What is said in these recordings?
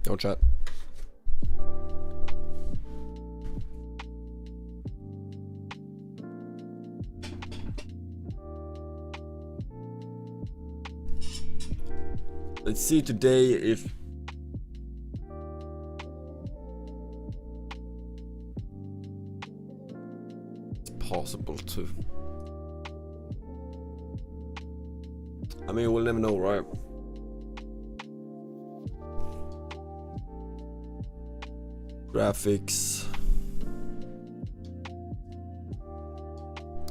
No chat. Let's see today if it's possible to. I mean, we'll never know, right? Graphics.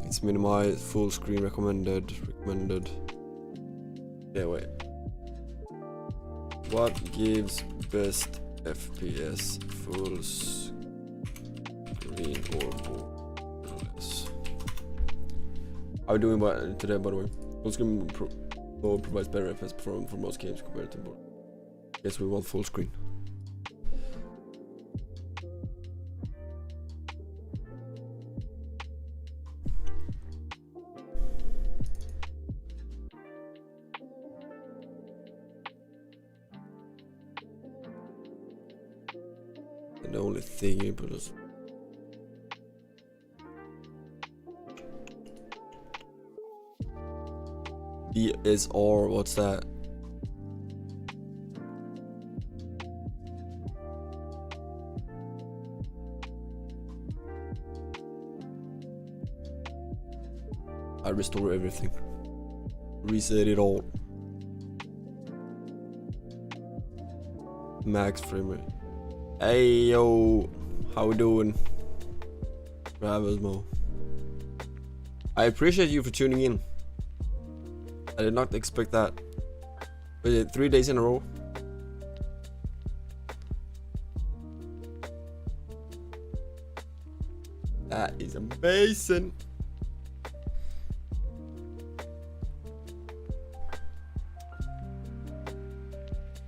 It's minimized, full screen recommended. Yeah, wait. What gives best FPS? Full screen or less? How are we doing today, by the way? Full screen mode provides better FPS performance for most games compared to board. Yes, we want full screen. The only thing you put is DSR, what's that? I restore everything. Reset it all. Max frame rate. Hey yo, how we doing? Bravosmo. I appreciate you for tuning in. I did not expect that. Was it 3 days in a row? That is amazing.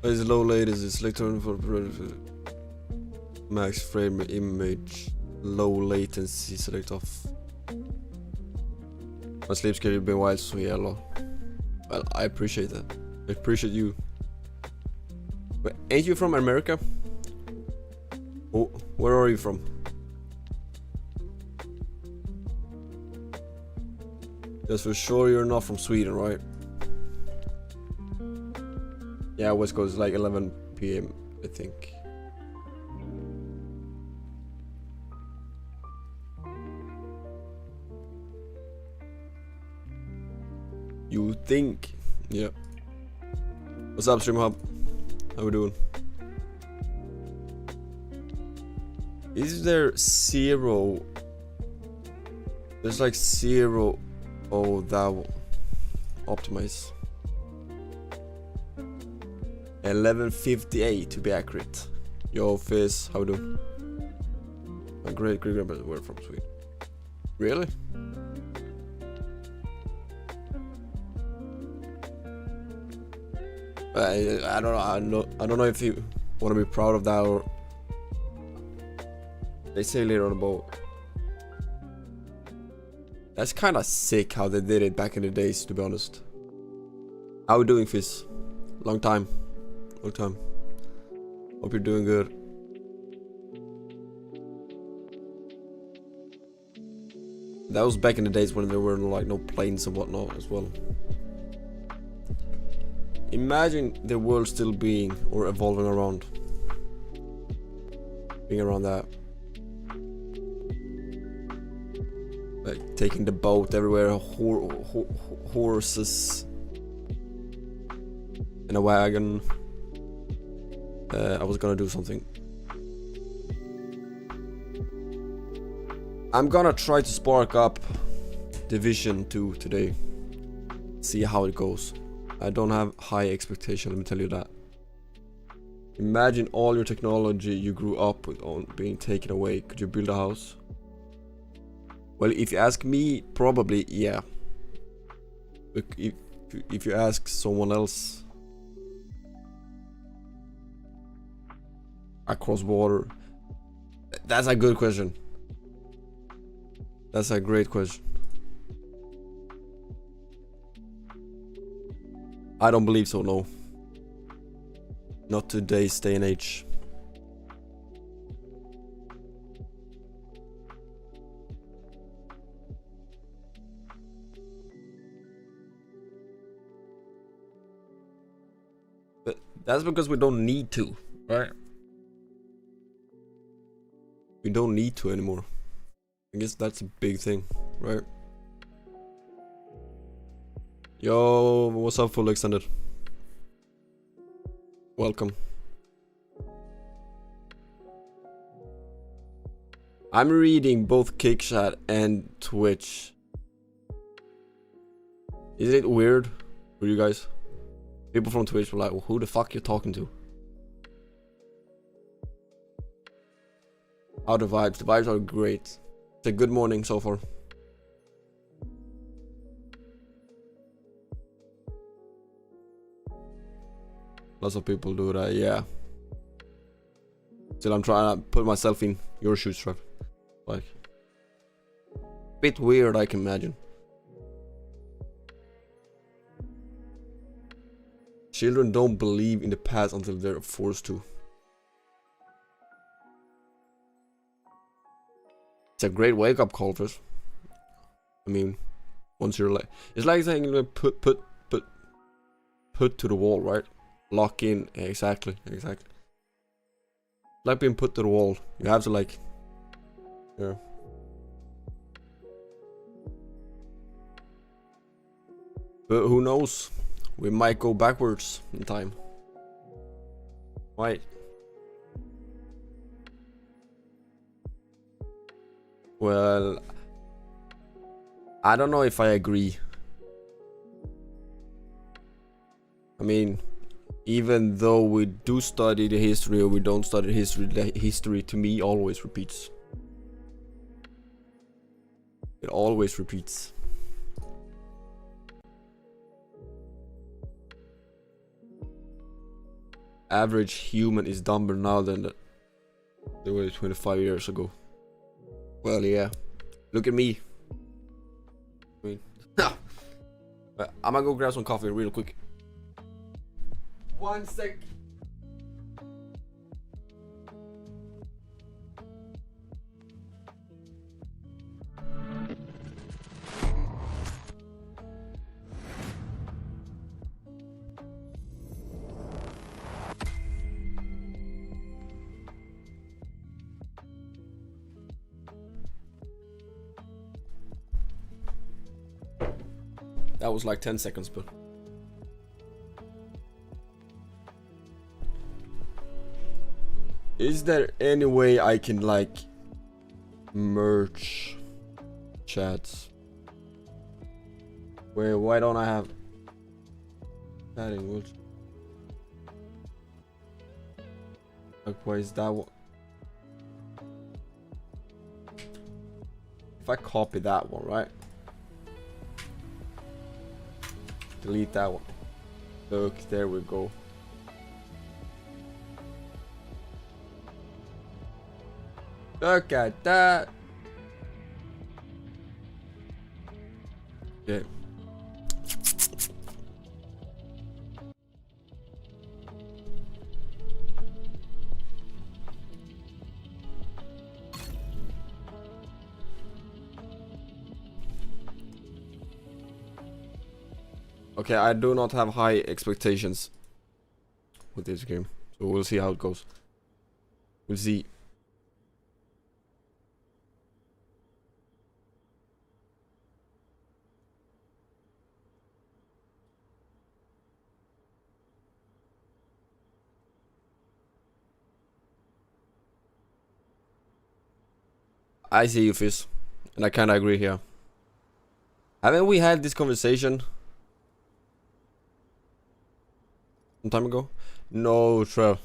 It's low latency, select on for max frame image, low latency, select off. My sleep schedule been wild, so yellow. Well, I appreciate that. I appreciate you. But ain't you from America? Oh, where are you from? Just for sure you're not from Sweden, right? Yeah, West Coast is like 11 PM, I think. You think? Yeah. What's up, Stream Hub? How we doing? Is there zero? There's like zero. Oh, that will optimize. 11:58 to be accurate. Yo, Fizz, how we doing? My great grandparents were from Sweden. Really? I don't know. I don't know if you want to be proud of that or. They say later on about. That's kind of sick how they did it back in the days, to be honest. How we doing, Fizz? Long time. Long time. Hope you're doing good. That was back in the days when there were like no planes and whatnot as well. Imagine the world still being or evolving around. Being around that. Like taking the boat everywhere, horses in a wagon. I was gonna do something. I'm gonna try to spark up Division 2 today. See how it goes. I don't have high expectation, let me tell you that. Imagine all your technology you grew up with on being taken away. Could you build a house? Well, if you ask me, probably yeah. But if you ask someone else across water, that's a good question. That's a great question. I don't believe so, no. Not today's day and age. But that's because we don't need to, right? We don't need to anymore. I guess that's a big thing, right? Yo, what's up, full extended? Welcome. I'm reading both Kickchat and Twitch. Isn't it weird for you guys? People from Twitch were like, well, who the fuck you talking to? How are the vibes? The vibes are great. It's a good morning so far. Lots of people do that, yeah. Still, I'm trying to put myself in your shoes, Trev. Like, bit weird, I can imagine. Children don't believe in the past until they're forced to. It's a great wake-up call, Chris. I mean, once you're like, it's like saying put to the wall, right? Lock in, exactly. Like being put to the wall. You have to like, yeah. But who knows? We might go backwards in time. Right. Well, I don't know if I agree. I mean, even though we do study the history or we don't study history, the history to me always repeats. It always repeats. Average human is dumber now than they were 25 years ago. Well, yeah. Look at me. I mean, I'm gonna go grab some coffee real quick. 1 sec. That was like 10 seconds, but is there any way I can like merge chats? Wait, why don't I have chatting? What? Like, why is that one? If I copy that one, right? Delete that one. Look, there we go. Look at that. Okay. Okay, I do not have high expectations with this game, so we'll see how it goes. We'll see. I see you, Fizz, and I kinda agree here. Haven't we had this conversation some time ago? No, Trev.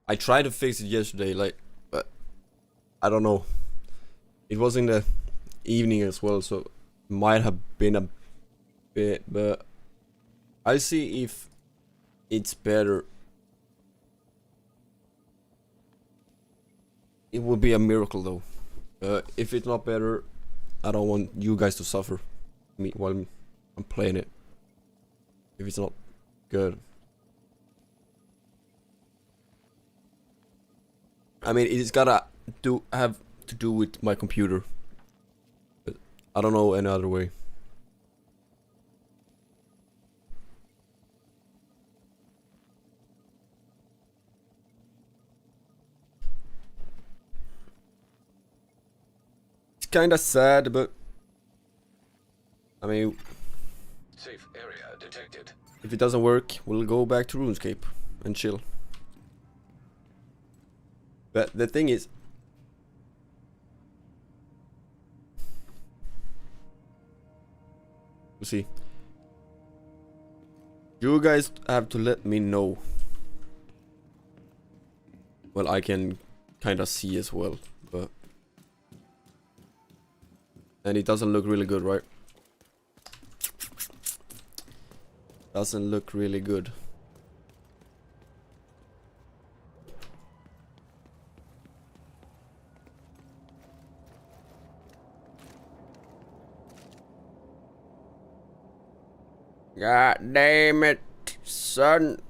I tried to fix it yesterday, like, but I don't know. It was in the evening as well, so it might have been a bit, but I'll see if it's better. It would be a miracle though. If it's not better, I don't want you guys to suffer me while I'm playing it. If it's not good. I mean, it's gotta have to do with my computer. But I don't know any other way. It's kinda sad, but I mean, safe area detected. If it doesn't work, we'll go back to RuneScape and chill. But the thing is, we'll see. You guys have to let me know. Well, I can kind of see as well, but and it doesn't look really good, right? Doesn't look really good. God damn it, son.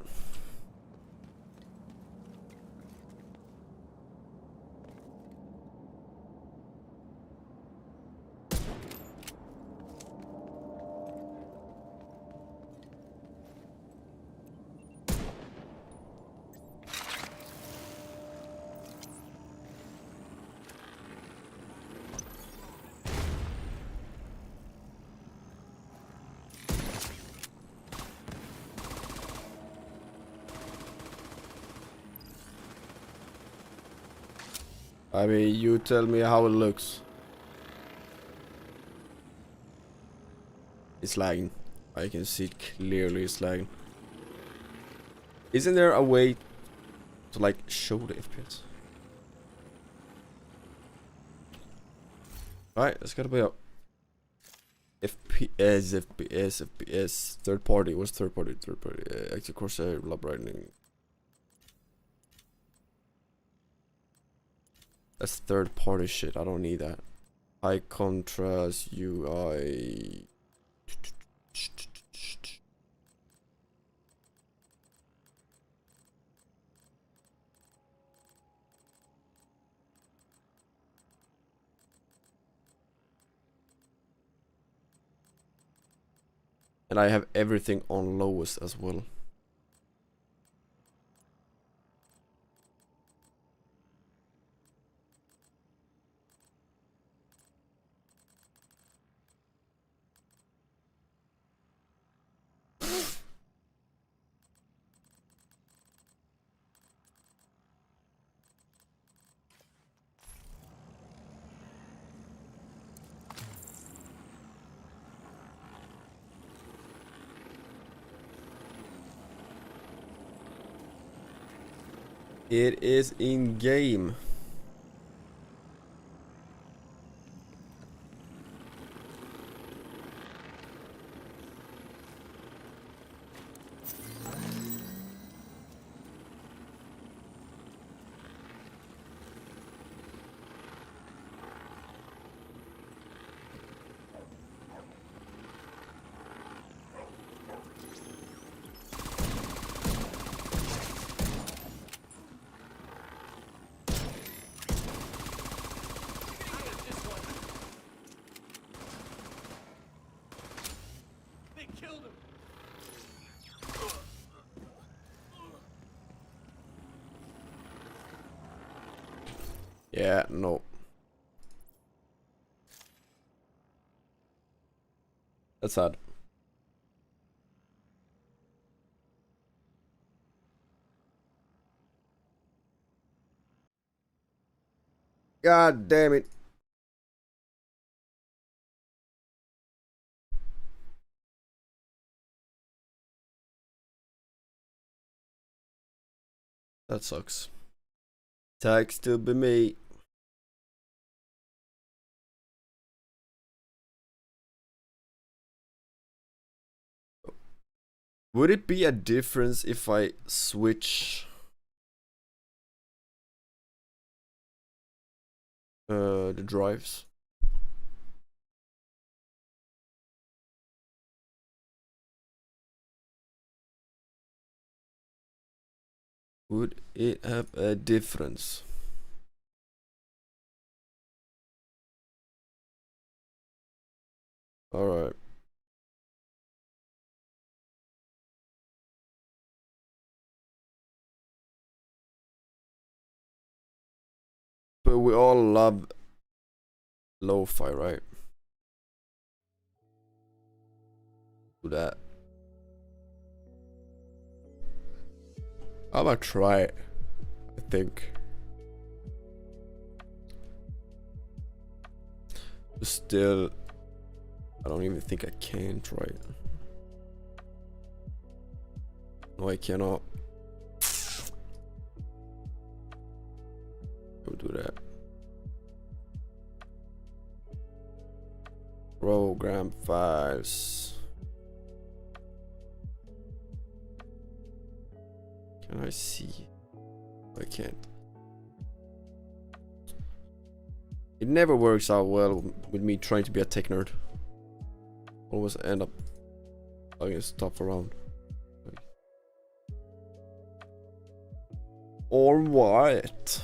I mean, you tell me how it looks. It's lagging. I can see it clearly it's lagging. Isn't there a way to like show the FPS? Alright, let's gotta be up. FPS. Third party. What's third party? Third party. Active Corsair, Lab Writing. That's third party shit. I don't need that. High contrast UI. And I have everything on lowest as well. It is in game. Yeah, no. That's sad. God damn it. That sucks. Tax to be me. Would it be a difference if I switch the drives? Would it have a difference? Alright. But we all love lo-fi, right? Do that. I'm gonna try it, I think. But still, I don't even think I can try it. No, I cannot. Go do that. Program files. Can I see? I can't. It never works out well with me trying to be a tech nerd. Always end up plugging stuff around. Or what?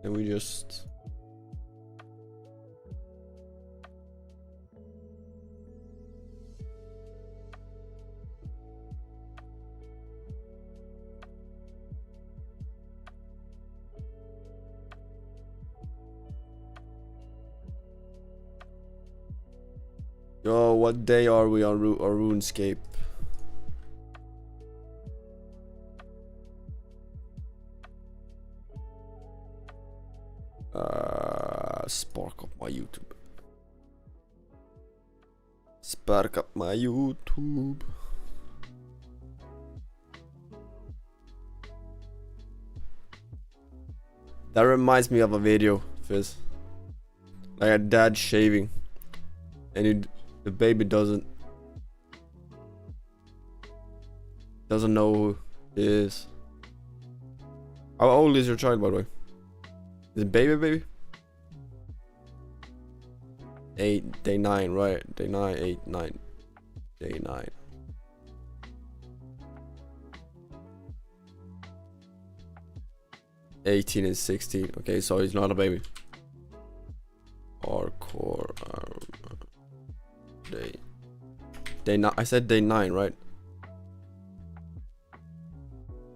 And we just Yo, what day are we on RuneScape? Spark up my YouTube. Spark up my YouTube. That reminds me of a video, Fizz. Like a dad shaving, and the baby doesn't know who he is. How old is your child, by the way? Is it baby? Day 9, right? Day 9, 8, 9. Day 9. $18 and 16. Okay, so he's not a baby. Hardcore. Day 9. I said day 9, right?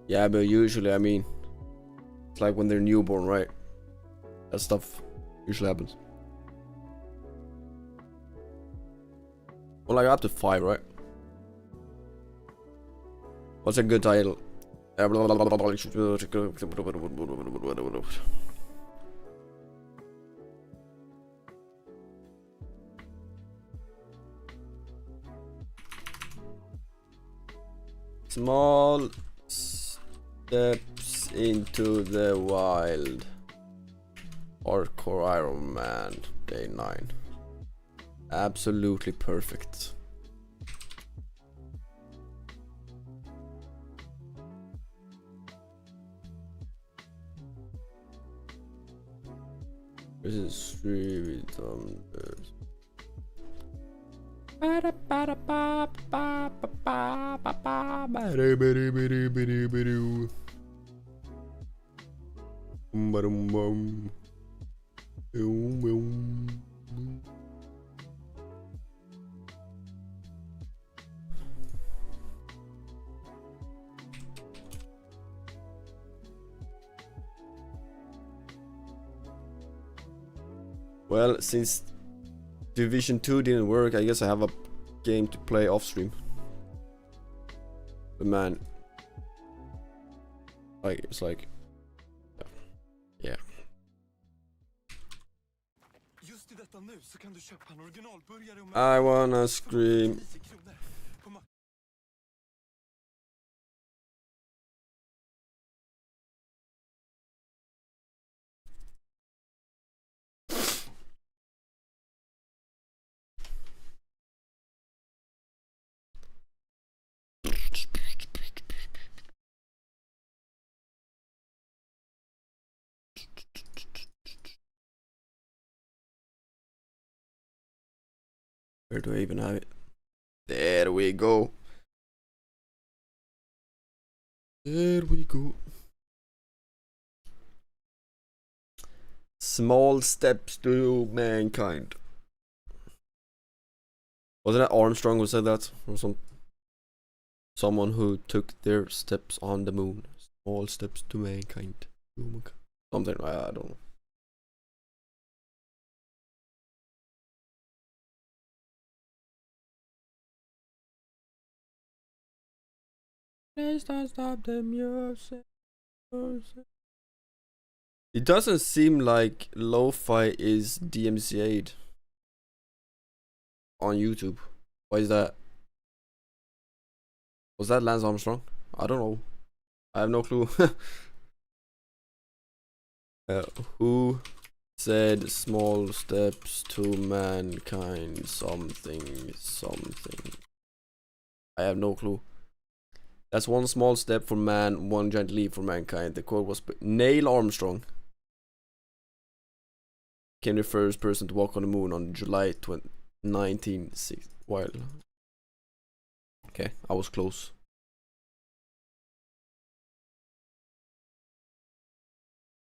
Yeah, but usually, I mean, it's like when they're newborn, right? That stuff usually happens. Well, like up to 5, right? What's a good title? Small steps into the wild. Hardcore Iron Man, day 9. Absolutely perfect. This is streaming thumbs. Well, since Division 2 didn't work, I guess I have a game to play off stream. But man, like it's like, yeah. I wanna scream. Where do I even have it? There we go. There we go. Small steps to mankind. Wasn't that Armstrong who said that? Or someone who took their steps on the moon. Small steps to mankind. Something, I don't know. Please don't stop the music. It doesn't seem like lo-fi is DMCA'd on YouTube. Why is that? Was that Lance Armstrong? I don't know. I have no clue. Who said small steps to mankind something? I have no clue. That's one small step for man, one giant leap for mankind. The quote was Neil Armstrong became the first person to walk on the moon on July 1960. While okay, I was close.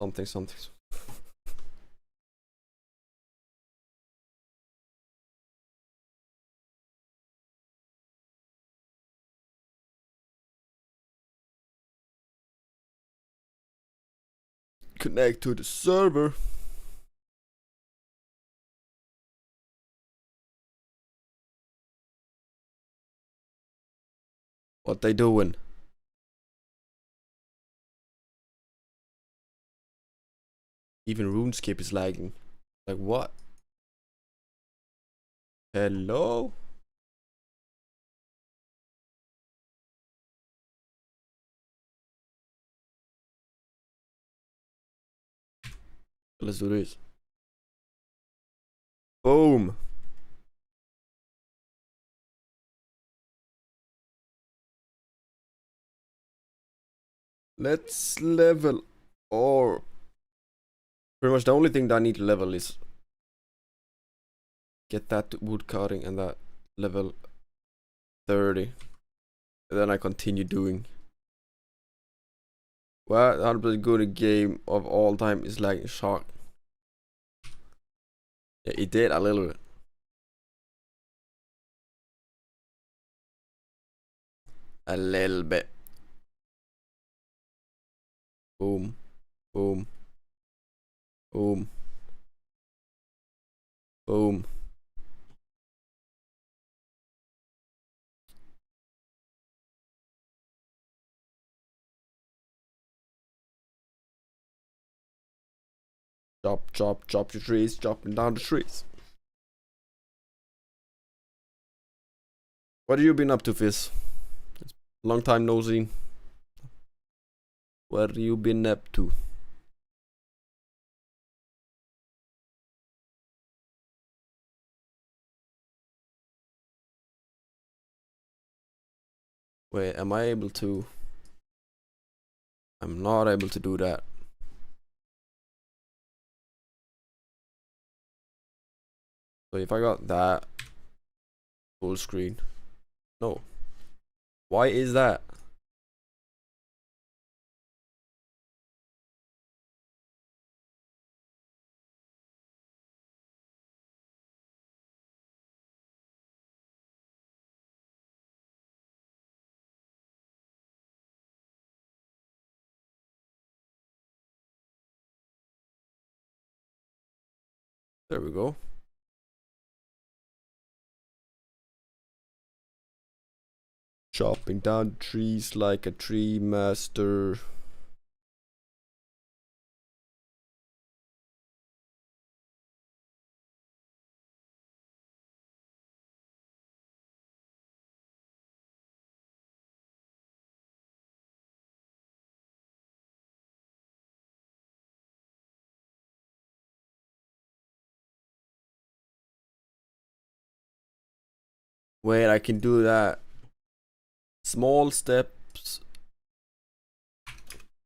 Something. Connect to the server. What they doing? Even RuneScape is lagging. Like what? Hello? Let's do this. Boom. Let's level or pretty much the only thing that I need to level is get that wood cutting and that level 30. And then I continue doing. Well, 100% good game of all time is like shock. Yeah, it did a little bit. A little bit. Boom. Boom. Boom. Boom. Chop your trees, chopping down the trees. What have you been up to, Fizz? Long time no see. What have you been up to? Wait, am I able to? I'm not able to do that. So if I got that full screen. No. Why is that? There we go. Chopping down trees like a tree master. Wait, I can do that. Small steps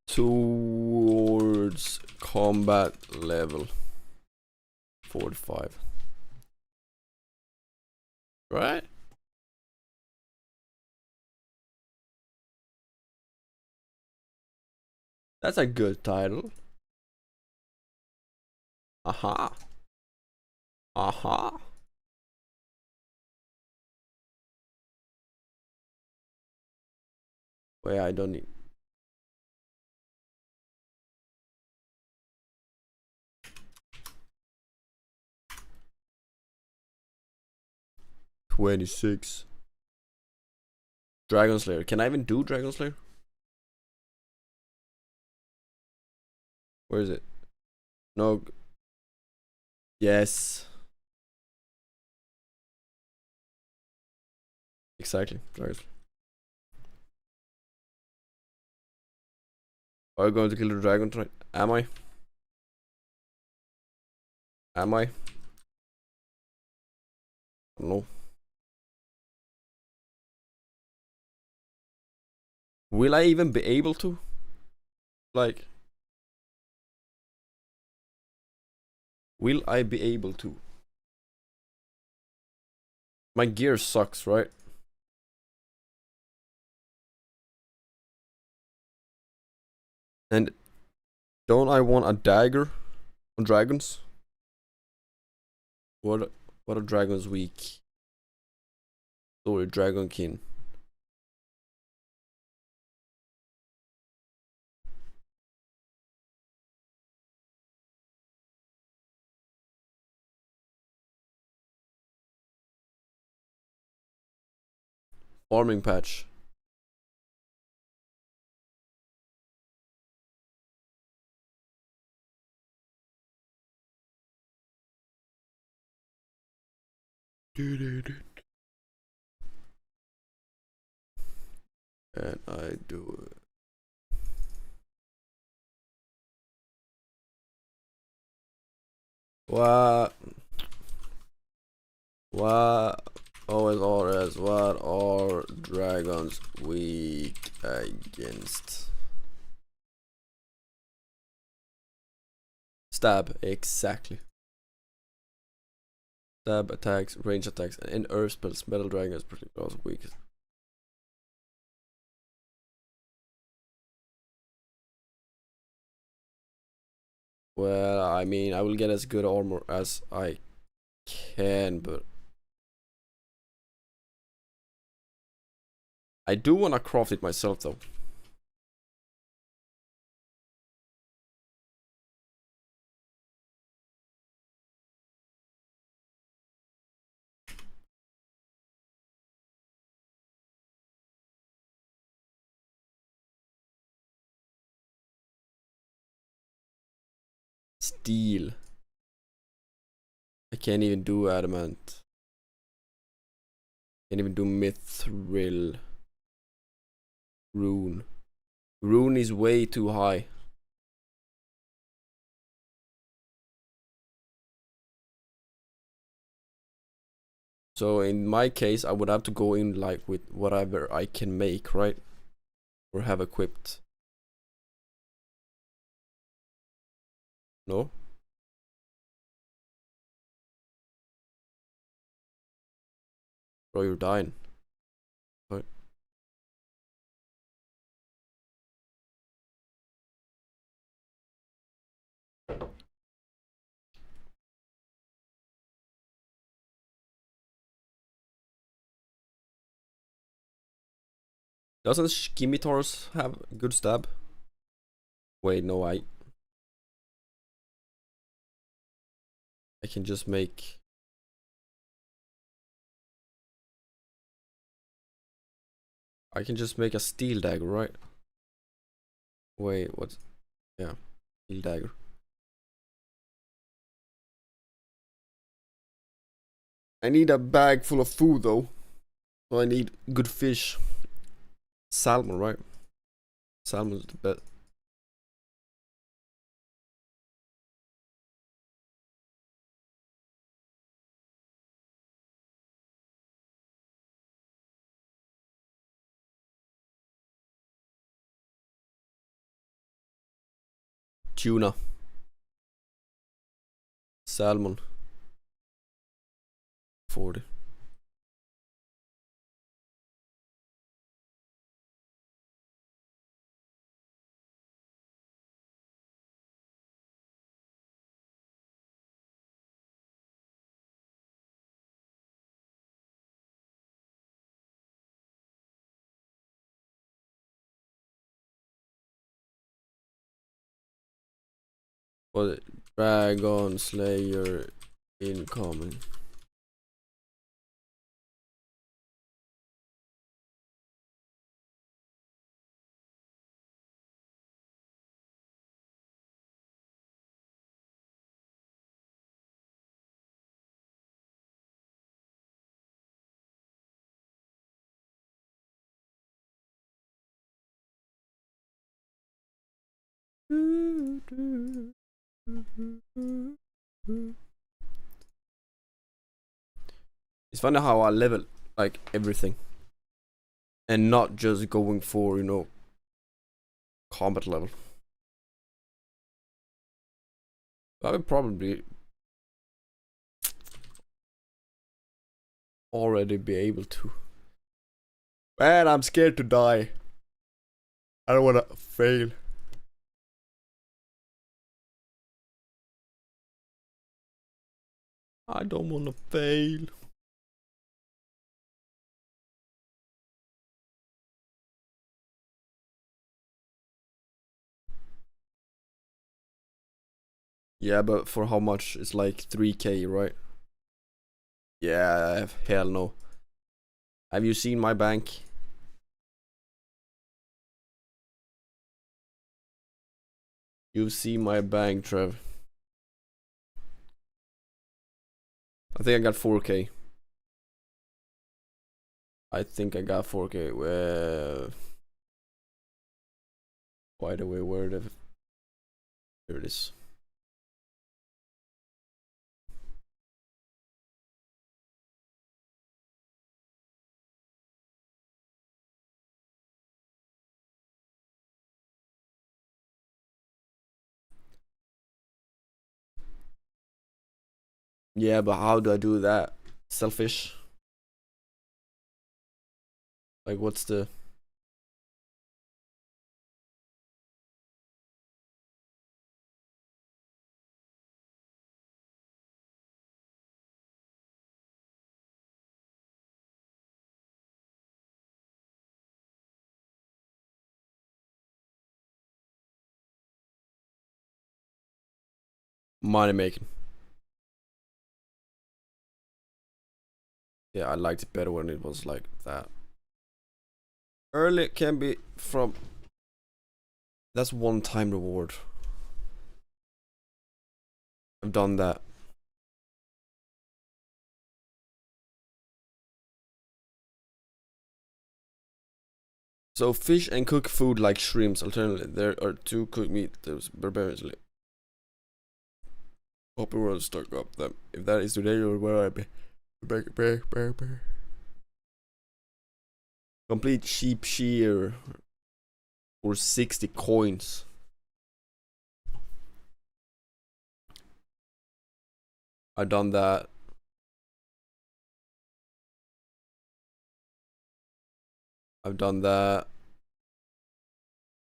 towards combat level 45. Right? That's a good title. Aha. Aha. Wait, I don't need. $26. Dragonslayer. Can I even do Dragonslayer? Where is it? No. Yes. Exactly. Dragonslayer. Are you going to kill the dragon tonight? Am I? Am I? No. Will I even be able to? Like, will I be able to? My gear sucks, right? And don't I want a dagger on dragons? What are dragons weak? Sorry, dragonkin. Farming patch. And I do it. What? What? OSRS, what are dragons weak against? Stab, exactly. Stab attacks, range attacks, and earth spells. Metal dragon is pretty also weak. Well, I mean, I will get as good armor as I can, but I do want to craft it myself though. Steel. I can't even do adamant. Can't even do mithril. Rune. Rune is way too high. So in my case, I would have to go in like with whatever I can make, right? Or have equipped. No? Bro, you're dying. Right. Doesn't Skimitar's have good stab? Wait, no, I can just make. I can just make a steel dagger, right? Wait, what? Yeah, steel dagger. I need a bag full of food though. So I need good fish. Salmon, right? Salmon is the best. Tuna. Salmon. 40. Or Dragonslayer incoming. It's funny how I level like everything and not just going for, you know, combat level. I would probably already be able to. Man, I'm scared to die. I don't wanna fail. I don't wanna fail. Yeah, but for how much? It's like 3k, right? Yeah, hell no. Have you seen my bank? You've seen my bank, Trev. I think I got 4k. I think I got 4k. Well, by the way, where the... There it is. Yeah, but how do I do that? Selfish? Like, what's the... Money making. Yeah, I liked it better when it was like that. Early can be from... That's one time reward. I've done that. So fish and cooked food like shrimps. Alternatively, there are two cooked meat. There's barbariously. Open world stock up them. If that is today or where I be. Complete sheep shear for 60 coins. I've done that. I've done that.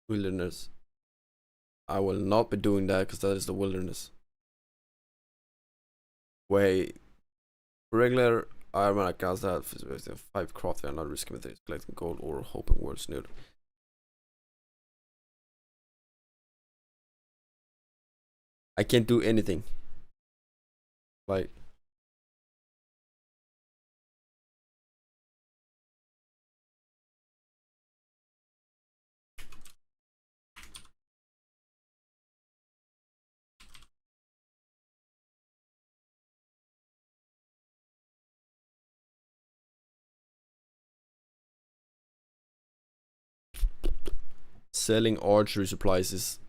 Wilderness. I will not be doing that because that is the wilderness. Wait. Regular iron I cast that 5 crafting. I'm not risking it. Collecting gold or hoping words nude. I can't do anything. Like, selling archery supplies is...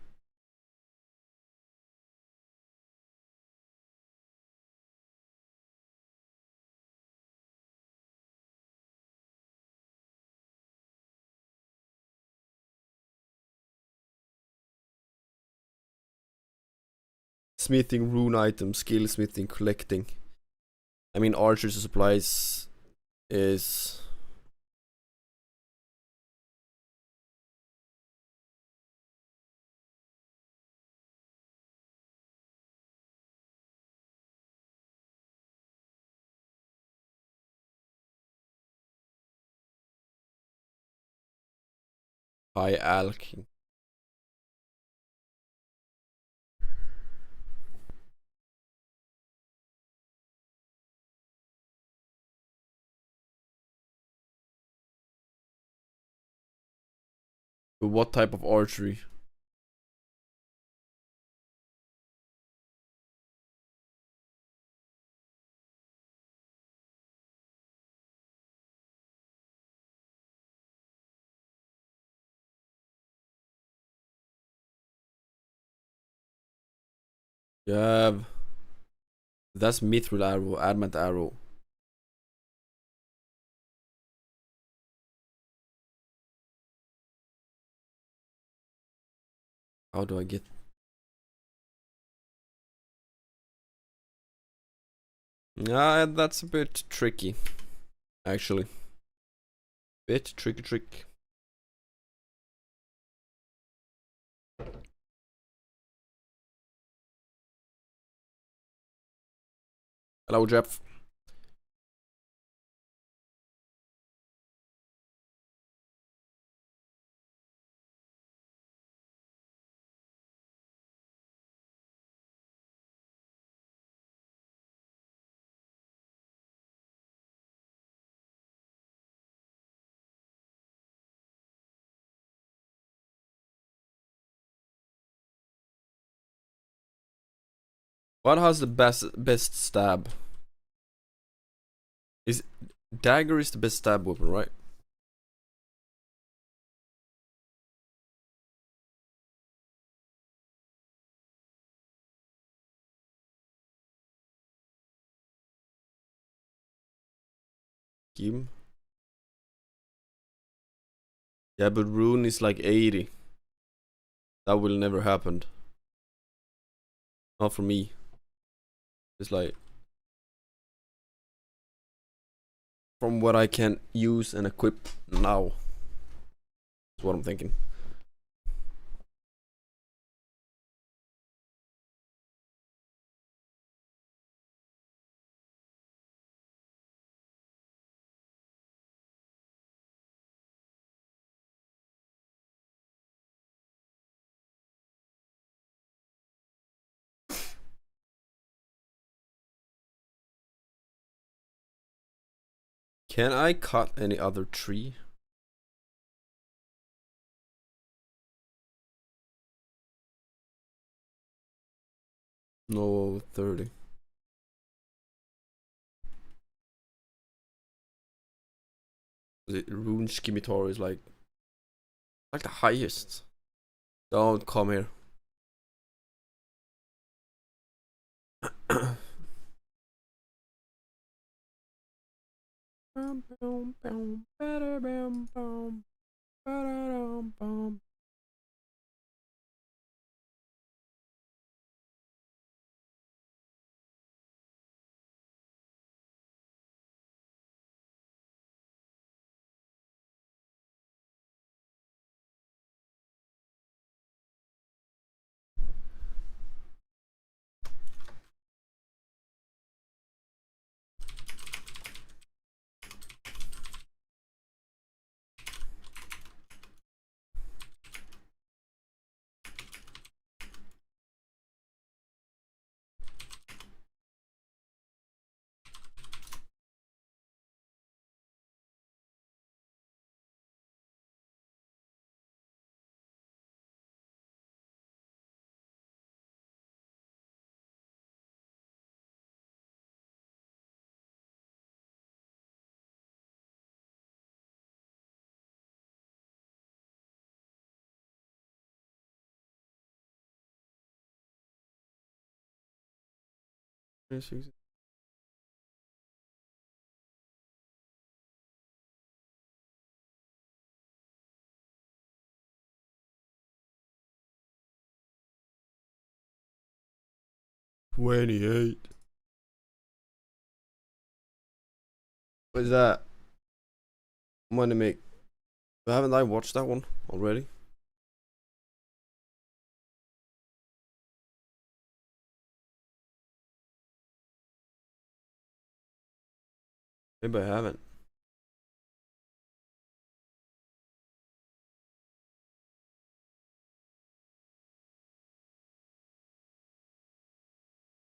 Smithing, rune items, skill smithing, collecting. I mean, archery supplies is... high alchemy. What type of archery? You have... That's mithril arrow, adamant arrow. How do I get... Yeah, that's a bit tricky. Actually. Bit tricky. Hello, Jeff. What has the best stab? Is dagger is the best stab weapon, right? Scheme. Yeah, but rune is like 80. That will never happen. Not for me. It's like from what I can use and equip now. That's what I'm thinking. Can I cut any other tree? No, 30. The rune scimitar is like the highest. Don't come here. $28. What is that? Money make. Haven't I watched that one already? Maybe I haven't.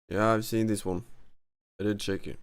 Yeah, I've seen this one. I did check it.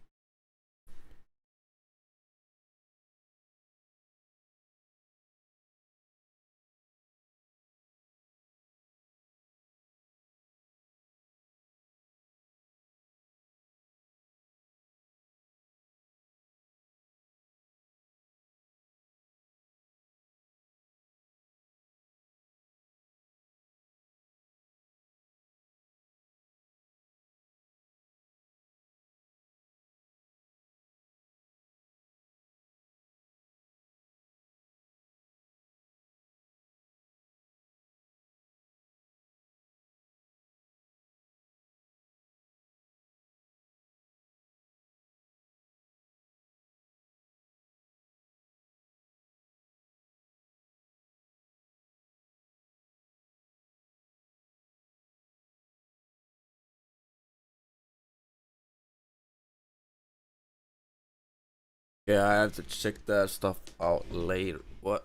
Yeah, I have to check that stuff out later. What?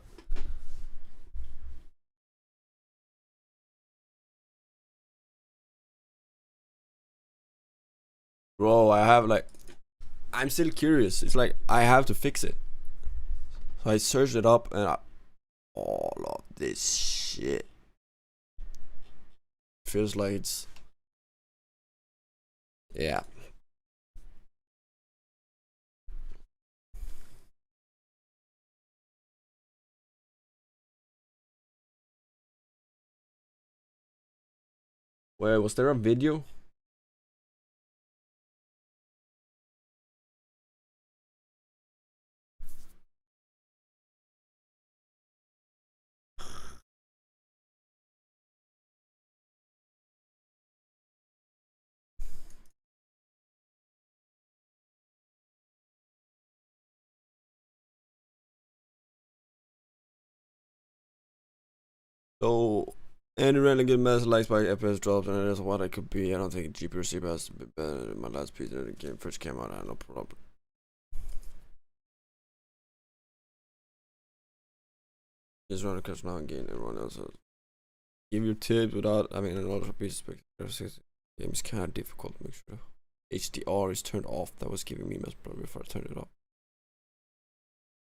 Bro, I have like, I'm still curious. It's like I have to fix it. So I searched it up and all of this shit feels like it's, yeah. Wait, was there a video? So, any random good mess likes by FPS drops, and that's what it could be. I don't think GPU or CPU has to be better than my last piece of the game first came out. I had no problem. Just run across now and gain everyone else. Give your tips without having a lot of pieces. Game is kind of difficult to make sure HDR is turned off. That was giving me mess problem before I turned it off.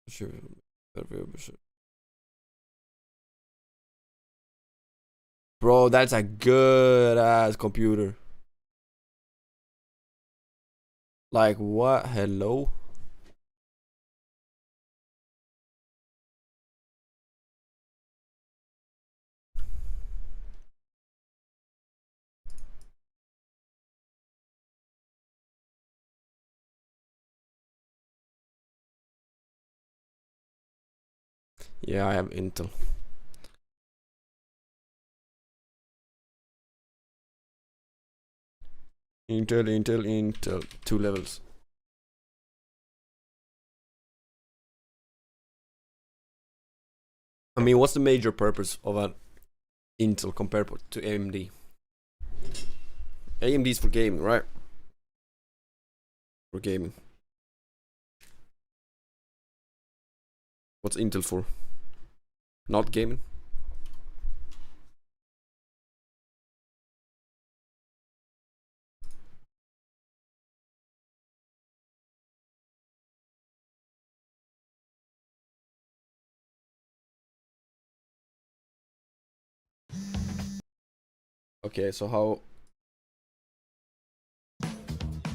Sure. Bro, that's a good ass computer. Like what? Hello? Yeah, I have Intel. Intel. 2 levels. I mean, what's the major purpose of an Intel compared to AMD? AMD is for gaming, right? For gaming. What's Intel for? Not gaming? Okay, so how...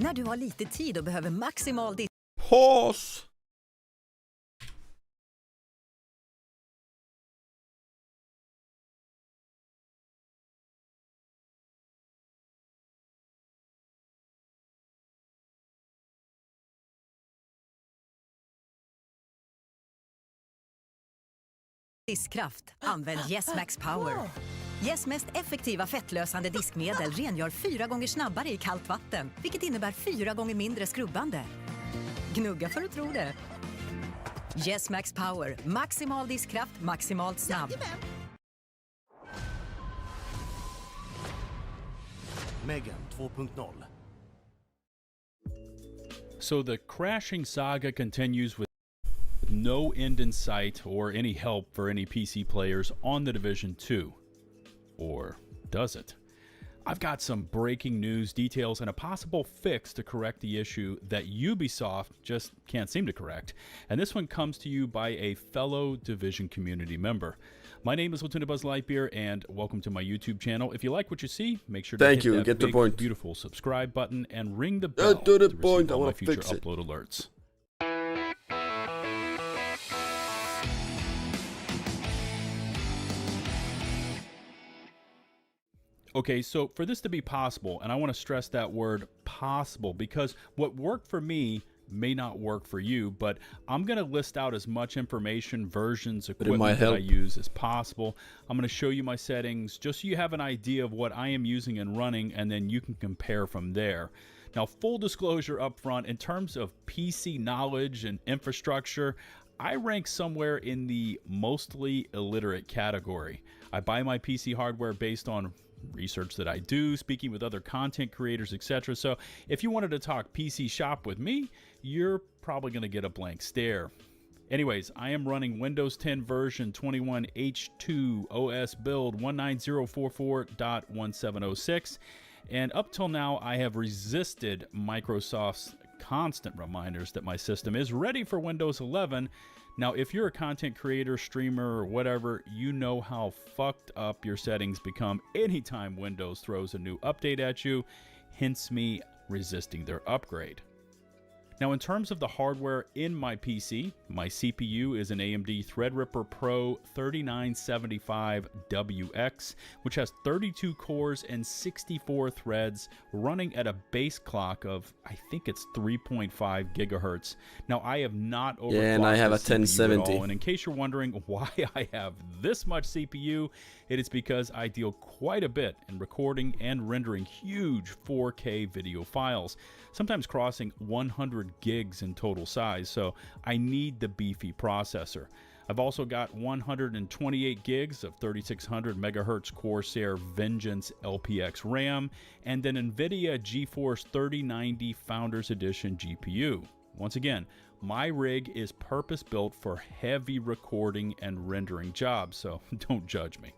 När du har lite tid och behöver maximal Pause! diskkraft, använd Yes Max Power. Yes mest effektiva fettlösande diskmedel rengör 4 gånger snabbare i kallt vatten, vilket innebär 4 gånger mindre skrubbande. Gnugga för att tro det. Yes Max Power, maximal diskkraft, maximalt snabb. Megan 2.0. So the crashing saga continues with no end in sight or any help for any PC players on The Division 2. Or does it? I've got some breaking news, details, and a possible fix to correct the issue that Ubisoft just can't seem to correct. And this one comes to you by a fellow Division community member. My name is Lieutenant Buzz Lightyear, and welcome to my YouTube channel. If you like what you see, make sure to hit that get big, the point. beautiful subscribe button and ring the bell To the to point. receive all I my wanna future fix it. upload alerts. Okay, so for this to be possible, and I want to stress that word possible, because what worked for me may not work for you, but I'm going to list out as much information, versions, equipment that I use as possible. I'm going to show you my settings just so you have an idea of what I am using and running, and then you can compare from there. Now, full disclosure up front, in terms of PC knowledge and infrastructure, I rank somewhere in the mostly illiterate category. I buy my PC hardware based on research that I do, speaking with other content creators, etc. So if you wanted to talk PC shop with me, you're probably going to get a blank stare. Anyways, I am running Windows 10 version 21 H2 OS build 19044.1706, and up till now I have resisted Microsoft's constant reminders that my system is ready for Windows 11. Now, if you're a content creator, streamer, or whatever, you know how fucked up your settings become anytime Windows throws a new update at you, hence me resisting their upgrade. Now, in terms of the hardware in my PC, my CPU is an AMD Threadripper Pro 3975WX, which has 32 cores and 64 threads running at a base clock of, I think it's 3.5 gigahertz. Now, I have not overclocked and I have a this CPU 1070. at all, and in case you're wondering why I have this much CPU, it is because I deal quite a bit in recording and rendering huge 4K video files, sometimes crossing 100 gigs in total size, so I need the beefy processor. I've also got 128 gigs of 3600 megahertz Corsair Vengeance LPX RAM and an NVIDIA GeForce 3090 Founders Edition GPU. Once again, my rig is purpose-built for heavy recording and rendering jobs, so don't judge me.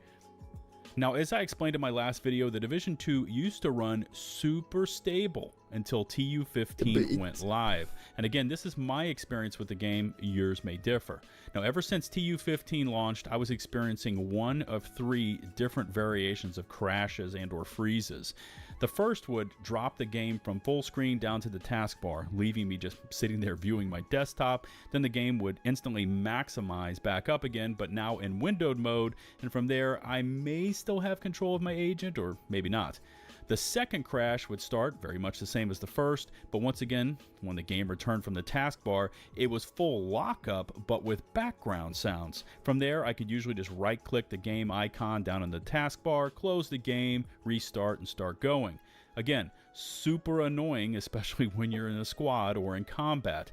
Now, as I explained in my last video, the Division 2 used to run super stable until TU15 went live. And again, this is my experience with the game. Yours may differ. Now, ever since TU15 launched, I was experiencing one of 3 different variations of crashes and or freezes. The first would drop the game from full screen down to the taskbar, leaving me just sitting there viewing my desktop. Then the game would instantly maximize back up again, but now in windowed mode, and from there I may still have control of my agent, or maybe not. The second crash would start very much the same as the first, but once again, when the game returned from the taskbar, it was full lockup, but with background sounds. From there, I could usually just right-click the game icon down in the taskbar, close the game, restart, and start going. Again, super annoying, especially when you're in a squad or in combat.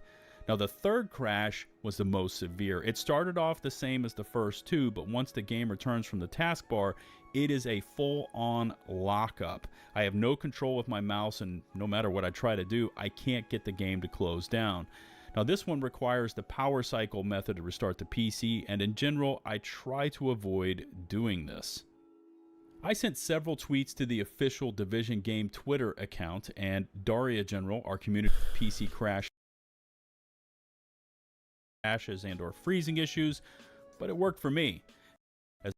Now, the third crash was the most severe. It started off the same as the first 2, but once the game returns from the taskbar, it is a full-on lockup. I have no control with my mouse, and no matter what I try to do, I can't get the game to close down. Now, this one requires the power cycle method to restart the PC, and in general, I try to avoid doing this. I sent several tweets to the official Division Game Twitter account, and Daria General, our community PC crashes and or freezing issues, but it worked for me. As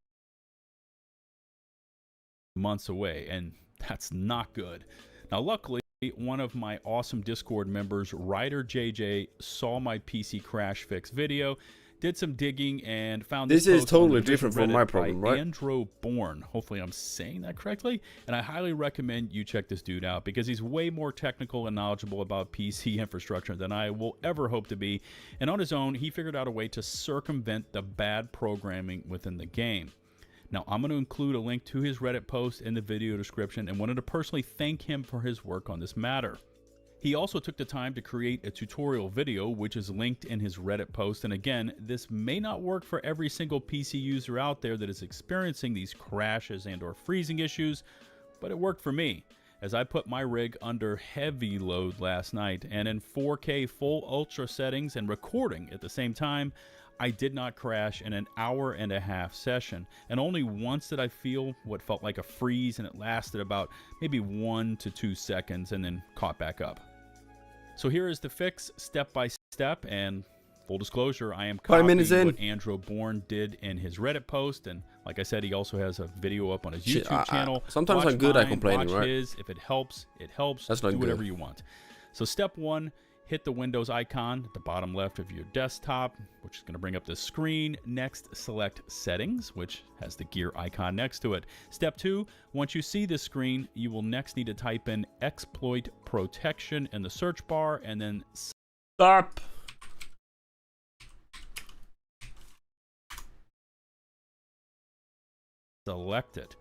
months away, and that's not good. Now, luckily, one of my awesome Discord members, Ryder JJ, saw my PC crash fix video, did some digging, and found this is post on totally the different from Reddit my problem, by right? Andrew Bourne. Hopefully I'm saying that correctly, and I highly recommend you check this dude out because he's way more technical and knowledgeable about PC infrastructure than I will ever hope to be, and on his own he figured out a way to circumvent the bad programming within the game. Now, I'm going to include a link to his Reddit post in the video description and wanted to personally thank him for his work on this matter. He also took the time to create a tutorial video, which is linked in his Reddit post. And again, this may not work for every single PC user out there that is experiencing these crashes and or freezing issues, but it worked for me, as I put my rig under heavy load last night, and in 4K full ultra settings and recording at the same time, I did not crash in an hour-and-a-half session, and only once did I feel what felt like a freeze, and it lasted about maybe 1 to 2 seconds and then caught back up. So here is the fix step by step, and full disclosure, I am 5 minutes copying in. what Andrew Bourne did in his Reddit post, and like I said, he also has a video up on his YouTube channel. Sometimes Watch I'm good at mine, complaining, watch right? his. If it helps, it helps. That's not Do whatever good. you want. So step 1, hit the Windows icon at the bottom left of your desktop, which is going to bring up this screen. Next, select Settings, which has the gear icon next to it. Step 2, once you see this screen, you will next need to type in Exploit Protection in the search bar, and then Stop. select it.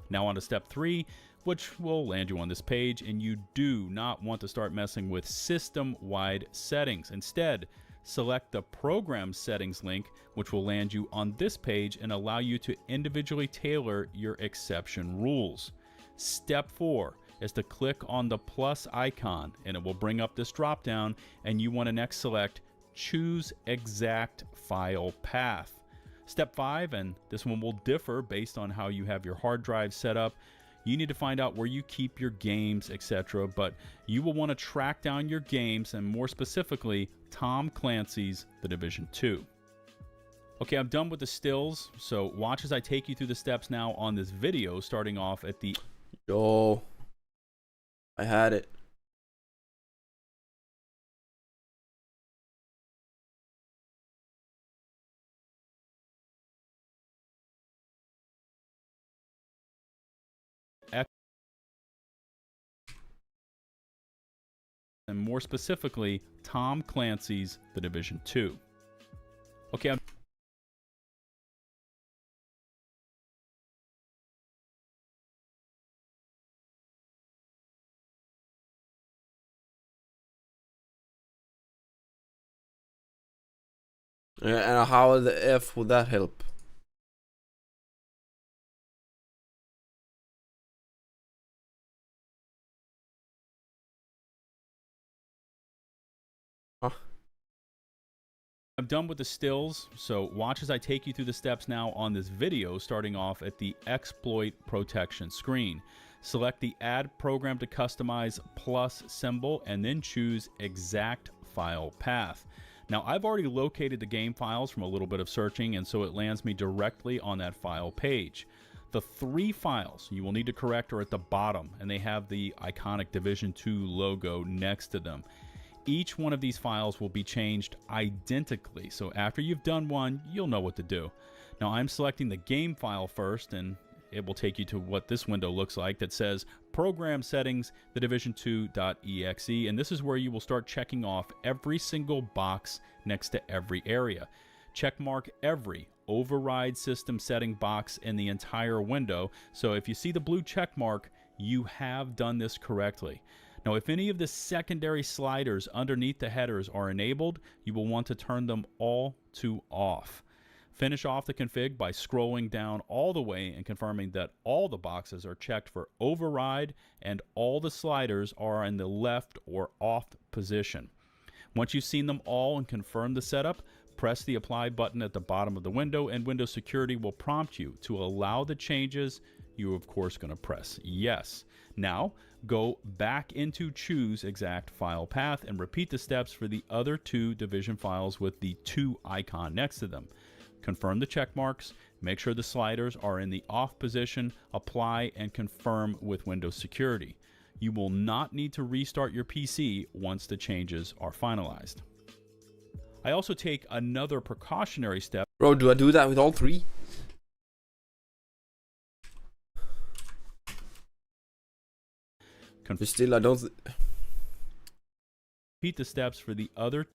Now on to step 3, which will land you on this page, and you do not want to start messing with system-wide settings. Instead, select the Program Settings link, which will land you on this page and allow you to individually tailor your exception rules. Step 4 is to click on the plus icon, and it will bring up this drop down, and you want to next select choose exact file path. Step 5, and this one will differ based on how you have your hard drive set up. You need to find out where you keep your games, etc. But you will want to track down your games, and more specifically, Tom Clancy's The Division 2. Okay, I'm done with the stills, so watch as I take you through the steps now on this video, starting off at the... Yo, I had it. and more specifically, Tom Clancy's The Division 2. Okay, And how the F would that help? I'm done with the stills, so watch as I take you through the steps now on this video, starting off at the exploit protection screen. Select the add program to customize plus symbol and then choose exact file path. Now I've already located the game files from a little bit of searching, and so it lands me directly on that file page. The 3 files you will need to correct are at the bottom, and they have the iconic Division 2 logo next to them. Each one of these files will be changed identically, so after you've done one, you'll know what to do. Now I'm selecting the game file first, and it will take you to what this window looks like that says Program Settings, the Division2.exe, and this is where you will start checking off every single box next to every area. Checkmark every override system setting box in the entire window, so if you see the blue check mark, you have done this correctly. Now, if any of the secondary sliders underneath the headers are enabled, you will want to turn them all to off. Finish off the config by scrolling down all the way and confirming that all the boxes are checked for override and all the sliders are in the left or off position. Once you've seen them all and confirmed the setup, press the apply button at the bottom of the window, and Windows Security will prompt you to allow the changes. You're of course going to press yes. Now go back into choose exact file path and repeat the steps for the other 2 Division files with the 2 icon next to them. Confirm the check marks, make sure the sliders are in the off position, apply and confirm with Windows Security. You will not need to restart your PC once the changes are finalized. I also take another precautionary step. Bro, do I do that with all 3? Still, I don't... Repeat the steps for the other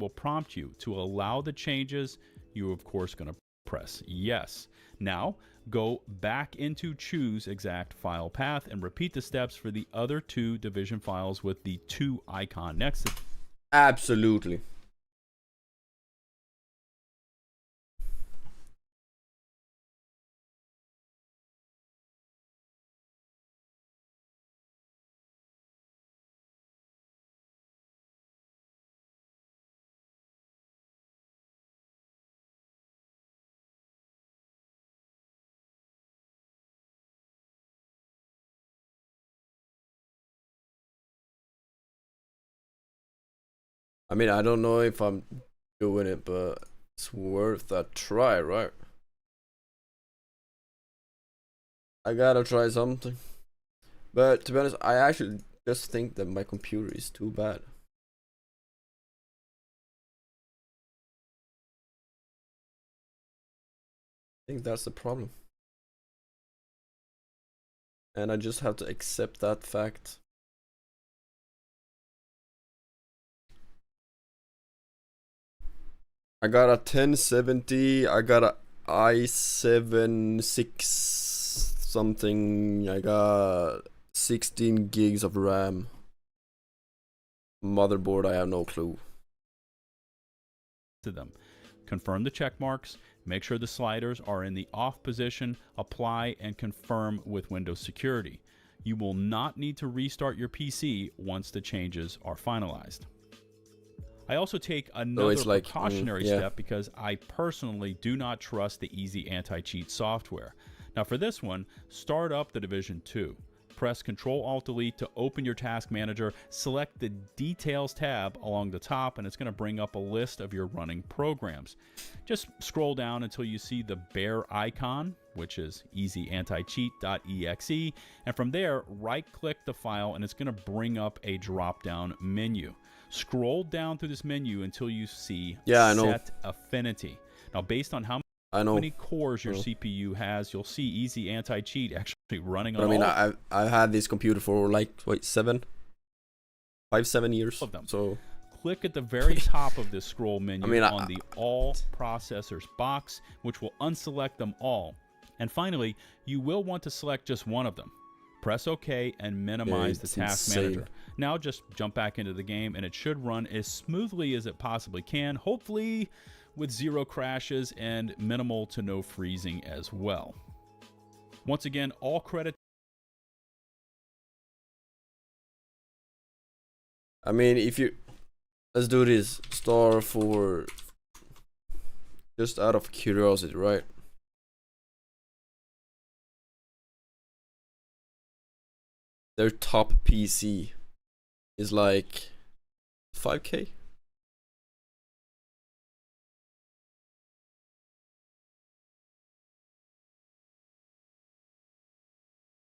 will prompt you to allow the changes. You're of course going to press yes. Now go back into choose exact file path and repeat the steps for the other 2 Division files with the 2 icon next to them. Absolutely. I mean, I don't know if I'm doing it, but it's worth a try, right? I gotta try something. But to be honest, I actually just think that my computer is too bad. I think that's the problem. And I just have to accept that fact. I got a 1070, I got a i7 6 something, I got 16 gigs of RAM. Motherboard, I have no clue. To them. Confirm the check marks, Make sure the sliders are in the off position, apply and confirm with Windows Security. You will not need to restart your PC once the changes are finalized. I also take another precautionary step because I personally do not trust the easy anti-cheat software. Now for this one, start up the Division 2. Press Ctrl-Alt-Delete to open your task manager, select the Details tab along the top, and it's going to bring up a list of your running programs. Just scroll down until you see the bear icon, which is easyanticheat.exe, and from there, right-click the file, and it's going to bring up a drop-down menu. Scroll down through this menu until you see Set Affinity. Now, based on how many cores your CPU has, you'll see Easy Anti-Cheat actually running on I've had this computer for like, 7 years. Of them. So click at the very top of this scroll menu on the All Processors box, which will unselect them all. And finally, you will want to select just one of them. Press OK and minimize the task manager. Now just jump back into the game and it should run as smoothly as it possibly can, hopefully with 0 crashes and minimal to no freezing as well. Once again, all credit. I mean, if you... Let's do this. Star for... Just out of curiosity, right? Their top PC is like 5K?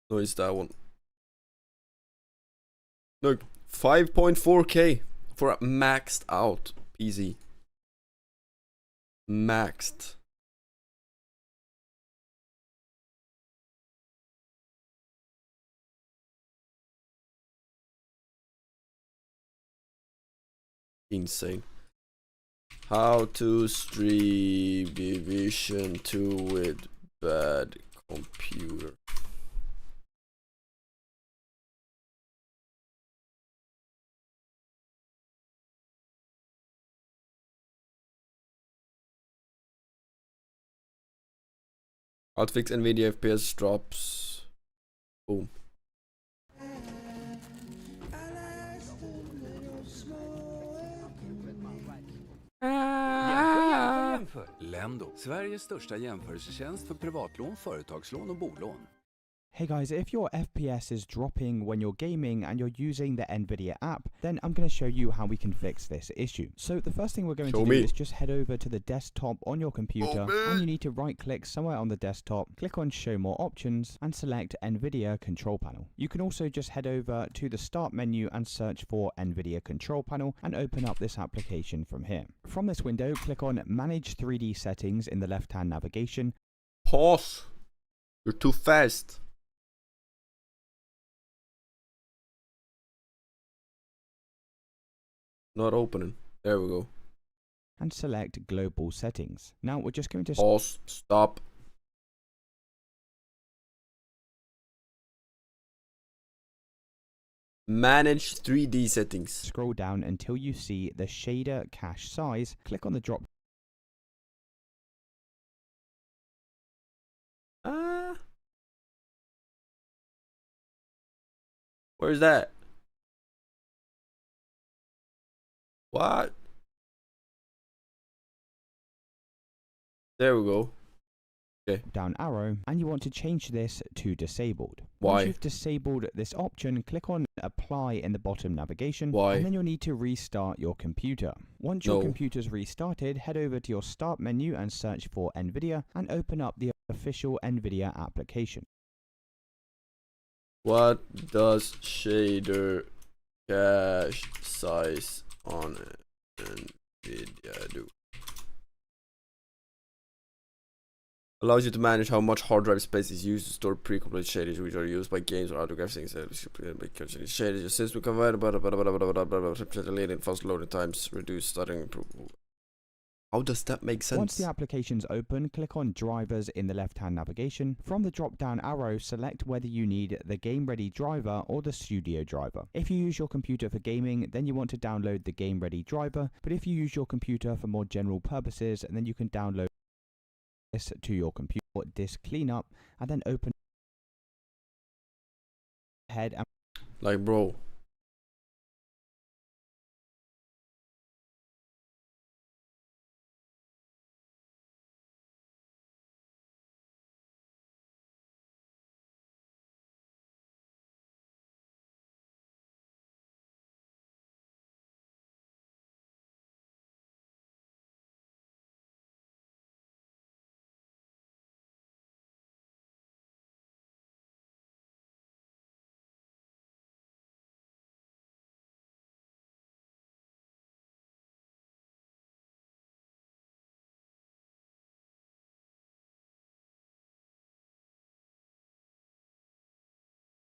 No, it's that one. Look, 5.4K for a maxed out PC. Maxed. Insane. How to stream Division 2 with bad computer. Outfix NVIDIA FPS drops. Boom. Lendo, Sveriges största jämförelsetjänst för privatlån, företagslån och bolån. Hey guys, if your FPS is dropping when you're gaming and you're using the NVIDIA app, then I'm going to show you how we can fix this issue. So the first thing we're going to do is just head over to the desktop on your computer, and you need to right click somewhere on the desktop, click on show more options and select NVIDIA control panel. You can also just head over to the start menu and search for NVIDIA control panel and open up this application from here. From this window, click on manage 3D settings in the left hand navigation. Pause. You're too fast. Not opening. There we go. And select global settings. Now we're just going to pause. Stop. Manage 3D settings. Scroll down until you see the shader cache size. Click on the drop. Where's that? What? There we go. Okay. Down arrow, and you want to change this to disabled. Why? Once you've disabled this option, click on apply in the bottom navigation. Why? And then you'll need to restart your computer. Once your computer's restarted, head over to your start menu and search for NVIDIA and open up the official NVIDIA application. What does shader cache size on NVIDIA do? Allows you to manage how much hard drive space is used to store pre-compiled shaders which are used by games or other graphics. Shaders your system convert leading fast loading times, reduce starting. How does that make sense? Once the application's open, click on drivers in the left-hand navigation. From the drop-down arrow, select whether you need the game-ready driver or the studio driver. If you use your computer for gaming, then you want to download the game-ready driver, but if you use your computer for more general purposes, then you can download this to your computer, disk cleanup, and then open head and like, bro.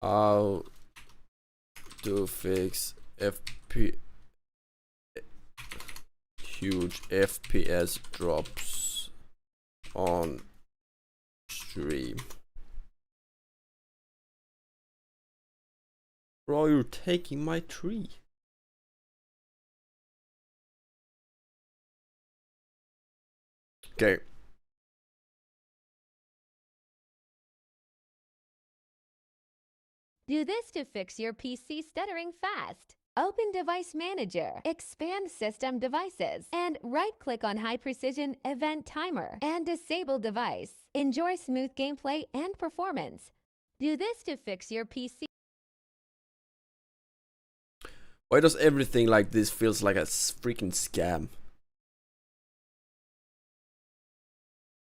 How to fix huge FPS drops on stream. Bro, you're taking my tree. Okay. Do this to fix your PC stuttering fast. Open Device Manager, expand System Devices, and right-click on High Precision Event Timer and disable device. Enjoy smooth gameplay and performance. Do this to fix your PC. Why does everything like this feels like a freaking scam?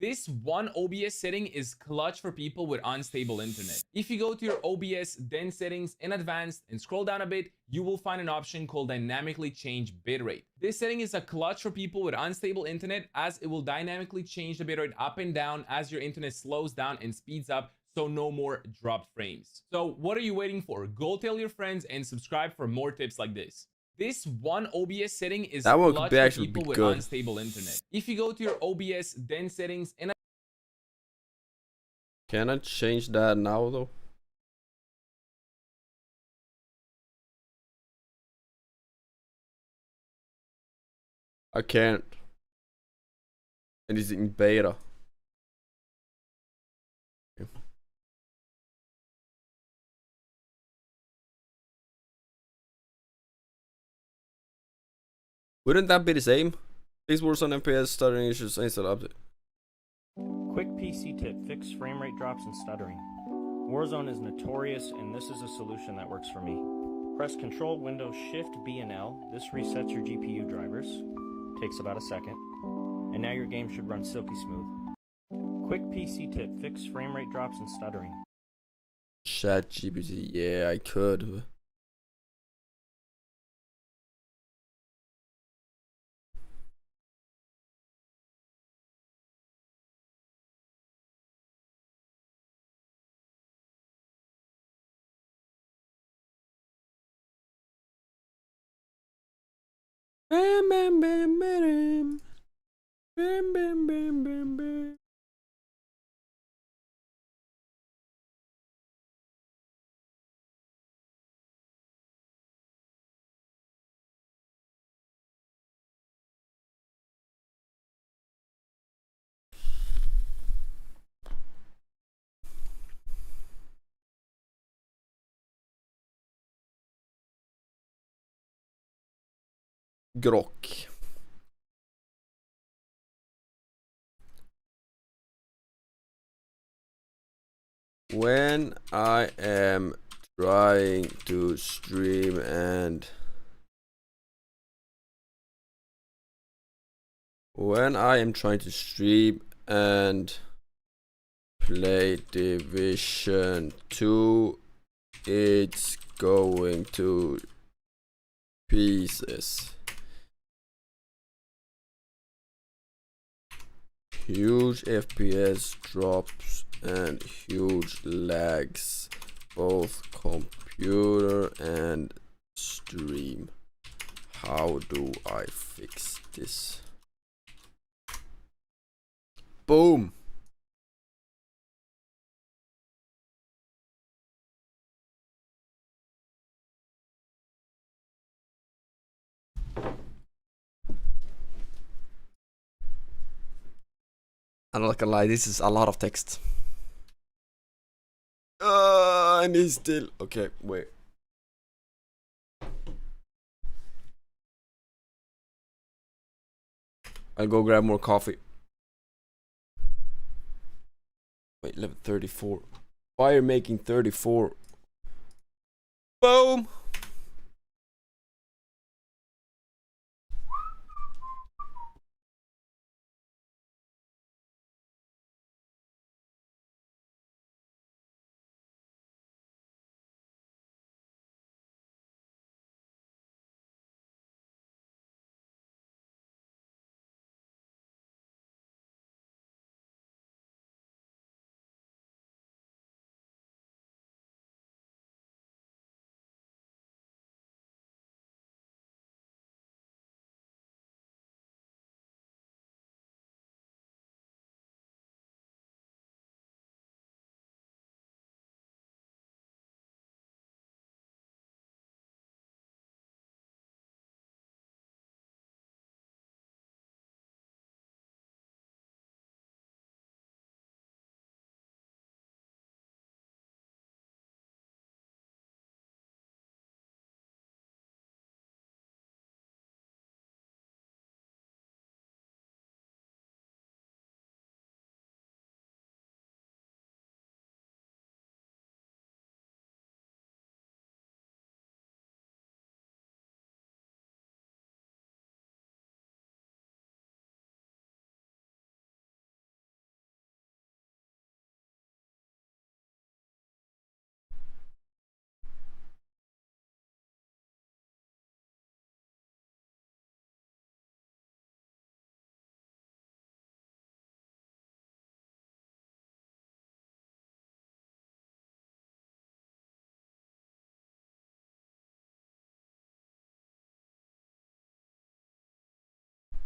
This one OBS setting is clutch for people with unstable internet. If you go to your OBS, then settings in advanced and scroll down a bit, you will find an option called dynamically change bitrate. This setting is a clutch for people with unstable internet as it will dynamically change the bitrate up and down as your internet slows down and speeds up, so no more dropped frames. So what are you waiting for? Go tell your friends and subscribe for more tips like this. This one OBS setting is that one clutch could for actually people be with good. unstable internet. If you go to your OBS, then settings in Can I change that now though? I can't. And it's in beta. Wouldn't that be the same? These worse on FPS stuttering issues instead of update. Quick PC tip, fix frame rate drops and stuttering. Warzone is notorious and this is a solution that works for me. Press Control, Windows, Shift, B and L. This resets your GPU drivers. Takes about a second. And now your game should run silky smooth. Quick PC tip, fix frame rate drops and stuttering. ChatGPT, yeah, I could. Bam bam bam bam bam bam bam bam bam. Grok. When I am trying to stream and play Division 2, it's going to pieces. Huge FPS drops and huge lags, both computer and stream. How do I fix this? Boom! I'm not gonna lie, this is a lot of text. And he's still... Okay, wait. I'll go grab more coffee. Wait, level 34. Fire making 34. Boom!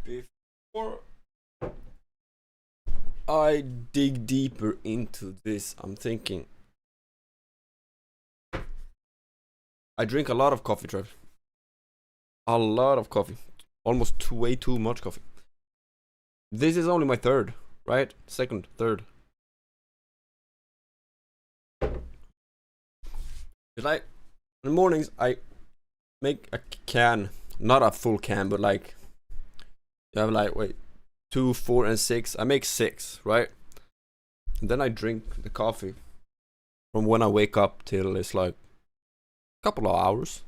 Before I dig deeper into this, I'm thinking I drink a lot of coffee, Trev. A lot of coffee. Almost way too much coffee. This is only my third, right? Second, third. Like in the mornings I make a can, not a full can, but like you have like 2, 4, and 6. I make 6, right? And then I drink the coffee from when I wake up till it's like a couple of hours.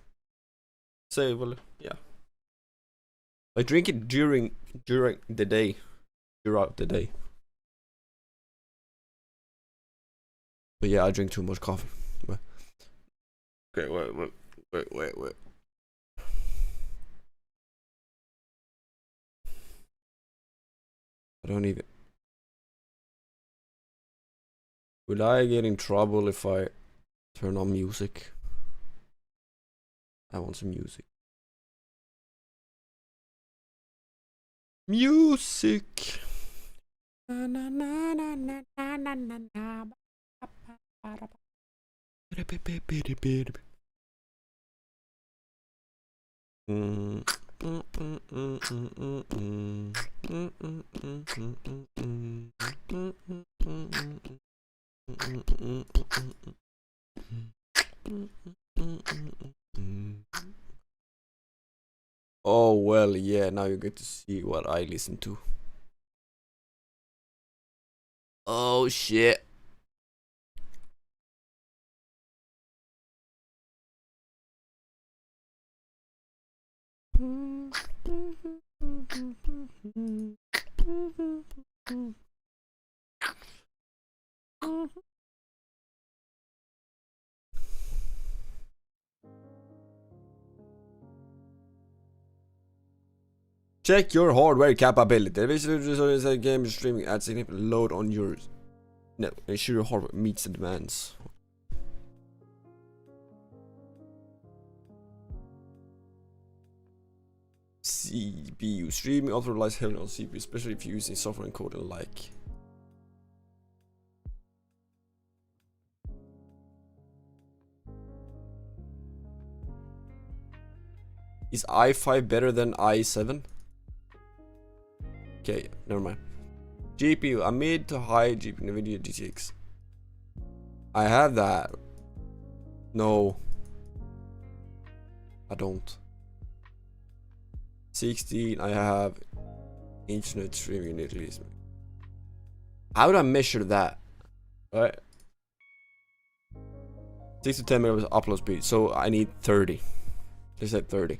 Say, well, yeah. I drink it during the day, throughout the day. But yeah, I drink too much coffee. Okay, wait. I don't even... Will I get in trouble if I turn on music? I want some music. Music! Oh well, yeah, now you get to see what I listen to. Oh shit. Check your hardware capability. This is a game streaming at significant load on yours. No, ensure your hardware meets the demands. CPU streaming also relies heavily on CPU, especially if you're using software encoding like. Is i5 better than i7? Okay, never mind. GPU, a mid to high GPU NVIDIA GTX. I have that. No, I don't. 16, I have internet stream uniquely. How do I measure that? Right. 6 to 10 megabits upload speed, so I need 30. They said 30.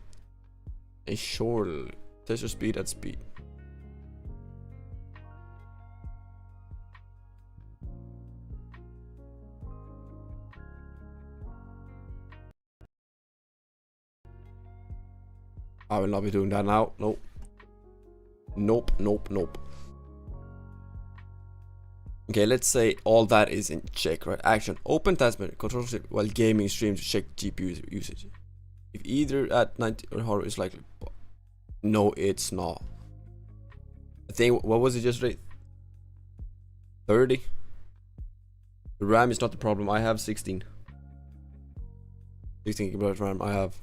And surely test your speed at speed. I will not be doing that now. Nope. Nope, nope, nope. Okay, let's say all that is in check, right? Action. Open task menu. Control shift while gaming stream to check GPU usage. If either at 90 or hard is likely. No, it's not. I think, what was it just right? 30? The RAM is not the problem. I have 16. 16 gigabyte RAM I have.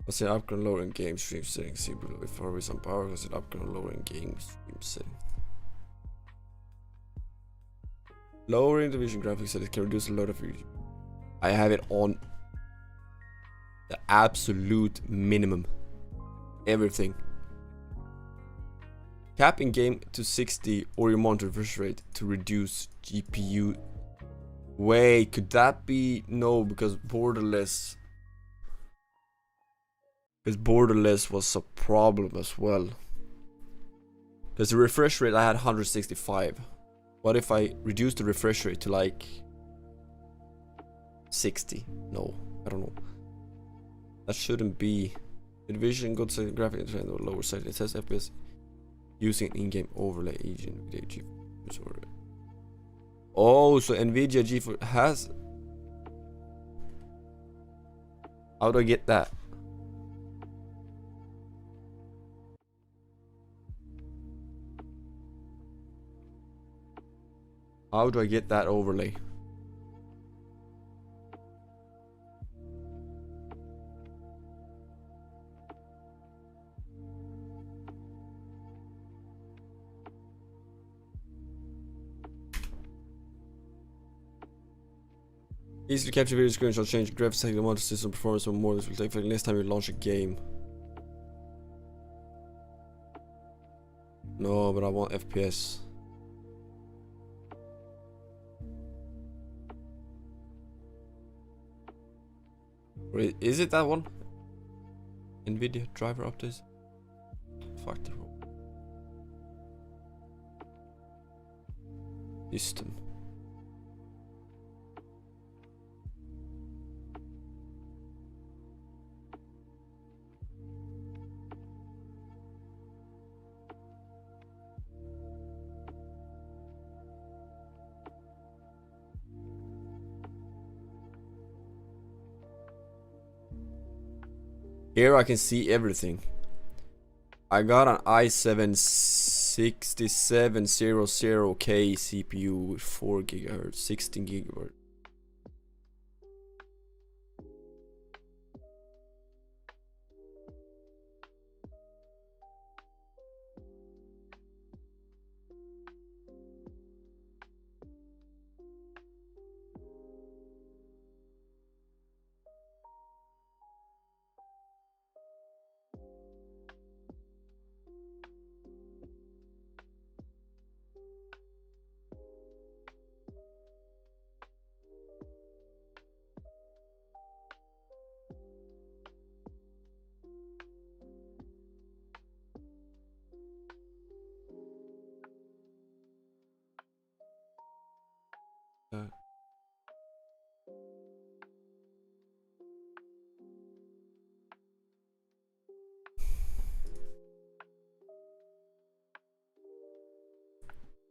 Let's say upgrade lowering game stream settings. See below if for some power. Let's say upgrade lowering game stream settings. Lowering the vision graphics settings can reduce the load of video. I have it on the absolute minimum. Everything. Capping game to 60 or your monitor refresh rate to reduce GPU. Wait, could that be? No, because borderless. Because borderless was a problem as well. Because the refresh rate I had 165. What if I reduce the refresh rate to like 60? No, I don't know. That shouldn't be. The vision good setting graphic trend or lower setting. It says FPS using in-game overlay agent NVIDIA GeForce. Oh, so NVIDIA GeForce has. How do I get that? How do I get that overlay? Easily capture video screenshots, change graphics, take the amount of system performance or more. This will take effect next time you launch a game. No, but I want FPS. Wait, is it that one? NVIDIA driver updates. Fuck the system. Here I can see everything. I got an i7 6700K CPU with 4 GHz, 16 GB.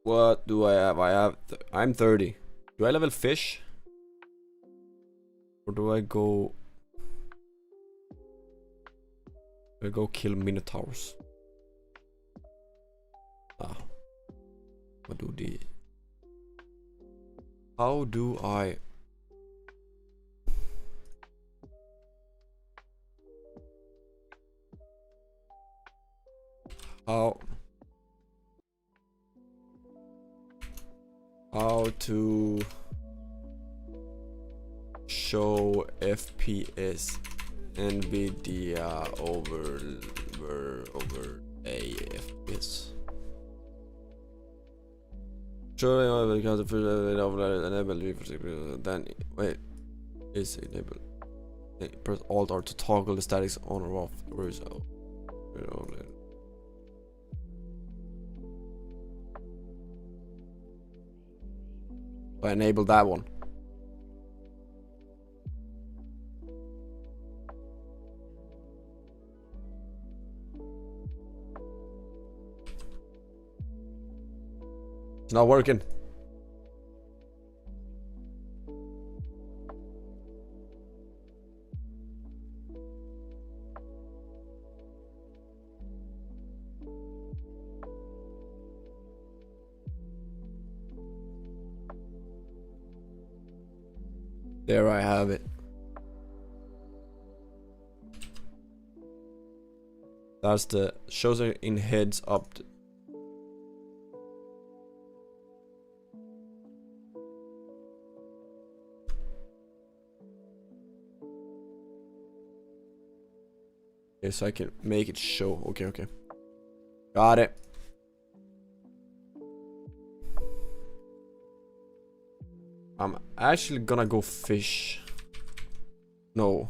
What do I have? I'm 30. Do I level fish? Or do I go kill minotaurs? What do the how do I how to show FPS NVIDIA over AFS. Showing because the enable then wait is enable. Press Alt R to toggle the statics on or off. Where is it? I enable that one. It's not working. There I have it. That's the shows it in heads up. Okay, so I can make it show. Okay. Got it. I'm actually gonna go fish. No.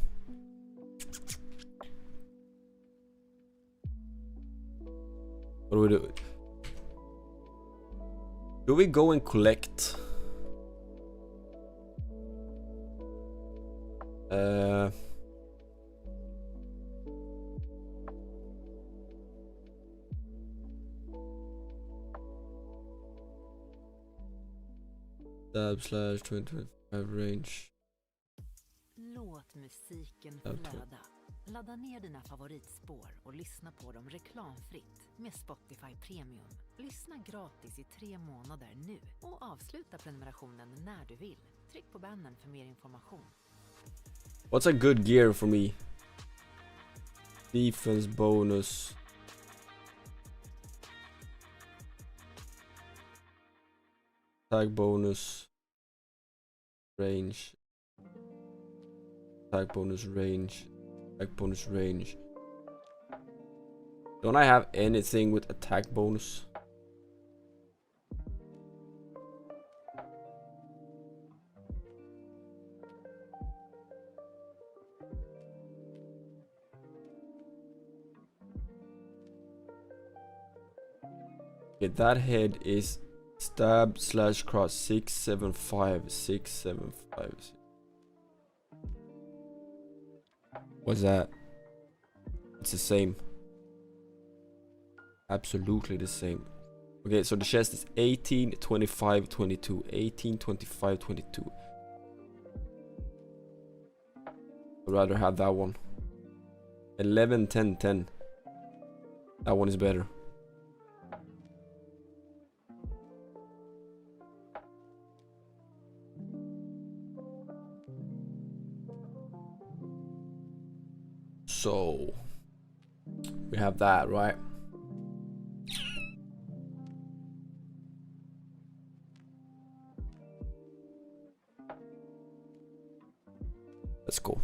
What do we do? Do we go and collect? /25 range. Låt musiken flöda. Ladda ner dina favoritspår och lyssna på dem reklamfritt med Spotify Premium. Lyssna gratis i 3 månader nu och avsluta prenumerationen när du vill. Tryck på bannern för mer information. What's a good gear for me? Defense bonus. Attack bonus. Range. Attack bonus range. Attack bonus range. Don't I have anything with attack bonus? Okay, that head is stab / cross 675 675. What's that? It's the same. Absolutely the same. Okay, so the chest is 18 25 22. 18 25 22. I'd rather have that one. 11 10 10. That one is better. So we have that, right? Let's go.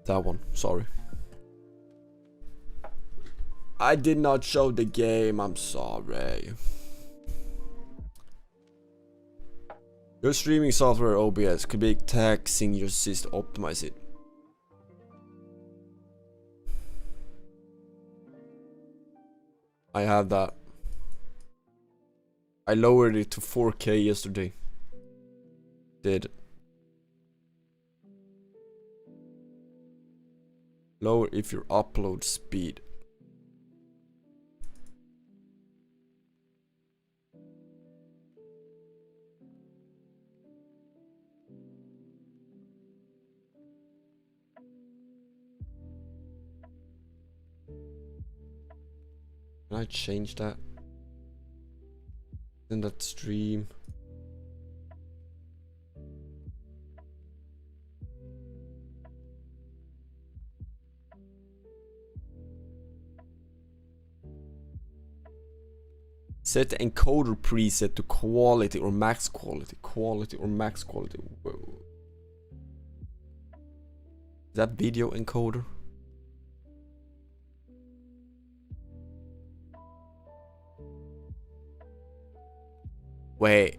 That one, sorry. I did not show the game, I'm sorry. Your streaming software OBS could be taxing your system. Optimize it. I have that. I lowered it to 4K yesterday. Did. Lower if your upload speed. Can I change that? In that stream. Set the encoder preset to quality or max quality. Quality or max quality. Whoa. Is that video encoder? Wait.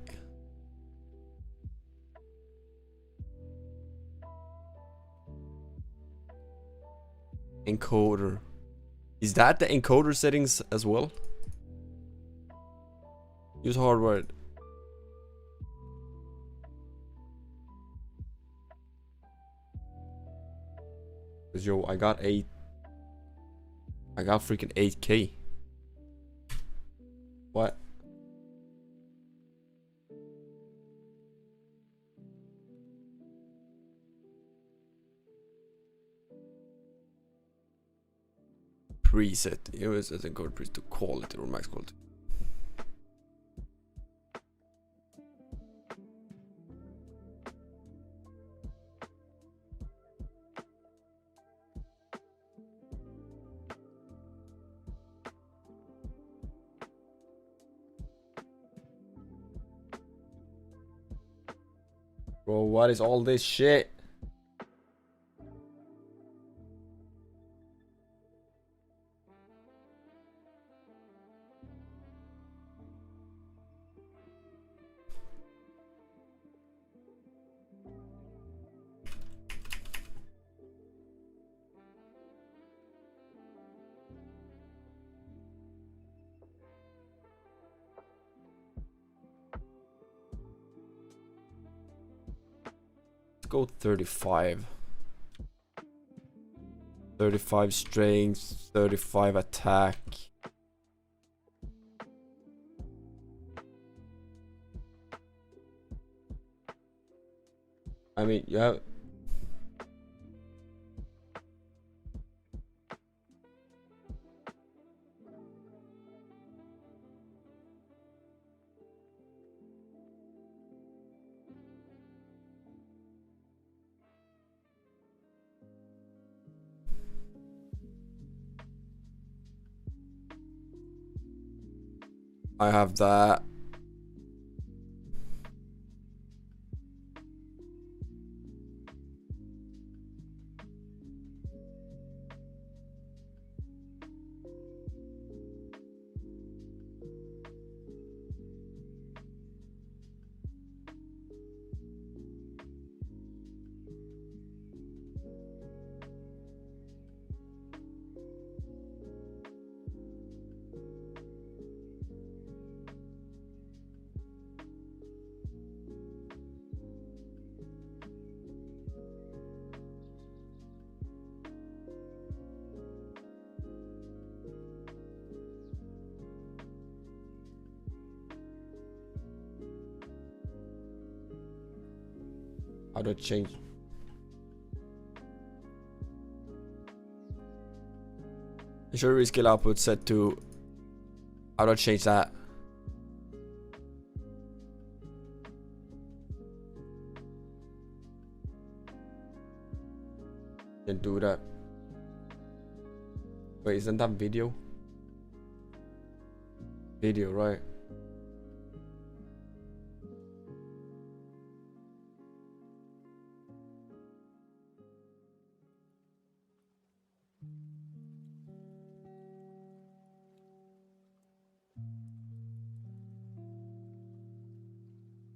Encoder. Is that the encoder settings as well? Use hardware. Cause yo, I got freaking 8K. What? Preset. Here is an encode preset to quality or max quality. Bro, what is all this shit? Go 35. 35 strength, 35 attack. I mean, you have I have that. How do I change? Ensure rescale output set to. How do I change that? Can do that. Wait, isn't that video? Video, right?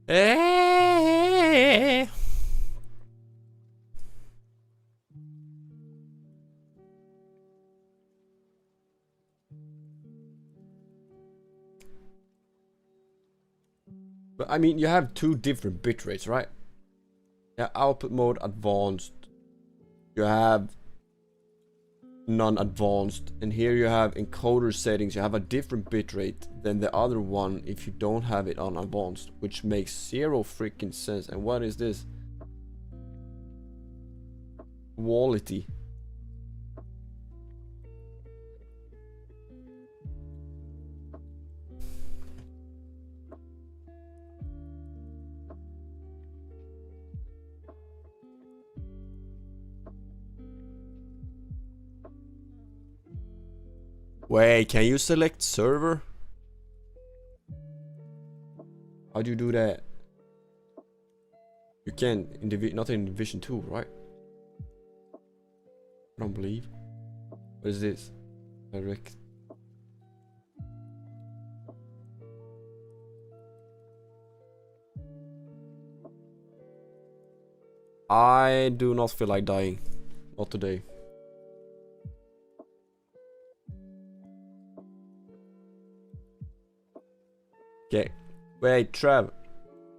Eh. But I mean, you have two different bit rates, right? Yeah, output mode advanced. You have non-advanced, and here you have encoder settings. You have a different bitrate than the other one if you don't have it on advanced, which makes zero freaking sense. And what is this? Quality. Wait, can you select server? How do you do that? You can in not in Division 2, right? I don't believe. What is this? Direct. I do not feel like dying. Not today. Okay. Wait, Trav.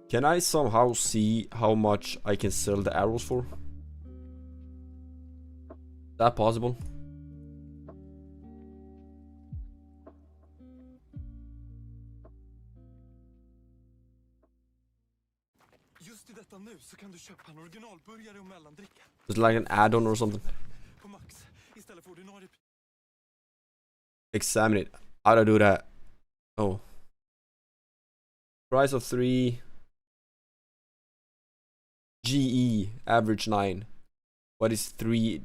Can I somehow see how much I can sell the arrows for? Is that possible? Just i detta nu så kan du köpa en originalburgare och mellandricka. It's like an add-on or something. På Max istället för ordinarie. Examine it. How do I do that? Oh. Price of 3. GE. Average 9. What is 3?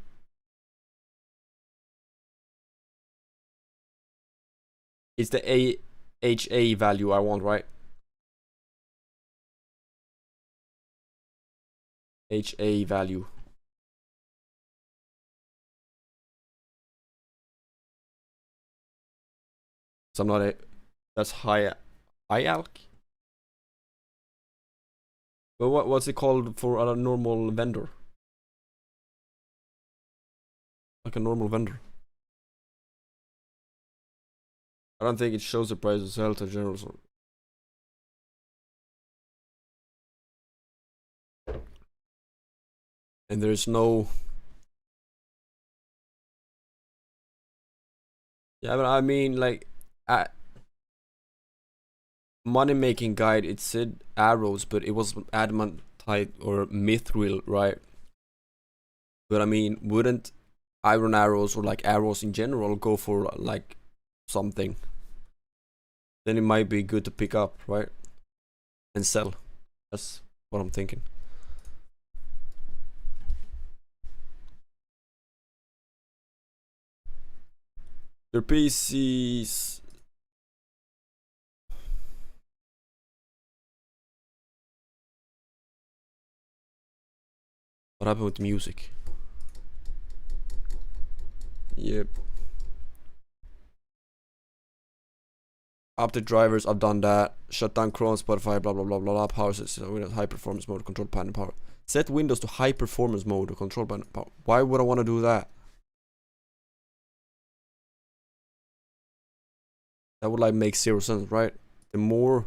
It's the AHA value I want, right? HA value. So I'm not a. That's high alk. But what's it called for a normal vendor? Like a normal vendor. I don't think it shows the price of sale to general. And there's no. Yeah, but I mean, like, money making guide. It said arrows, but it was adamantite or mithril, right? But I mean, wouldn't iron arrows or like arrows in general go for like something? Then it might be good to pick up, right? And sell. That's what I'm thinking. Their PCs. What happened with music? Yep. Update drivers, I've done that. Shut down Chrome, Spotify, blah blah blah blah blah. Power system, Windows high performance mode, control panel power. Set Windows to high performance mode, control panel power. Why would I want to do that? That would like make zero sense, right? The more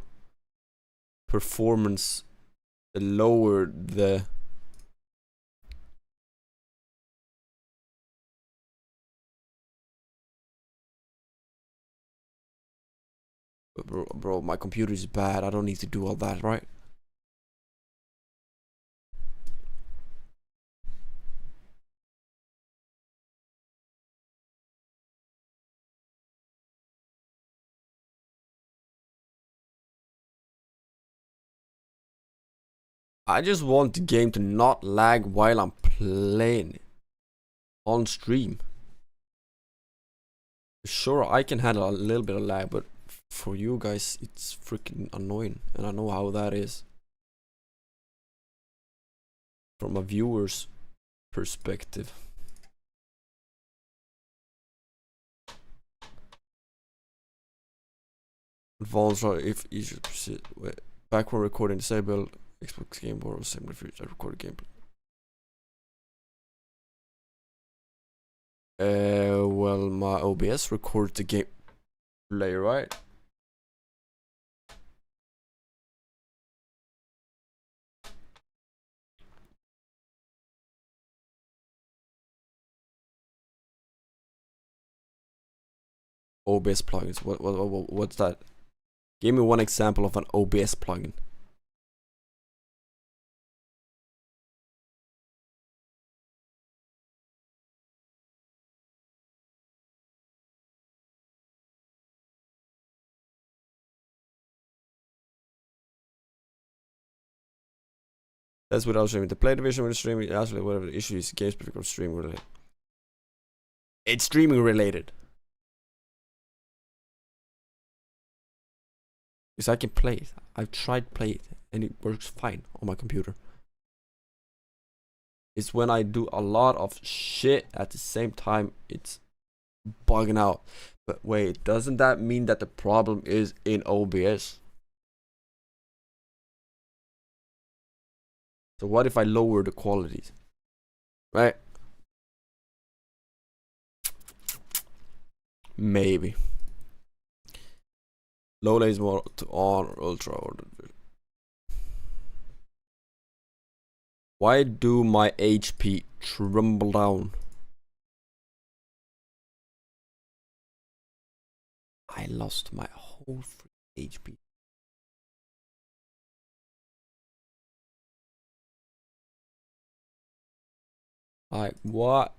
performance, the lower the bro, my computer is bad. I don't need to do all that, right? I just want the game to not lag while I'm playing on stream. Sure, I can handle a little bit of lag, but for you guys, it's freaking annoying, and I know how that is. From a viewer's perspective. Advanced, if you should back when recording disable Xbox Game Boy or similar features I recorded gameplay. Well, my OBS records the gameplay, right? OBS plugins. What's that? Give me one example of an OBS plugin. That's without streaming. The play division with streaming, actually, whatever the issue is, games become streaming related. It's streaming related. Because I can play it. I've tried play it and it works fine on my computer. It's when I do a lot of shit at the same time, it's bugging out. But wait, doesn't that mean that the problem is in OBS? So what if I lower the qualities? Right? Maybe. Low latency mode to on or ultra ordered. Why do my HP tremble down? I lost my whole free HP. Like what?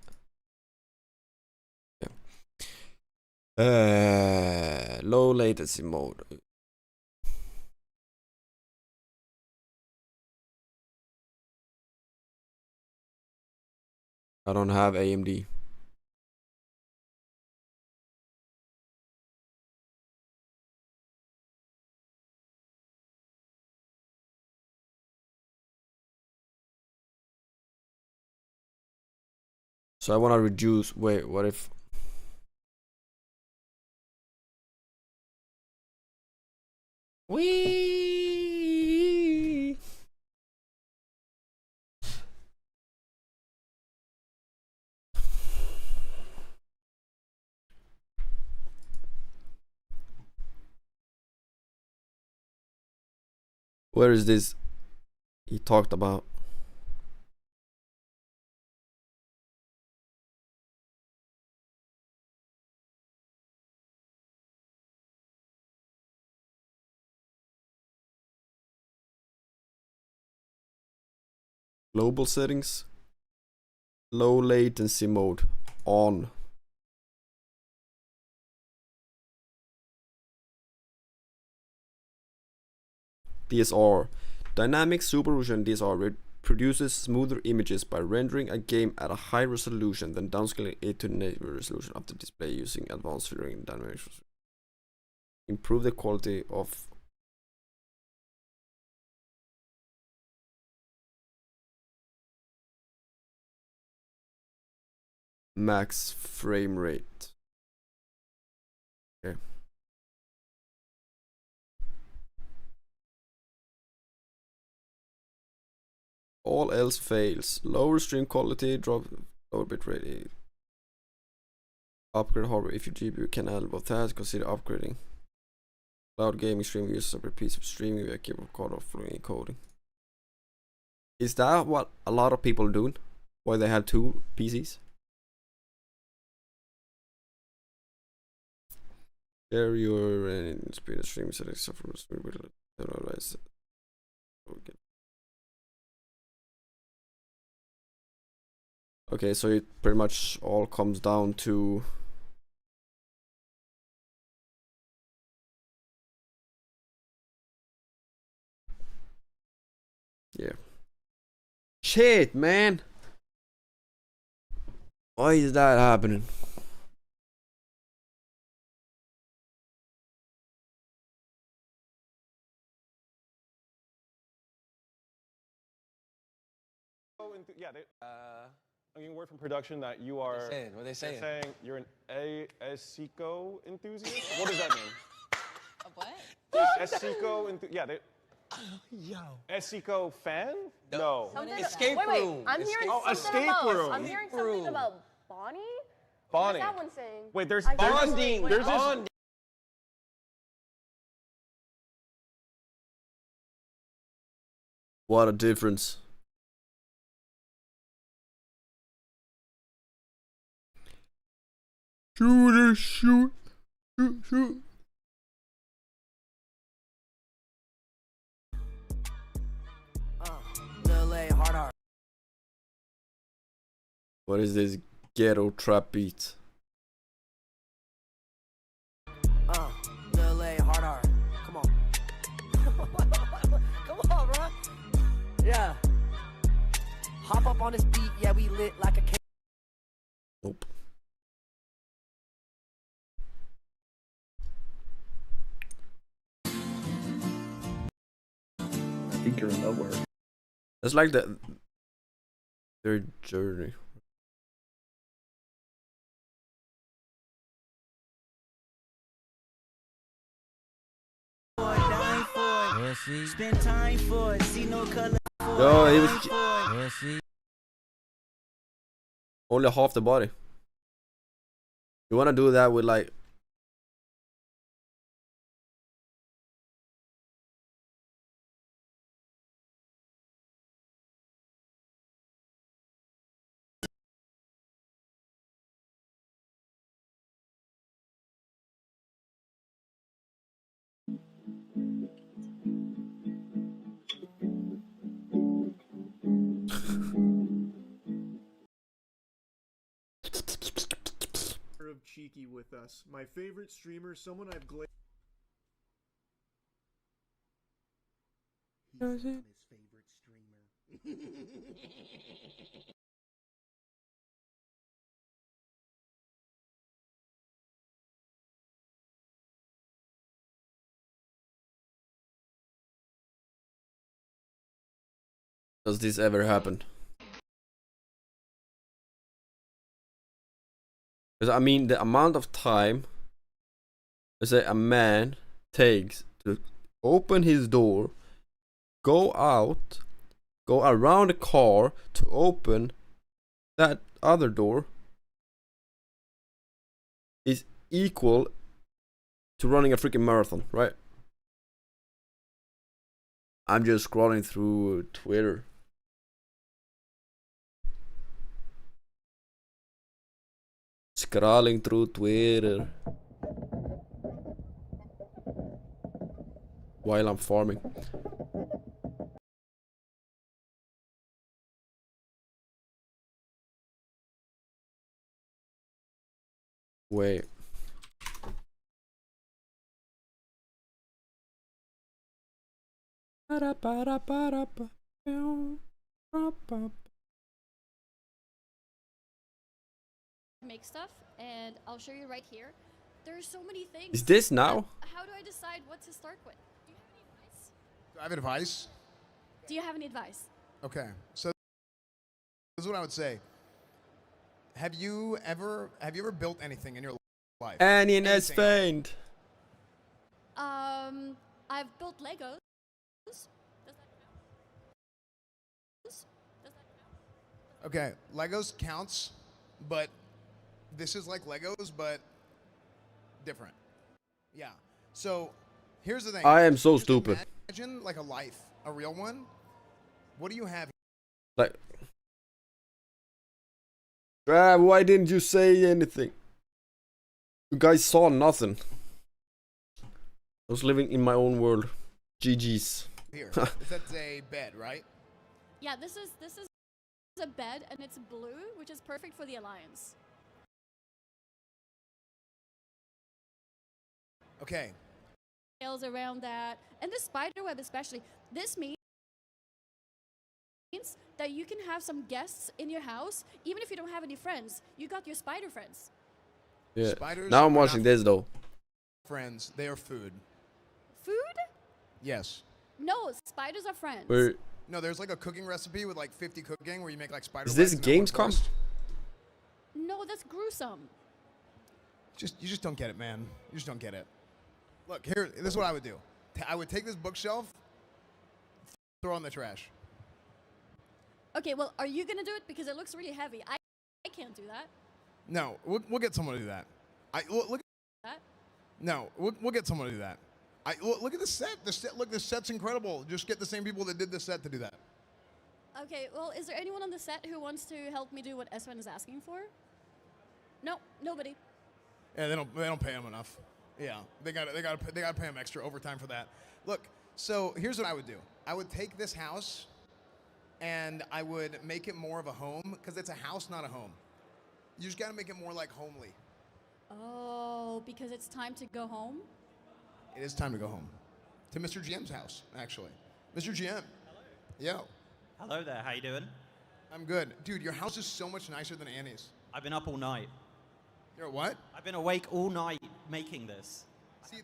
Low latency mode. I don't have AMD. So I want to reduce. Wait, what if? Wee. Where is this he talked about? Global settings, low latency mode on. DSR, dynamic super resolution DSR produces smoother images by rendering a game at a high resolution, then downscaling it to native resolution of the display using advanced filtering and dynamics. Improve the quality of max frame rate. Okay. All else fails. Lower stream quality, drop lower bitrate. Upgrade hardware if your GPU can handle both tasks. Consider upgrading. Cloud gaming stream uses separate piece of streaming via keyboard card or fluent encoding. Is that what a lot of people are doing? Why they have two PCs? Share your speed of streaming settings suffer speed with okay, so it pretty much all comes down to yeah. Shit, man. Why is that happening? Yeah, I'm getting word from production that you are. What are they saying? They're saying you're an ASICO enthusiast. What does that mean? A what? ASICO yeah. Yo. ASICO fan? No. Escape room. I'm hearing escape room. I'm hearing something about Bonnie. Bonnie. What's that one saying? Wait, there's bonding. There's bonding. What a difference. Shooter, shoot, shoot, shoot. What is this ghetto trap beat? Lil A, hard. Come on. Come on, bro. Yeah. Hop up on this beat, yeah, we lit like a cake. Nope. danger of nowhere. It's like their journey. Spend time for it, see no color. Yo, he was only half the body. You wanna do that with like of cheeky with us. My favorite streamer, someone I've glazed. He's his favorite streamer. Does this ever happen? Because I mean, the amount of time, let's say, a man takes to open his door, go out, go around the car to open that other door is equal to running a freaking marathon, right? I'm just scrolling through Twitter. Scrolling through Twitter while I'm farming. Wait. Make stuff, and I'll show you right here. There are so many things. Is this now? How do I decide what to start with? Do you have any advice? Do I have advice? Do you have any advice? Okay, so this is what I would say. Have you ever built anything in your life? Annie and S faint. I've built Legos. Does that count? Okay, Legos counts, but this is like Legos, but different. Yeah. So here's the thing. I am so stupid. Imagine like a life, a real one. What do you have? Like, Trav, why didn't you say anything? You guys saw nothing. I was living in my own world. GG's. Here, that's a bed, right? Yeah, this is a bed, and it's blue, which is perfect for the Alliance. Okay. Tails around that, and the spider web especially. This means that you can have some guests in your house, even if you don't have any friends. You got your spider friends. Yeah. Spiders Now I'm are watching not this though. Friends, they are food. Food? Yes. No, spiders are friends. Where No, there's like a cooking recipe with like 50 cooking where you make like spider. is this legs and that one Gamescom? first. No, that's gruesome. You just don't get it, man. You just don't get it. Look, here, this is what I would do. I would take this bookshelf, throw it in the trash. Okay, well, are you gonna do it? Because it looks really heavy. I can't do that. No, we'll get someone to do that. Look at That? No, we'll get someone to do that. Look at the set. Look, this set's incredible. Just get the same people that did the set to do that. Okay, well, is there anyone on the set who wants to help me do what Eswen is asking for? No, nobody. Yeah, they don't pay him enough. Yeah, they got to pay him extra overtime for that. Look, so here's what I would do. I would take this house, and I would make it more of a home because it's a house, not a home. You just got to make it more like homely. Oh, because it's time to go home? It is time to go home. To Mr. GM's house, actually. Mr. GM. Hello. Yo. Hello there, how you doing? I'm good. Dude, your house is so much nicer than Annie's. I've been up all night. You're what? I've been awake all night making this. See,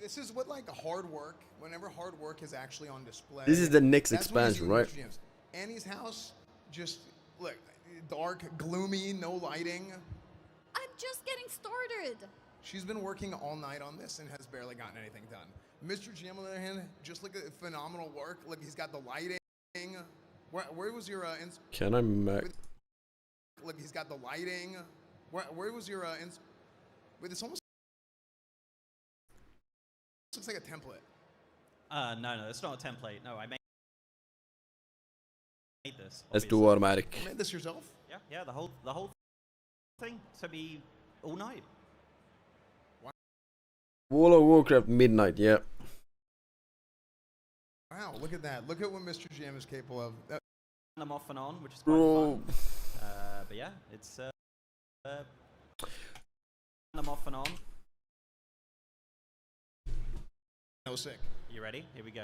This is what like hard work. Whenever hard work is actually on display. This is the next that's what you expansion, see with right? Mr. James. Annie's house, just look dark, gloomy, no lighting. I'm just getting started. She's been working all night on this and has barely gotten anything done. Mr. GM, on the other hand, just look at phenomenal work. Look, he's got the lighting. Where was your Can I make? Look, he's got the lighting. Where was your wait, this almost looks like a template. No, it's not a template. No, I made this. Let's do automatic. You made this yourself? Yeah, the whole thing took me all night. World of Warcraft Midnight, yeah. Wow, look at that. Look at what Mr. GM is capable of. I'm off and on, which is quite fun. But yeah, it's I'm off and on. No sick. You ready? Here we go.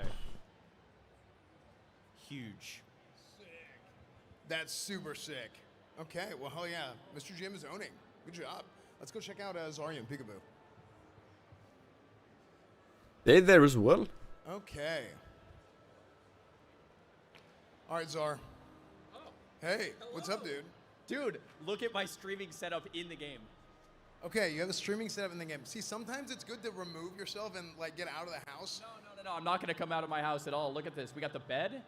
Huge. Sick. That's super sick. Okay, well, hell yeah. Mr. GM is owning. Good job. Let's go check out Zarya and Peekaboo. They there as well. Okay. All right, Zar. Hey, what's up, dude? Dude, look at my streaming setup in the game. Okay, you have a streaming setup in the game. See, sometimes it's good to remove yourself and like get out of the house. No, I'm not gonna come out of my house at all. Look at this. We got the bed,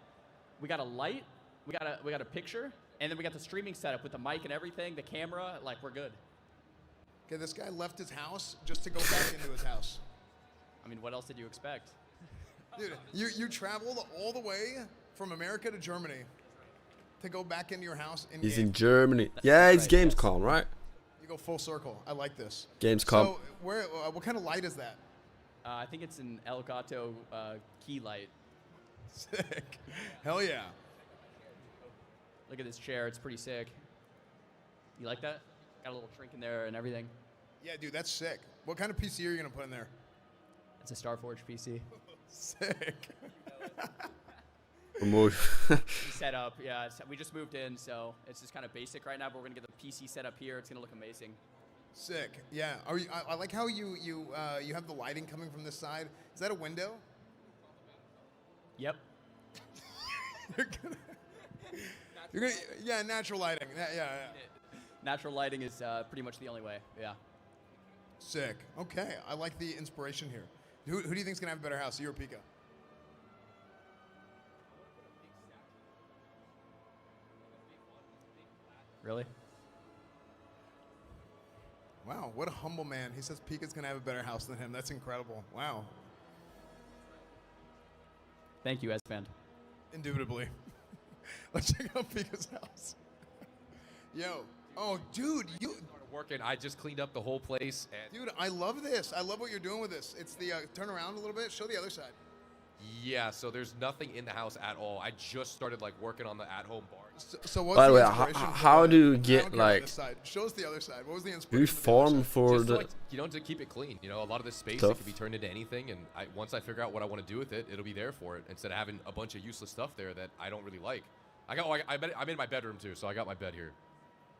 we got a light, we got a picture, and then we got the streaming setup with the mic and everything, the camera. Like, we're good. Okay, this guy left his house just to go back into his house. I mean, what else did you expect? Dude, you traveled all the way from America to Germany to go back into your house in He's game. in Germany. Yeah, it's Gamescom, right? You go full circle. I like this. Gamescom. So, what kind of light is that? I think it's an Elgato key light. Sick. Hell yeah. Look at this chair. It's pretty sick. You like that? Got a little shrink in there and everything. Yeah, dude, that's sick. What kind of PC are you gonna put in there? It's a Starforge PC. Sick. Set up, yeah. We just moved in, so it's just kind of basic right now. But we're gonna get the PC set up here. It's gonna look amazing. Sick. Yeah. Are you? I like how you have the lighting coming from this side. Is that a window? Yep. You're gonna. Yeah, natural lighting. Yeah. Natural lighting is pretty much the only way. Yeah. Sick. Okay. I like the inspiration here. Who do you think's gonna have a better house, you or Pika? Really? Wow, what a humble man. He says Pika's gonna have a better house than him. That's incredible. Wow. Thank you, S-Fan. Indubitably. Let's check out Pika's house. Yo. Oh, dude, you started working. I just cleaned up the whole place. And dude, I love this. I love what you're doing with this. It's the turn around a little bit. Show the other side. yeah, so there's nothing in the house at all. I just started like working on the at-home bar. So what's by the way, inspiration how do you get like? this side? Show us the other side. What was the Do inspiration? you farm for Just the? like, to keep it clean. You know, a lot of this space Stuff. it can be turned into anything, and once I figure out what I want to do with it, it'll be there for it instead of having a bunch of useless stuff there that I don't really like. I'm in my bedroom too, so I got my bed here.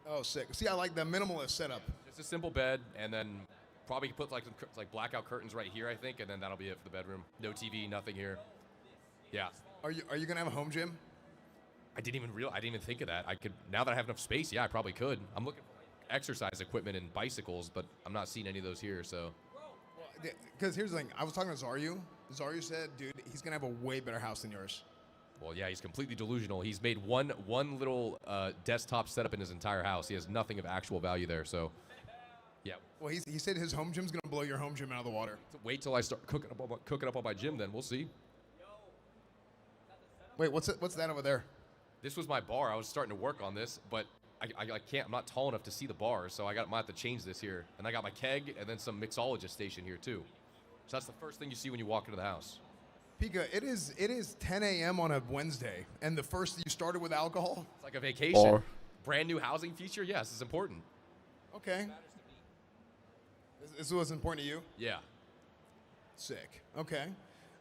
Oh, sick. See, I like the minimalist setup. Just a simple bed, and then probably put like some blackout curtains right here, I think, and then that'll be it for the bedroom. No TV, nothing here. Yeah. Are you gonna have a home gym? I didn't even think of that. I could, now that I have enough space, yeah, I probably could. I'm looking for like, exercise equipment and bicycles, but I'm not seeing any of those here, so. Because here's the thing. I was talking to Zaryu. Zaryu said, dude, he's gonna have a way better house than yours. Well, yeah, he's completely delusional. He's made one little desktop setup in his entire house. He has nothing of actual value there, so. Yeah. Well, he said his home gym's gonna blow your home gym out of the water. Wait till I start cooking up on my gym, then we'll see. Wait, what's that over there? This was my bar. I was starting to work on this, but I can't. I'm not tall enough to see the bar, so might have to change this here. And I got my keg and then some mixologist station here too. So that's the first thing you see when you walk into the house. Pika, it is 10 a.m. on a Wednesday, and the first you started with alcohol. It's like a vacation. Brand new housing feature. Yes, it's important. Okay. This was important to you? Yeah. Sick. Okay.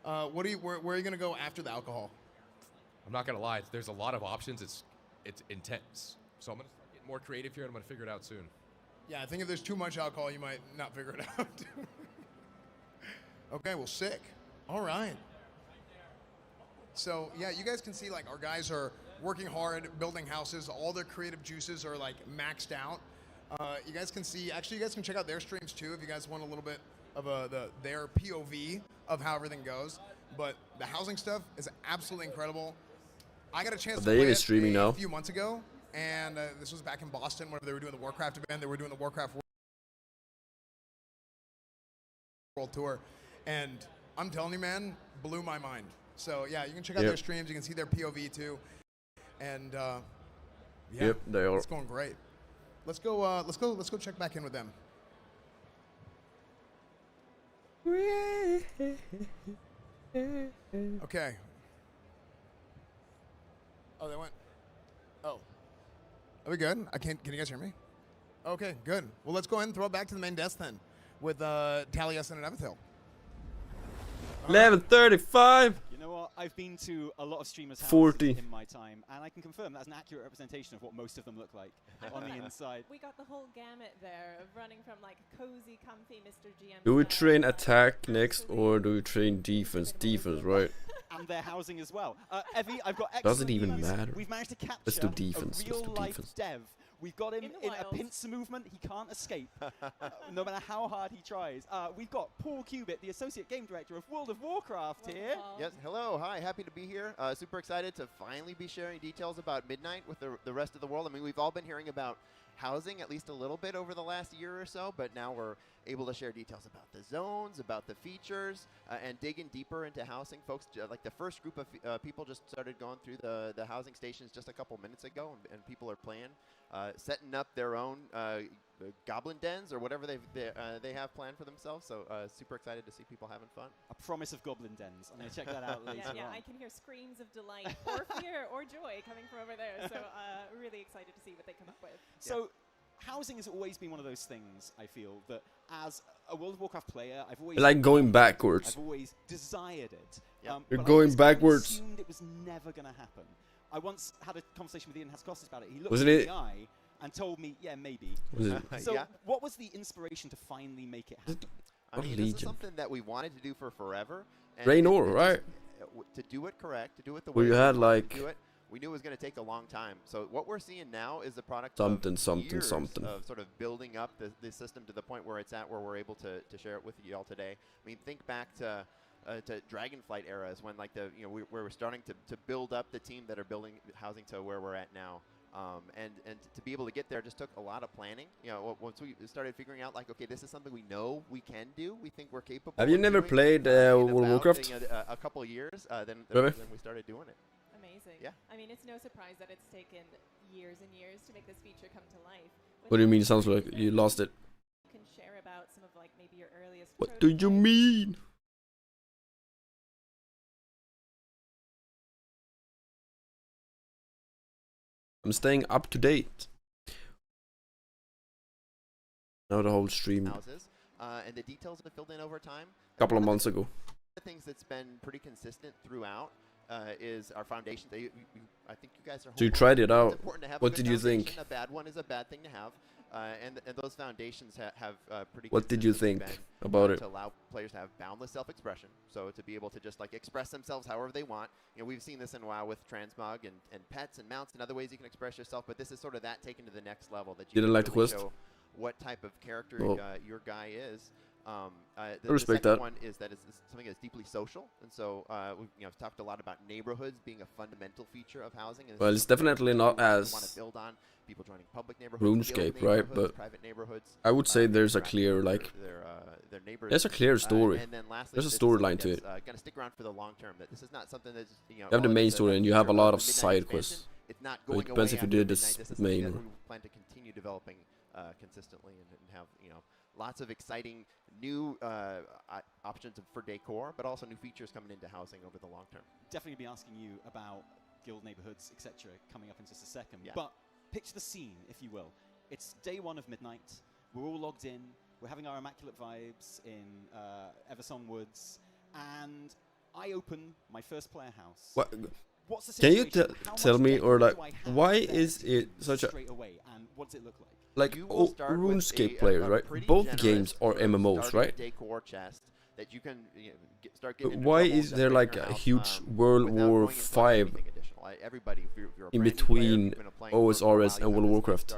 Where are you gonna go after the alcohol? I'm not gonna lie. There's a lot of options. It's intense. So I'm gonna start getting more creative here, and I'm gonna figure it out soon. Yeah, I think if there's too much alcohol, you might not figure it out. Okay, well, sick. All right. So yeah, you guys can see like our guys are working hard, building houses. All their creative juices are like maxed out. You guys can see. Actually, you guys can check out their streams too if you guys want a little bit of their POV of how everything goes. But the housing stuff is absolutely incredible. I got a chance to play it streaming now. A few months ago, and this was back in Boston where they were doing the Warcraft event. They were doing the Warcraft World Tour, and I'm telling you, man, blew my mind. So yeah, you can check out their streams. You can see their POV too, and yeah, they are. It's going great. Let's go check back in with them. Okay. Oh, they went. Oh. Are we good? Can you guys hear me? Okay, good. Well, let's go ahead and throw it back to the main desk then with Taliesin and Evithil. 11:35. You know what? I've been to a lot of streamers' houses 40 in my time, and I can confirm that's an accurate representation of what most of them look like on the inside. We got the whole gamut there of running from like cozy, comfy Mr. GM. Do we train attack next or do we train defense? Defense, right? And their housing as well. Evie, I've got Does it excellent even news. matter? We've managed to capture Let's do defense. a real-life defense. dev. We've got him in a pincer movement. He can't escape, no matter how hard he tries. We've got Paul Cubitt, the Associate Game Director of World of Warcraft here. Yes, hello, hi, happy to be here. Super excited to finally be sharing details about Midnight with the rest of the world. I mean, we've all been hearing about housing at least a little bit over the last year or so, but now we're able to share details about the zones, about the features, and digging deeper into housing. Folks, like the first group of people just started going through the housing stations just a couple minutes ago, and people are playing, setting up their own goblin dens or whatever they have planned for themselves. So super excited to see people having fun. A promise of goblin dens. I'm going to check that out later Yeah, on. I can hear screams of delight or fear or joy coming from over there. So really excited to see what they come up with. So housing has always been one of those things, I feel, that as a World of Warcraft player, I've always... Like going backwards. I've always desired it. You're but going I backwards. assumed it was never going to happen. I once had a conversation with Ian Haskostas about it. He looked Wasn't me in it- the eye and told me, yeah, maybe. Was it- So Yeah. what was the inspiration to finally make it happen? I mean, this is something that we wanted to do for forever. And Raynor, it just- right? To do it correct, to do it the Where way you we had, wanted to like, do it, we knew it was going to take a long time. So what we're seeing now is the product Something, of something, years something. of sort of building up the system to the point where it's at, where we're able to share it with you all today. I mean, think back to Dragonflight eras when like we were starting to build up the team that are building housing to where we're at now. And to be able to get there just took a lot of planning. You know, once we started figuring out like, okay, this is something we know we can do. We think we're capable. Have you of never doing, played in World of about, Warcraft? a couple of years, then Really? we started doing it. Amazing. Yeah. I mean, it's no surprise that it's taken years and years to make this feature come to life. What do you mean? It sounds like you lost it. You can share about some of like maybe your earliest. What do you mean? I'm staying up to date. Now the whole stream. Houses, and the details have filled in over time. A couple of months ago. One of the things that's been pretty consistent throughout is our foundation. I think you guys are. So you tried it out. It's important to have a What good did you foundation. think? A bad one is a bad thing to have, and those foundations have pretty. What did you consistently think been, about it? To allow players to have boundless self-expression, so to be able to just like express themselves however they want. You know, we've seen this in WoW with transmog and pets and mounts and other ways you can express yourself, but this is sort of that taken to the next level. That you Didn't can like the really quest? show what type of character Oh. your guy is. I respect the second that. one is that it's something that's deeply social, and so we've talked a lot about neighborhoods being a fundamental feature of housing. And Well, it's definitely not as want to build on people joining public neighborhoods, RuneScape, guild right? neighborhoods, But private neighborhoods. I would say there's a interact clear with like their neighbors. there's a clear story. And then lastly, There's a this is something storyline to it. that's, gonna stick around for the long term. That this is not something that's You have the main story and you have a lot of side quests. It's not So going it depends away if you after did this Midnight. This is something main that or we plan to continue developing consistently and have lots of exciting new options for decor, but also new features coming into housing over the long term. Definitely be asking you about guild neighborhoods, etc. coming up in just a second. Yeah. But picture the scene, if you will. It's day one of Midnight. We're all logged in. We're having our immaculate vibes in Eversong Woods. And I open my first player house. What? What's the Can you situation? How tell much me, decor or like, do I have why there is to it such a straight away, and what does it look like? like You will start with RuneScape a players, right? pretty Both generous games are sort of MMOs, starting right? decor chest that you can start getting. Why is there like a huge World War V everybody, if you're a in brand new player, between you've been playing OSRS and World of Warcraft?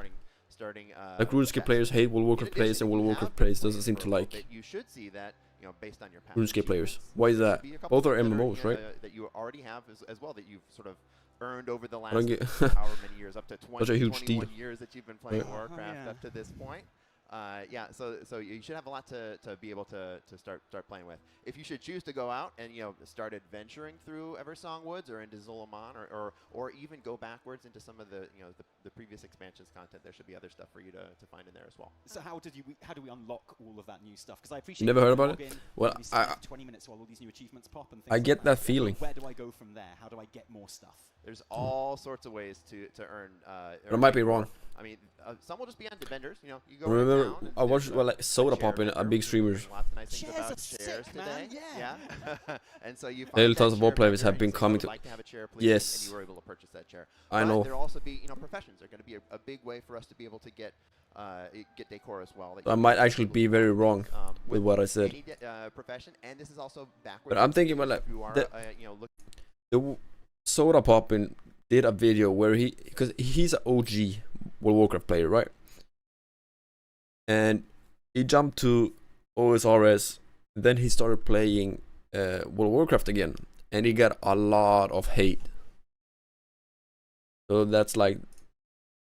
Starting, Like RuneScape players hate World of Warcraft players, and World of Warcraft players doesn't seem to like you should see that, you know, based on your past RuneScape players. Why is that? Both are MMOs, right? That you already have as well, that you've sort of earned over the last don't get however many years, up to 20, such a huge 21 deal. years that you've been playing Yeah. Warcraft up to this point. Yeah, so you should have a lot to be able to start playing with. If you should choose to go out and, you know, start adventuring through Eversong Woods or into Zulaman, or even go backwards into some of the, you know, the previous expansions content, there should be other stuff for you to find in there as well. So how do we unlock all of that new stuff? Because I appreciate. Never heard about it. In, Well, maybe sit for 20 minutes while all these new achievements pop and things I like get that feeling. Where do I go from there? How do I get more stuff? There's all sorts of ways to earn. But I might be wrong. I mean, some will just be on vendors. You know, you go. Remember, I watched like Soda Pop in a big streamers. Lots of nice things Chairs about are chairs sick, today. man, Yeah. And so you. Daily find tons that of ball chair players vendor have been and you say, coming "I'd to- like to have a chair, please," Yes. and you were able to purchase that chair. I But know. There'll also be, you know, professions are going to be a big way for us to be able to get decor as well. I might actually be very wrong with what I said. Any profession, and this is also backwards. But I'm thinking about like if you are, the, you know, look. Soda Poppin did a video where because he's an OG World of Warcraft player, right? And he jumped to OSRS, then he started playing World of Warcraft again, and he got a lot of hate. So that's like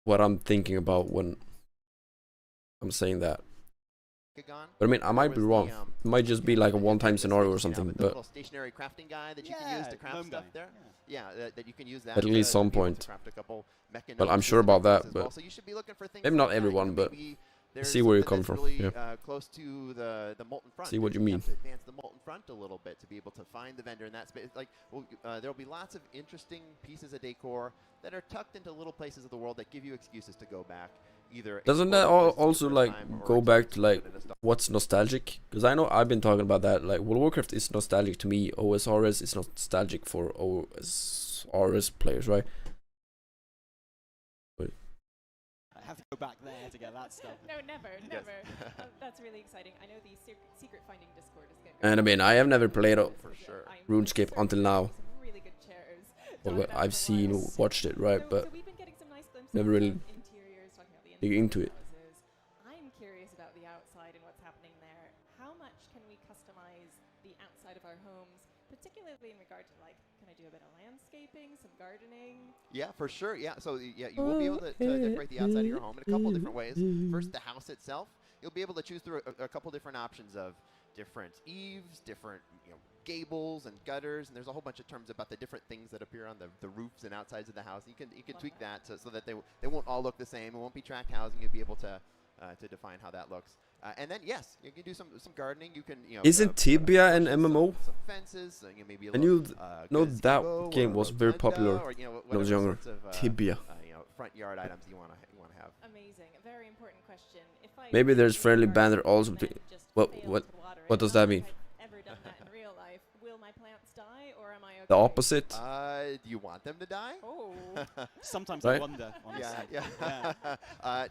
what I'm thinking about when I'm saying that. But I mean, I might be wrong. It might just be like a one-time scenario or something. The But little stationary crafting guy that you can use to craft stuff there. Yeah, that you can use that at least to some be able to point. craft a couple Well, I'm mechanotes sure and about things that, as well. but So you should be looking for things maybe like not that. everyone, You know, but maybe I there's see where you something come that's from. really, Yeah. close to the molten front. See what that you you mean. have to advance the molten front a little bit to be able to find the vendor in that space. Like, well, there'll be lots of interesting pieces of decor that are tucked into little places of the world that give you excuses to go back. Either Doesn't that also like go back to like what's nostalgic? Because I know I've been talking about that. Like World of Warcraft is nostalgic to me. OSRS is nostalgic for OSRS players, right? Wait. I have to go back there to get that stuff. No, never. That's really exciting. I know the secret finding Discord is going to go. And I mean, I have never played for sure. RuneScape until now. Some really good chairs. Well, I've seen, watched it, right? But we've been getting some nice glimpses never really of interiors, talking about the dig into it. houses. I'm curious about the outside and what's happening there. How much can we customize the outside of our homes, particularly in regard to like, can I do a bit of landscaping, some gardening? Yeah, for sure. Yeah, so yeah, you will be able to decorate the outside of your home in a couple different ways. First, the house itself, you'll be able to choose through a couple different options of different eaves, different, you know, gables and gutters, and there's a whole bunch of terms about the different things that appear on the roofs and outsides of the house. You can tweak that so that they won't all look the same. It won't be tracked housing. You'll be able to define how that looks. And then yes, you can do some gardening. You can, you know, Isn't Tibia an MMO? some fences. You know, maybe a I knew little, know gazebo that game or was very rotunda popular or, you know, when I was whatever younger. sorts of, Tibia. you know, front yard items you wanna have. Amazing. A very important question. If I Maybe there's friendly banter also. then just What fail what to water what it, does not that like mean? I've ever done that in real life. Will my plants die, or am I okay? The opposite. Do you want them to die? Oh. Sometimes Right? I wonder, honestly. Yeah.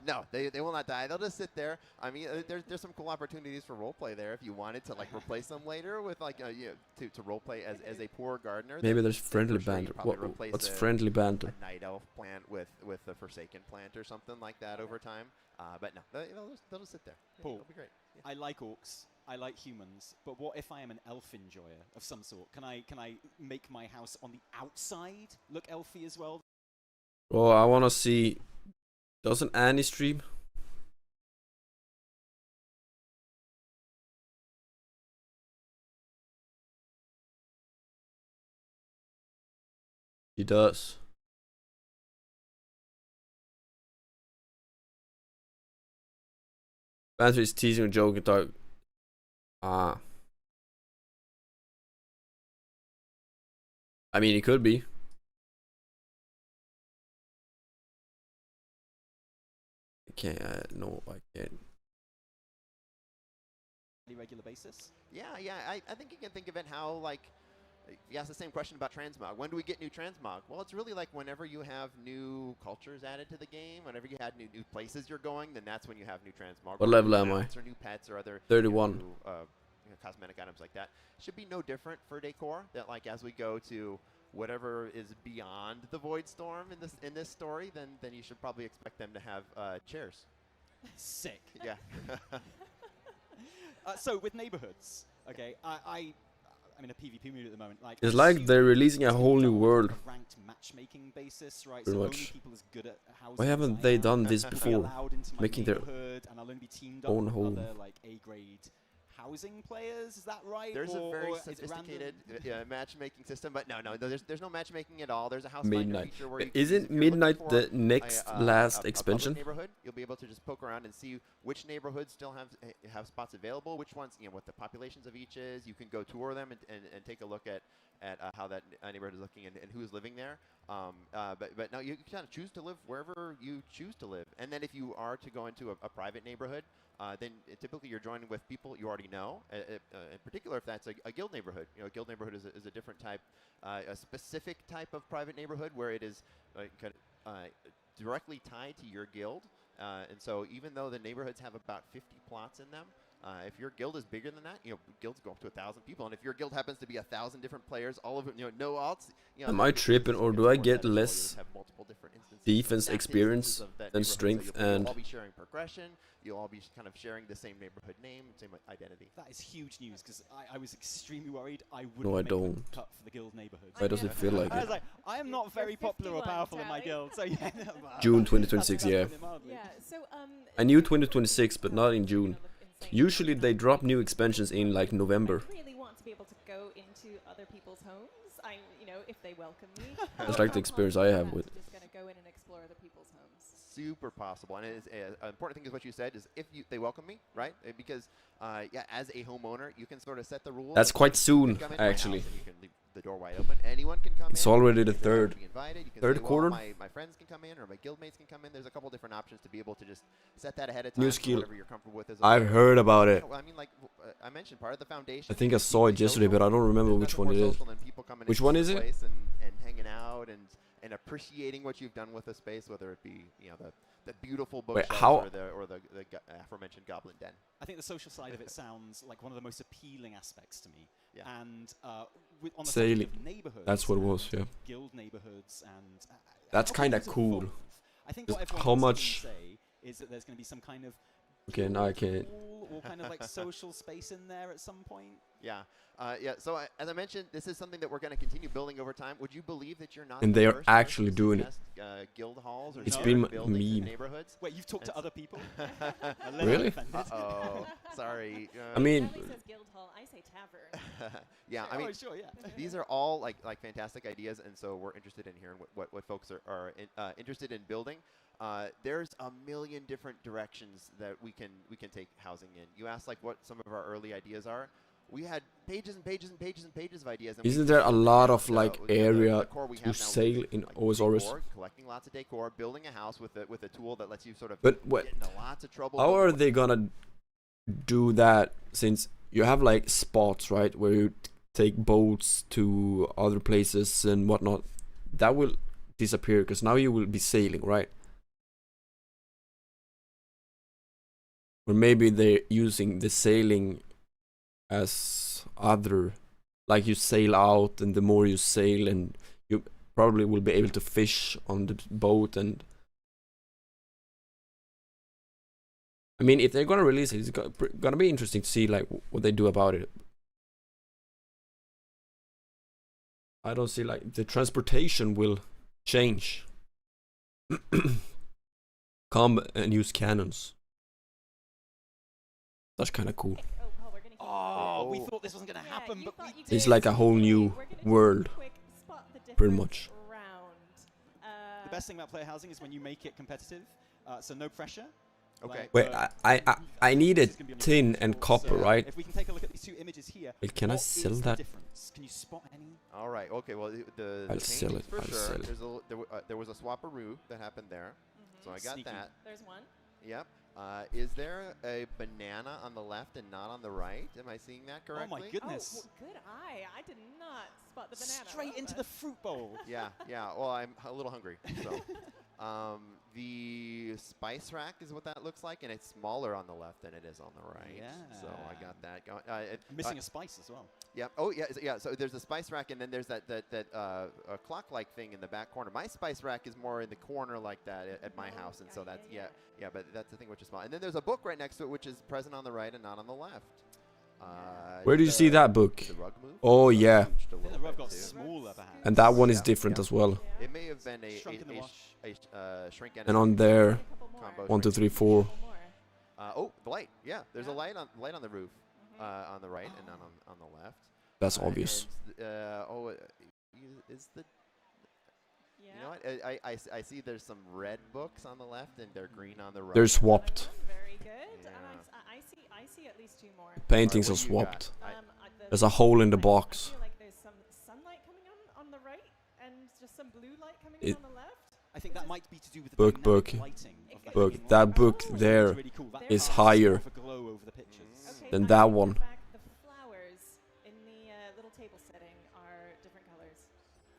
No, they will not die. They'll just sit there. I mean, there's some cool opportunities for roleplay there if you wanted to like replace them later with like you know, to roleplay as a poor gardener. Maybe then there's friendly for sure you banter. probably replace What's a- friendly banter? A night elf plant with a forsaken plant or something like that over time. But no, they'll just sit there. Paul, It'll be great. Yeah. I like orcs. I like humans, but what if I am an elf enjoyer of some sort? Can I make my house on the outside look elfy as well? Well, I wanna see. Doesn't Annie stream? He does. Banter is teasing a joke and talk. Ah. I mean, it could be. Can't. No, I can't. Regular basis? Yeah. I think you can think of it how like. You asked the same question about transmog. When do we get new transmog? Well, it's really like whenever you have new cultures added to the game, whenever you had new places you're going, then that's when you have new transmog. What level am I? Or new pets or other 31. cosmetic items like that. Should be no different for decor. That like as we go to whatever is beyond the Void Storm in this story, then you should probably expect them to have chairs. Sick. Yeah. So with neighborhoods, okay, I'm in a PvP mood at the moment. Like, it's like they're releasing a whole new world. Ranked matchmaking basis, right? Pretty so much. only people as good at housing Why haven't they done this before? Making their own home. Other, like A-grade housing players, is that right? There's or, a very or is it sophisticated matchmaking system, but no, there's no matchmaking at all. There's a house Midnight. feature where you Isn't if you're Midnight looking for the next last a public expansion? neighborhood, you'll be able to just poke around and see which neighborhoods still have spots available, which ones, what the populations of each is. You can go tour them and take a look at how that neighborhood is looking and who's living there. But no, you can kind of choose to live wherever you choose to live. And then if you are to go into a private neighborhood, then typically you're joining with people you already know. In particular, if that's a guild neighborhood, a guild neighborhood is a different type, a specific type of private neighborhood where it is directly tied to your guild. And so even though the neighborhoods have about 50 plots in them, if your guild is bigger than that, guilds go up to 1,000 people, and if your guild happens to be 1,000 different players, all of them, no alts. Am I tripping, or do I get less defense experience than strength You'll and? all be sharing progression. You'll all be kind of sharing the same neighborhood name, same identity. That is huge news because I was extremely worried I wouldn't No, I make the don't. cut for the guild neighborhood. Why does it feel like I it? was like, I am not very popular or powerful in my guild, so yeah. June 2026, yeah. Yeah. So I knew 2026, but not in June. Usually they drop new expansions in like November. I really want to be able to go into other people's homes. If they welcome me. That's like the experience I have with. Just gonna go in and explore other people's homes. Super possible, and it is an important thing is what you said is if they welcome me, right? Because as a homeowner, you can sort of set the rules. That's quite soon, You can come into my actually. house and you can leave the door wide open. Anyone can come It's in. already the If they want third- to be invited, you can third say, well, quarter? my friends can come in, or my guildmates can come in. There's a couple different options to be able to just set that ahead of time. New so skill. whatever you're comfortable with is I've okay. heard about it. Well, I mean, like I mentioned, part of the foundation. I think I is saw it keeping yesterday, but I don't remember There's which nothing one it more is. social than people coming Which into one your is it? place and hanging out and appreciating what you've done with the space, whether it be the beautiful Wait, bookshelves how- or the aforementioned Goblin Den. I think the social side of it sounds like one of the most appealing aspects to me. Yeah. And on the Sailing. subject of neighborhoods, That's what it was, and yeah. Guild neighborhoods and That's how kind of things cool. evolve. I think Just what everyone how wants much? to say is that there's going to be some kind of Okay, now I can't. pool or kind of like social space in there at some point. Yeah. So as I mentioned, this is something that we're going to continue building over time. Would you believe that you're not And the they are first person actually to doing it. suggest, guild halls or It's neighborhood been buildings in meme. neighborhoods? Wait, you've talked to other people? A little Really? offended. Uh-oh. Sorry. I mean, Ellie says guild hall. I say tavern. Yeah, I Oh, mean, sure, yeah. these are all like fantastic ideas, and so we're interested in hearing what folks are interested in building. There's a million different directions that we can take housing in. You asked like what some of our early ideas are. We had pages and pages and pages and pages of ideas. And isn't there a lot of like the area core we to have now sail is, in like, OSRS? decor, collecting lots of decor, building a house with a tool that lets you sort of But what? get into lots of trouble. How are they gonna do that? Since you have like spots, right, where you take boats to other places and whatnot, that will disappear because now you will be sailing, right? Or maybe they're using the sailing as other, like you sail out, and the more you sail, and you probably will be able to fish on the boat. And I mean, if they're gonna release it, it's gonna be interesting to see like what they do about it. I don't see like the transportation will change. Come and use cannons. That's kind of cool. Oh, we thought this wasn't going to happen, but we did. It's like a whole new world, pretty much. The best thing about player housing is when you make it competitive, so no pressure. Okay. Wait, I needed tin and copper, right? If we can take a look at these two images here. Wait, can I what sell is the that? difference? Can you spot any? All right. Okay. Well, the I'll sell paintings it, for I'll sure. sell it. There was a swapperoo that happened there, so I got Sneaky. that. There's one. Yep. Is there a banana on the left and not on the right? Am I seeing that correctly? Oh my goodness. Oh, good eye. I did not spot the banana. Straight into the fruit bowl. Yeah. Well, I'm a little hungry. So, The spice rack is what that looks like, and it's smaller on the left than it is on the right. Yeah. So I got that going. Missing a spice as well. Yeah. Oh, yeah. Yeah. So there's a spice rack, and then there's that clock-like thing in the back corner. My spice rack is more in the corner like that at my house, and so that's yeah. But that's the thing which is small. And then there's a book right next to it, which is present on the right and not on the left. Where do you see that book? The rug move? Oh yeah. The rug got smaller perhaps. And that one is different as well. It may have been a shrink and on there, combo 1, 2, 3, 4. Oh, the light. Yeah, there's a light on the roof, on the right and not on the left. That's obvious. Is the you know what? I see there's some red books on the left and they're green on the right. They're swapped. Very good. Yeah. I see at least 2 more. Paintings are swapped. There's a hole in the box. I feel like there's some sunlight coming on the right and just some blue light coming in on the left. I think that might be to do with the book. lighting. That book there is higher than that one. The flowers in the little table setting are different colors.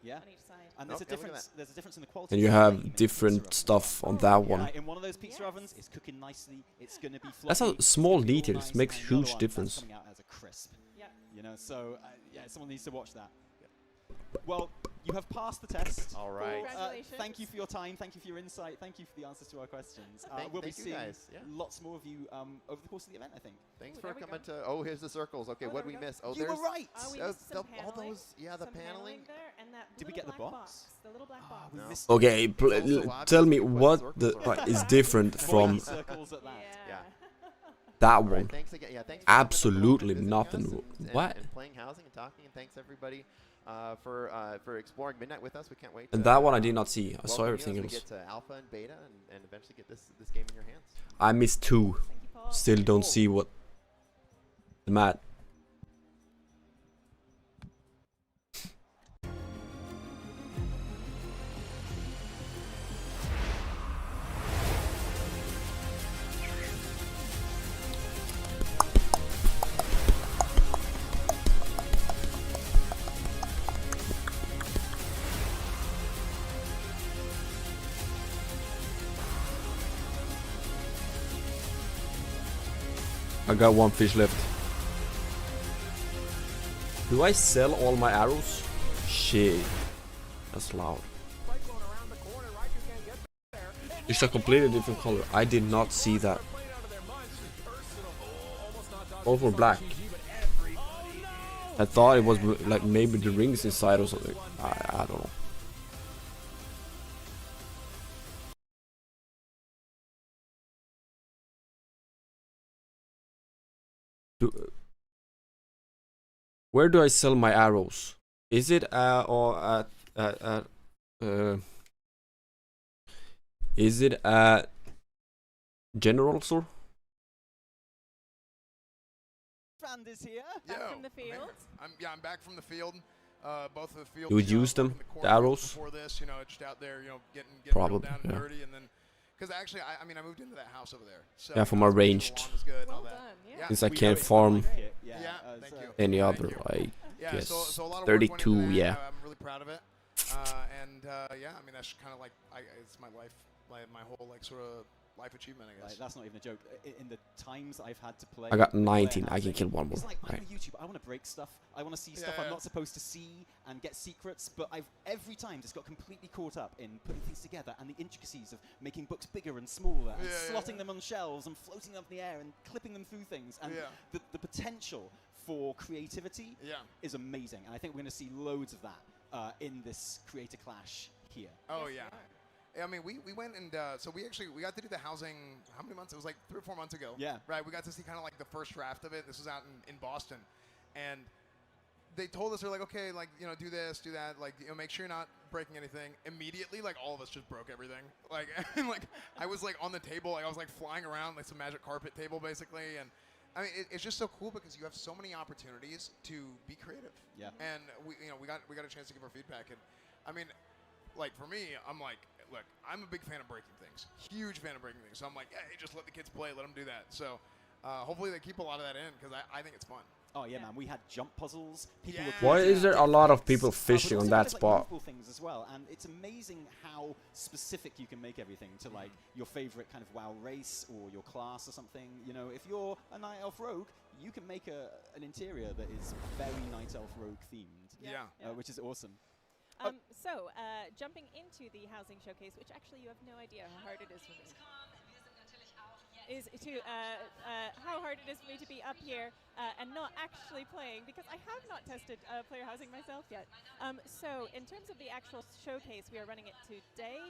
Yeah. On each side. And there's a difference. There's a difference in the quality. And you have different stuff on that one. In one of those pizza ovens, it's cooking nicely. It's going to be floppy. That's a small detail. It makes huge difference. Coming out as a crisp. You know, so yeah, someone needs to watch that. Well, you have passed the test. All right. Congratulations. Thank you for your time. Thank you for your insight. Thank you for the answers to our questions. We'll be seeing lots more of you over the course of the event, I think. Thanks for coming to. Oh, here's the circles. Okay, what did we miss? Oh, you were right. All those, the paneling. There and that did we get the box? The little black box. No. Okay, tell me what is different from that one. Thanks again. Yeah, thanks. Absolutely nothing. What? And playing housing and talking, and thanks everybody for exploring Midnight with us. We can't wait. And that one I did not see. I saw everything else. Get to alpha and beta, and eventually get this game in your hands. I missed 2. Still don't see what the mat. I got 1 fish left. Do I sell all my arrows? Shit. That's loud. It's a completely different color. I did not see that. Both were black. I thought it was like maybe the rings inside or something. I don't know. Where do I sell my arrows? Is it is it at general store? Strand is here. Back from the field. I'm back from the field. Both of the fields. You would use them, the arrows? Before this, just out there, getting Probably, down and yeah. dirty, and then. Because actually, I mean, I moved into that house over there. So yeah, for my ranged. Since I can't farm any other, I guess. So a lot of 32, work went into that. yeah. I'm really proud of it. Yeah, I mean, that's kind of like, it's my life, my whole, sort of life achievement, I guess. That's not even a joke. In the times I've had to play... I got 19, I can kill one more. It's like, I'm right. a YouTuber, I want to break stuff. I want to see stuff I'm not supposed to see and get secrets, but every time just got completely caught up in putting things together and the intricacies of making books bigger and smaller and slotting them on shelves and floating them up in the air and clipping them through things. And the potential for creativity is amazing. And I think we're going to see loads of that in this Creator Clash here. Oh, yeah. I mean, we went and so we got to do the housing. How many months? It was like 3 or 4 months ago. Yeah. Right. We got to see kind of like the first draft of it. This was out in Boston, and they told us they're like, okay, do this, do that, make sure you're not breaking anything. Immediately, all of us just broke everything. And I was on the table, I was flying around some magic carpet table basically, and I mean it's just so cool because you have so many opportunities to be creative. Yeah. And we got a chance to give our feedback, and I mean, for me, I'm look, I'm a big fan of breaking things. Huge fan of breaking things. So I'm hey, just let the kids play. Let them do that. So hopefully they keep a lot of that in because I think it's fun. Oh yeah, man. We had jump puzzles. People were Why is there a lot of people but fishing also on that there's, like, spot? multiple things as well, and it's amazing how specific you can make everything to like your favorite kind of WoW race or your class or something. You know, if you're a Night Elf Rogue, you can make an interior that is very Night Elf Rogue themed. Which is awesome. Jumping into the housing showcase, which actually you have no idea how hard it is for me. How hard it is for me to be up here and not actually playing, because I have not tested player housing myself yet. So in terms of the actual showcase, we are running it today,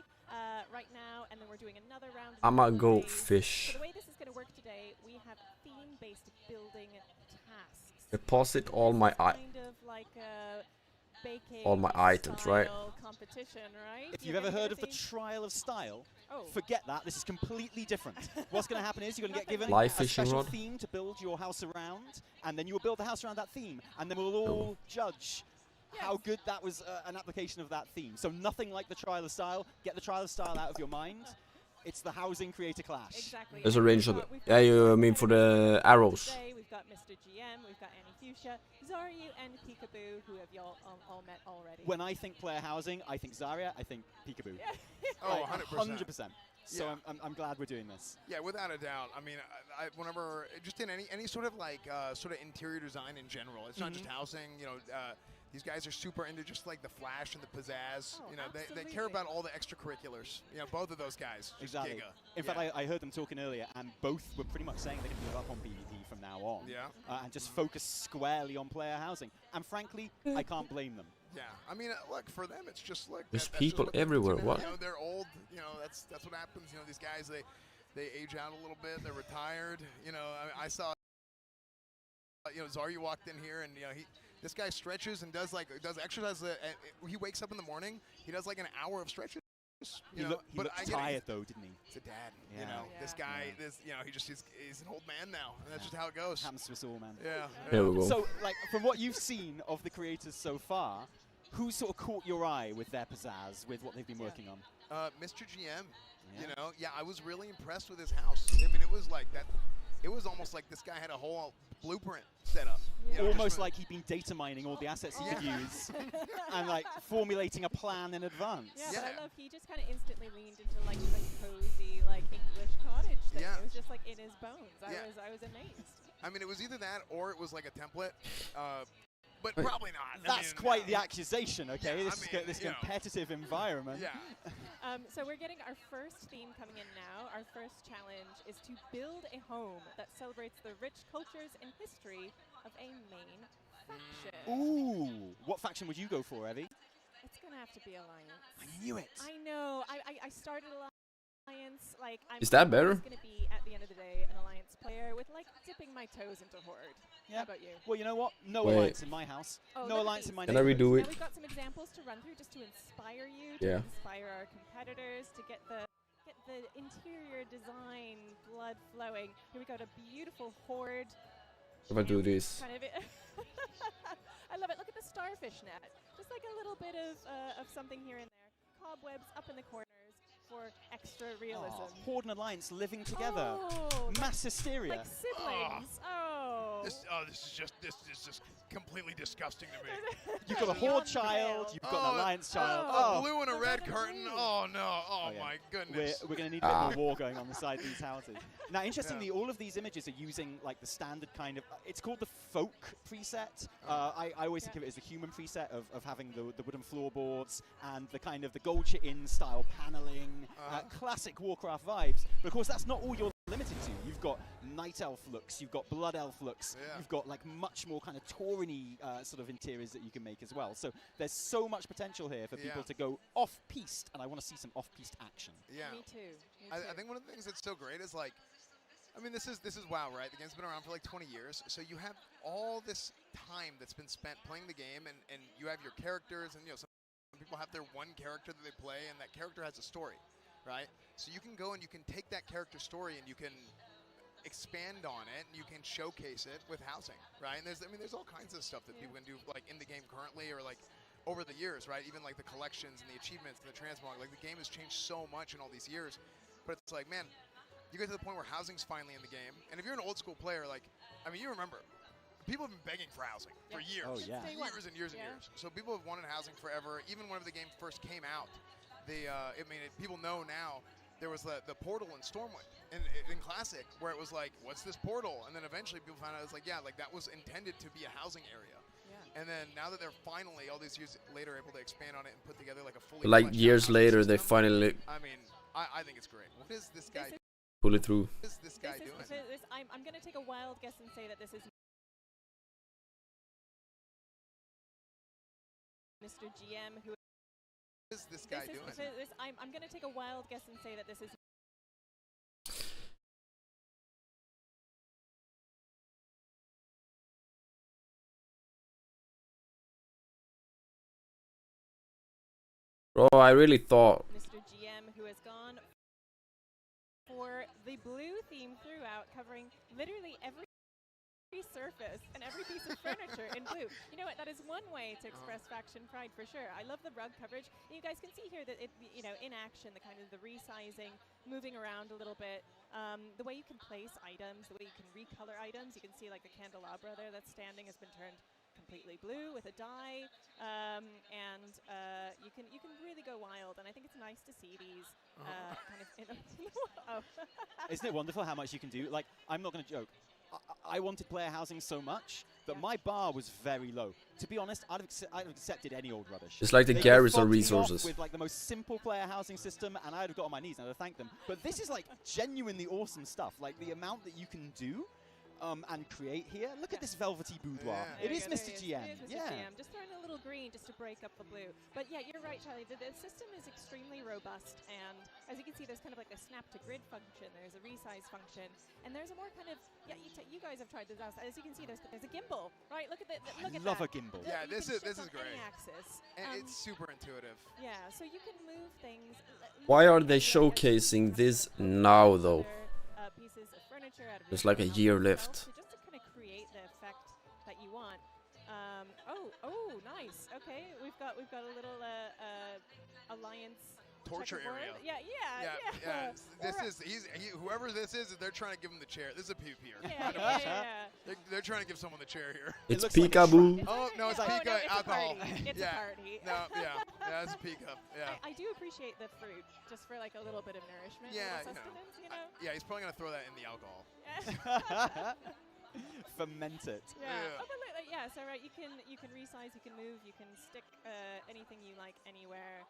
right now, and then we're doing another round. I'ma go fish. So the way this is going to work today, we have theme-based building tasks. Deposit all my kind of like all my items, right? Competition, right? If you've ever heard of the Trial of Style, forget that. This is completely different. What's going to happen is you're going to get given a special theme to build your house around, and then you will build the house around that theme, and then we'll all judge how good that was an application of that theme. So nothing like the Trial of Style. Get the Trial of Style out of your mind. It's the housing creator clash. Exactly. There's a range of it. Yeah, you mean for the arrows. Today we've got Mr. GM, we've got Annie Fuchsia, Zaryu, and Peekaboo, who have y'all all met already. When I think player housing, I think Zarya, I think Peekaboo. Oh, 100%. 100%. So I'm glad we're doing this. Yeah, without a doubt. I mean, I whenever just in any sort of like sort of interior design in general, it's not just housing. You know, these guys are super into just like the flash and the pizzazz. You know, they care about all the extracurriculars. You know, both of those guys. Exactly. Giga. In fact, I heard them talking earlier, and both were pretty much saying they can give up on PvP from now on. And just focus squarely on player housing. And frankly, I can't blame them. Yeah, I mean, look, for them, it's just like there's people everywhere. What? You know, they're old. You know, that's what happens. You know, these guys they age out a little bit. They're retired. You know, I saw. You know, Zaryu walked in here, and you know this guy stretches and does exercise. He wakes up in the morning. He does like an hour of stretches. He looked tired though, didn't he? He's a dad. You know, this guy. You know, he's an old man now, and that's just how it goes. Happens to us all, man. Yeah. Here we go. So, like, from what you've seen of the creators so far, who sort of caught your eye with their pizzazz, with what they've been working on? Mr. GM. You know, I was really impressed with his house. I mean, it was like that. It was almost like this guy had a whole blueprint set up. You know, almost like he'd been data mining all the assets he could use and like formulating a plan in advance. Yeah, but I love he just kind of instantly leaned into like the cozy like English cottage thing. It was just like in his bones. I was amazed. I mean, it was either that or it was like a template. But probably not. That's quite the accusation, okay? This competitive environment. Yeah. So we're getting our first theme coming in now. Our first challenge is to build a home that celebrates the rich cultures and history of a main faction. Ooh, what faction would you go for, Evie? It's gonna have to be Alliance. I knew it. I know. I started Alliance. Like I'm Is that better? gonna be at the end of the day an Alliance player with like dipping my toes into Horde. How about you? Well, you know what? No Alliance in my house. No Alliance in my Can I redo it? Now we've got some examples to run through just to inspire you, to inspire our competitors, to get the interior design blood flowing. Here we got a beautiful Horde. If I do this. Kind of I love it. Look at the starfish net. Just like a little bit of something here and there. Cobwebs up in the corners for extra realism. Horde and Alliance living together. Mass hysteria. Like siblings. This is just completely disgusting to me. You've got a Horde child. You've got an Alliance child. A blue and a red curtain. Oh no. Oh my goodness. We're going to need a bit more war going on beside these houses. Now, interestingly, all of these images are using like the standard kind of. It's called the folk preset. I always think of it as the human preset of having the wooden floorboards and the kind of the gold chit-in style paneling, classic Warcraft vibes. But of course, that's not all you're limited to. You've got Night Elf looks, you've got Blood Elf looks, you've got like much more kind of Tauren-y sort of interiors that you can make as well. So there's so much potential here for people to go off-piste, and I want to see some off-piste action. Yeah. Me too. I think one of the things that's so great is like, I mean, this is WoW, right? The game's been around for like 20 years, so you have all this time that's been spent playing the game, and you have your characters, and you know, some people have their one character that they play, and that character has a story, right? So you can go and you can take that character story and you can expand on it, and you can showcase it with housing, right? And there's all kinds of stuff that people can do, like in the game currently, or like over the years, right? Even like the collections and the achievements and the transmog. Like the game has changed so much in all these years, but it's like, man, you get to the point where housing's finally in the game, and if you're an old school player, like, I mean, you remember, people have been begging for housing for years. Oh, yeah. Years and years and years. So people have wanted housing forever. Even whenever the game first came out, people know now there was the portal in Stormwind in Classic where it was like, what's this portal? And then eventually people found out it's like, yeah, like that was intended to be a housing area. And then now that they're finally, all these years later, able to expand on it and put together like a fully Like years later, they finally I mean, I think it's great. What is this guy pull it through. What is this guy doing? I'm going to take a wild guess and say that this is Mr. GM, who is this guy doing? I'm going to take a wild guess and say that this is Bro, I really thought Mr. GM, who has gone for the blue theme throughout, covering literally every surface and every piece of furniture in blue. You know what? That is one way to express faction pride for sure. I love the rug coverage. And you guys can see here that it, in action, the kind of the resizing, moving around a little bit, the way you can place items, the way you can recolor items. You can see like the candelabra there that's standing has been turned completely blue with a dye, and you can really go wild. And I think it's nice to see these kind of. Isn't it wonderful how much you can do? Like, I'm not going to joke. I wanted player housing so much that my bar was very low. To be honest, I'd have accepted any old rubbish. It's like the garrison resources. With like the most simple player housing system, and I'd have got on my knees and I'd have thanked them. But this is like genuinely awesome stuff. Like the amount that you can do and create here. Look at this velvety boudoir. Yeah. It is Mr. GM. It is Mr. GM. Just throwing a little green just to break up the blue. But yeah, you're right, Charlie. The system is extremely robust, and as you can see, there's kind of like a snap to grid function. There's a resize function, and there's a more kind of you guys have tried this out. As you can see, there's a gimbal, right? Look at that. Look at love that. a gimbal. Yeah, this is great. Any axis. And it's super intuitive. Yeah, so you can move things. Why are they showcasing this now though? Pieces of furniture out of There's like a year left. So just to kind of create the effect that you want. Oh, nice. Okay, we've got a little alliance torture area. Yeah. Whoever this is, they're trying to give him the chair. This is a pew here. Yeah. They're trying to give someone the chair here. It's peekaboo. Oh no, it's Pika alcohol. It's a party. No, yeah, it's Pika. Yeah. I do appreciate the fruit, just for like a little bit of nourishment. Yeah, sustenance, you know. Yeah, he's probably gonna throw that in the alcohol. Ferment it. Yeah. Oh, but look, yeah. So right, you can resize, you can move, you can stick anything you like anywhere.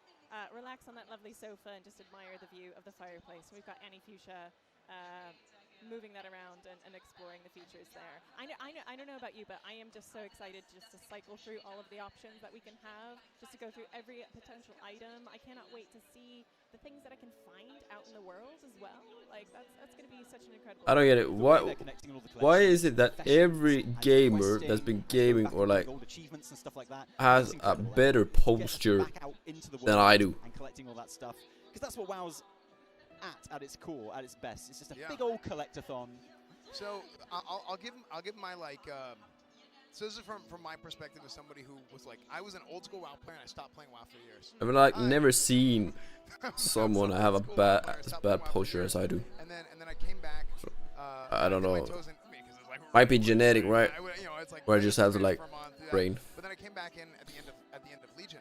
Relax on that lovely sofa and just admire the view of the fireplace. We've got Annie Fuchsia moving that around and exploring the features there. I don't know about you, but I am just so excited just to cycle through all of the options that we can have, just to go through every potential item. I cannot wait to see the things that I can find out in the world as well. Like that's going to be such an incredible. I don't get it. Why is it that every gamer that's been gaming or like has a better posture than I do? And collecting all that stuff, because that's what WoW's at its core, at its best. It's just a big old collectathon. So I'll give my like. So this is from my perspective as somebody who was like, I was an old school WoW player and I stopped playing WoW for years. I've like never seen someone have as bad posture as I do. And then I came back. I don't know. Might be genetic, right? Or I just have to like brain. But then I came back in at the end of Legion,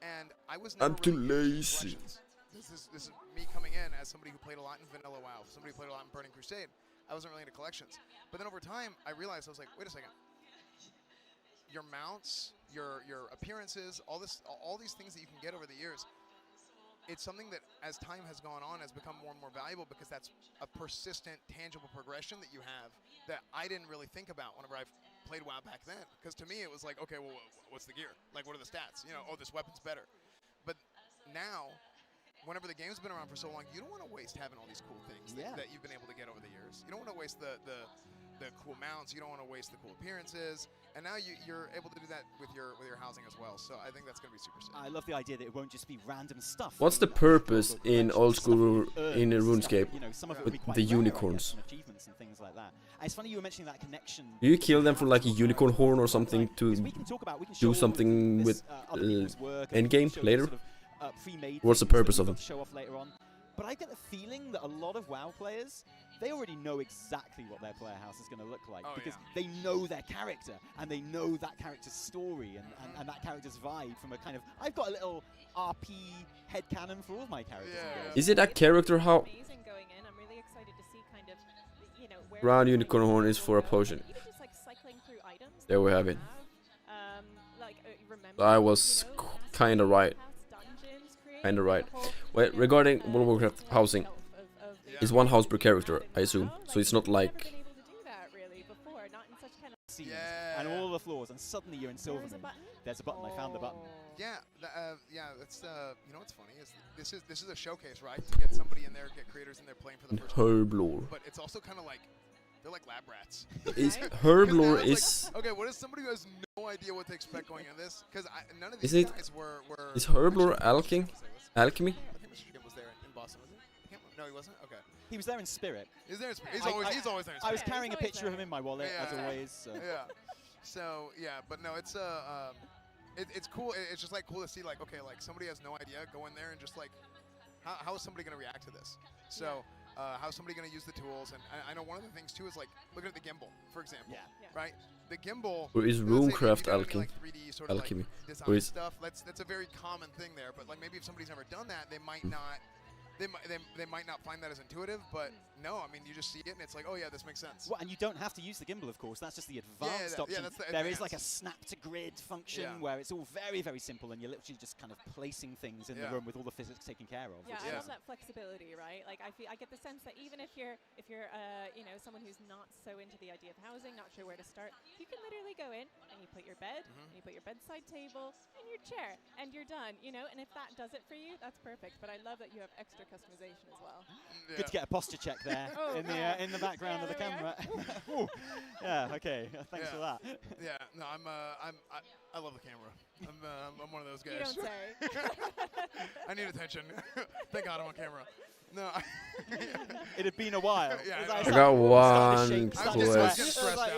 and I was. I'm too lazy. This is me coming in as somebody who played a lot in Vanilla WoW, somebody who played a lot in Burning Crusade. I wasn't really into collections, but then over time I realized I was like, wait a second. Your mounts, your appearances, all these things that you can get over the years. It's something that, as time has gone on, has become more and more valuable because that's a persistent, tangible progression that you have that I didn't really think about whenever I played WoW back then. Because to me, it was like, okay, well, what's the gear? Like, what are the stats? You know, oh, this weapon's better. But now, whenever the game's been around for so long, you don't want to waste having all these cool things that you've been able to get over the years. You don't want to waste the cool mounts. You don't want to waste the cool appearances. And now you're able to do that with your housing as well. So I think that's going to be super sick. I love the idea that it won't just be random stuff. What's the purpose in old school in RuneScape with the unicorns? Achievements and things like that. It's funny you were mentioning that connection. Do you kill them for like a unicorn horn or something to do something with endgame later? What's the purpose of them? Show off later on. But I get the feeling that a lot of WoW players they already know exactly what their player house is going to look like because they know their character and they know that character's story and that character's vibe from a kind of. I've got a little RP headcanon for all of my characters. Is it a character how? Amazing going in. I'm really excited to see kind of, you know, where Round unicorn horn is for a potion. even just like cycling through items. There we have it. Like remember, I was kinda right. Kinda right. Wait, regarding World of Warcraft housing, is one house per character, I assume. So it's not like. And all the floors, and suddenly you're in Silvermoon. There's a button. I found the button. Yeah, yeah. That's you know what's funny is this is a showcase, right? To get somebody in there, get creators in there playing for the first time. Herblore. But it's also kind of like they're like lab rats. Is Herblore is? Like, okay, what is somebody who has no idea what to expect going into this? Because none of Is these it? guys were. Is Herblore alchemy? Alchemy? I think Mr. Jim was there in Boston, wasn't he? No, he wasn't. Okay. He was there in spirit. He's there in spirit. He's always there in spirit. I was carrying a picture of him in my wallet, as always. So. Yeah. So yeah, but no, it's it's cool. It's just like cool to see like okay, like somebody has no idea, go in there and just like, how is somebody gonna react to this? So how's somebody gonna use the tools? And I know one of the things too is like looking at the gimbal, for example. Right. The gimbal. Or is Runecraft alchemy? Alchemy. Or is stuff. That's a very common thing there. But like maybe if somebody's never done that, they might not. They might not find that as intuitive, but no, I mean, you just see it and it's like, oh yeah, this makes sense. Well, and you don't have to use the gimbal, of course. That's just the advanced option. There is like a snap-to-grid function where it's all very, very simple, and you're literally just kind of placing things in the room with all the physics taken care of. Yeah, I love that flexibility, right? Like I get the sense that even if you're you know, someone who's not so into the idea of housing, not sure where to start, you can literally go in and you put your bed, and you put your bedside table, and your chair, and you're done. You know, and if that does it for you, that's perfect. But I love that you have extra customization as well. Good to get a posture check there in the background of the camera. Yeah, okay. Thanks for that. Yeah, no, I love the camera. I'm one of those guys. You don't say. I need attention. Thank God I'm on camera. No. It had been a while. I got one question.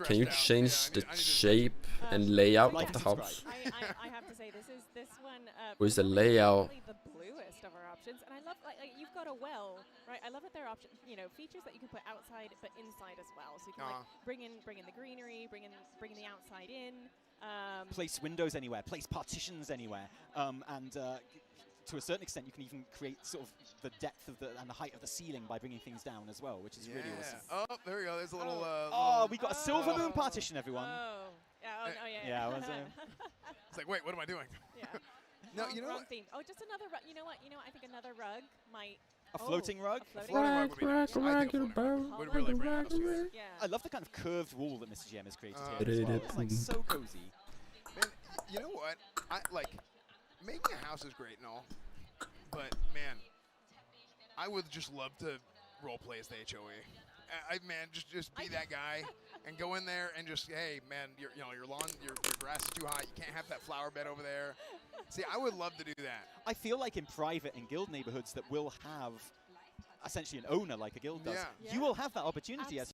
Can you change the shape and layout of the house? I have to say this one. Or is the layout? The bluest of our options, and I love like you've got a well, right? I love that there are options, you know, features that you can put outside but inside as well. So you can like bring in the greenery, bring the outside in. Place windows anywhere, place partitions anywhere, and to a certain extent, you can even create sort of the depth of and the height of the ceiling by bringing things down as well, which is really awesome. Oh, there we go. There's a little. We got a Silvermoon partition, everyone. Oh, yeah. It's like, wait, what am I doing? Yeah. No, you know what? Oh, just another rug. You know what? I think another rug might. A floating rug? A floating rug would really bring it together. I love the kind of curved wall that Mr. GM has created here as well. It's like so cozy. Man, you know what? Making a house is great and all, but man, I would just love to roleplay as the HOA. Man, just be that guy and go in there and just, hey, man, your lawn, your grass is too high. You can't have that flower bed over there. See, I would love to do that. I feel like in private and guild neighborhoods that will have essentially an owner like a guild does, you will have that opportunity as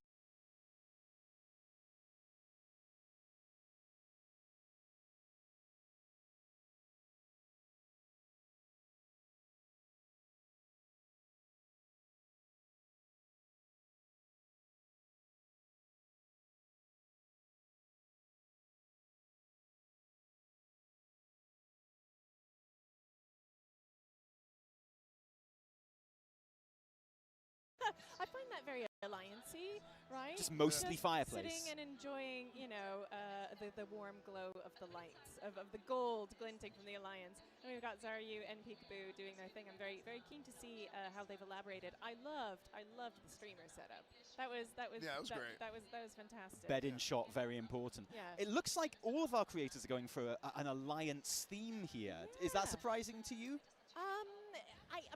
I find that very alliance-y, right? Just mostly fireplace. Sitting and enjoying, you know, the warm glow of the lights, of the gold glinting from the alliance. And we've got Zaryu and Peekaboo doing their thing. I'm very, very keen to see how they've elaborated. I loved the streamer setup. That was great. That was fantastic. Bed in shot, very important. Yeah. It looks like all of our creators are going for an alliance theme here. Is that surprising to you?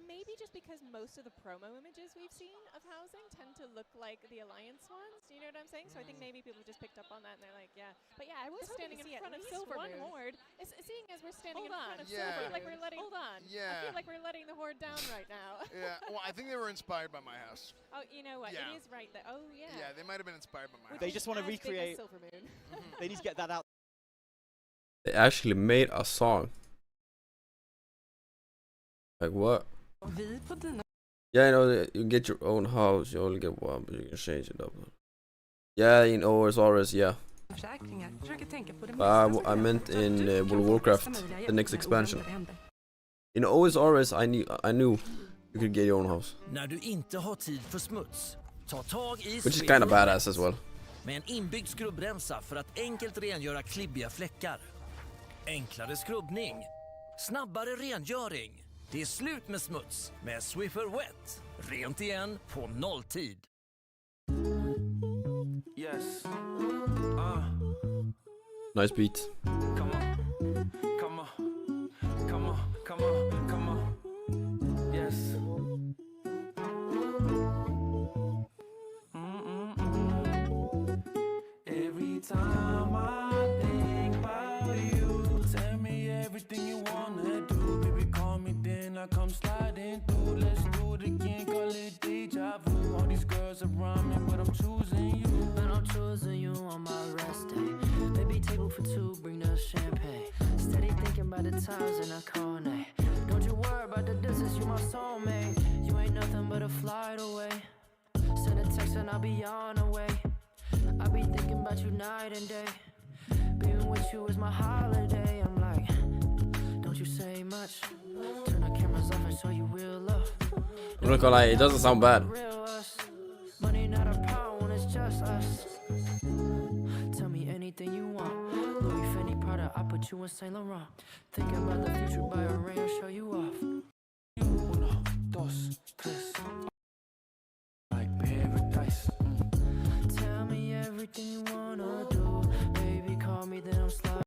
Maybe just because most of the promo images we've seen of housing tend to look like the Alliance ones. Do you know what I'm saying? So I think maybe people just picked up on that and they're like, yeah. But yeah, I was standing in front of Silvermoon. One horde. Seeing as we're standing in front of Silvermoon, I feel like we're letting. Hold on. Yeah. I feel like we're letting the horde down right now. Yeah. Well, I think they were inspired by my house. Oh, you know what? Yeah. It is right that. Oh yeah. Yeah, they might have been inspired by my house. They just want to recreate. They need to get that out. They actually made a song. Like what? Yeah, I know that you get your own house, you only get one, but you can change it up. Yeah, in OSRS, yeah. I meant in World of Warcraft, the next expansion. In OSRS, I knew you could get your own house. När du inte har tid för smuts, ta tag i Which is kind of badass as well. Med en inbyggd skrubbremsa för att enkelt rengöra klibbiga fläckar. Enklare skrubbning, snabbare rengöring. Det är slut med smuts med Swiffer Wet. Rent igen på nolltid. Yes. Nice beat. Come on. Come on. Come on. Come on. Come on. Yes. Every time I think about you, tell me everything you wanna do. Baby, call me, then I come sliding through. Let's do it again, call it deja vu. All these girls around me, but I'm choosing you. And I'm choosing you on my rest day. Baby, table for two, bring the champagne. Steady thinking about the times in a corner. Don't you worry about the distance, you my soulmate. You ain't nothing but a flight away. Send a text and I'll be on the way. I'll be thinking about you night and day. Being with you is my holiday. I'm like, don't you say much. Turn the cameras off and show you real love. I'm not gonna lie, it doesn't sound bad. Money not a problem when it's just us. Tell me anything you want. Louis Fendi Prada, I put you in Saint Laurent. Think about the future, buy a ring and show you off. Uno, dos, tres. Like paradise. Tell me everything you wanna do. Baby, call me, then I'm sliding.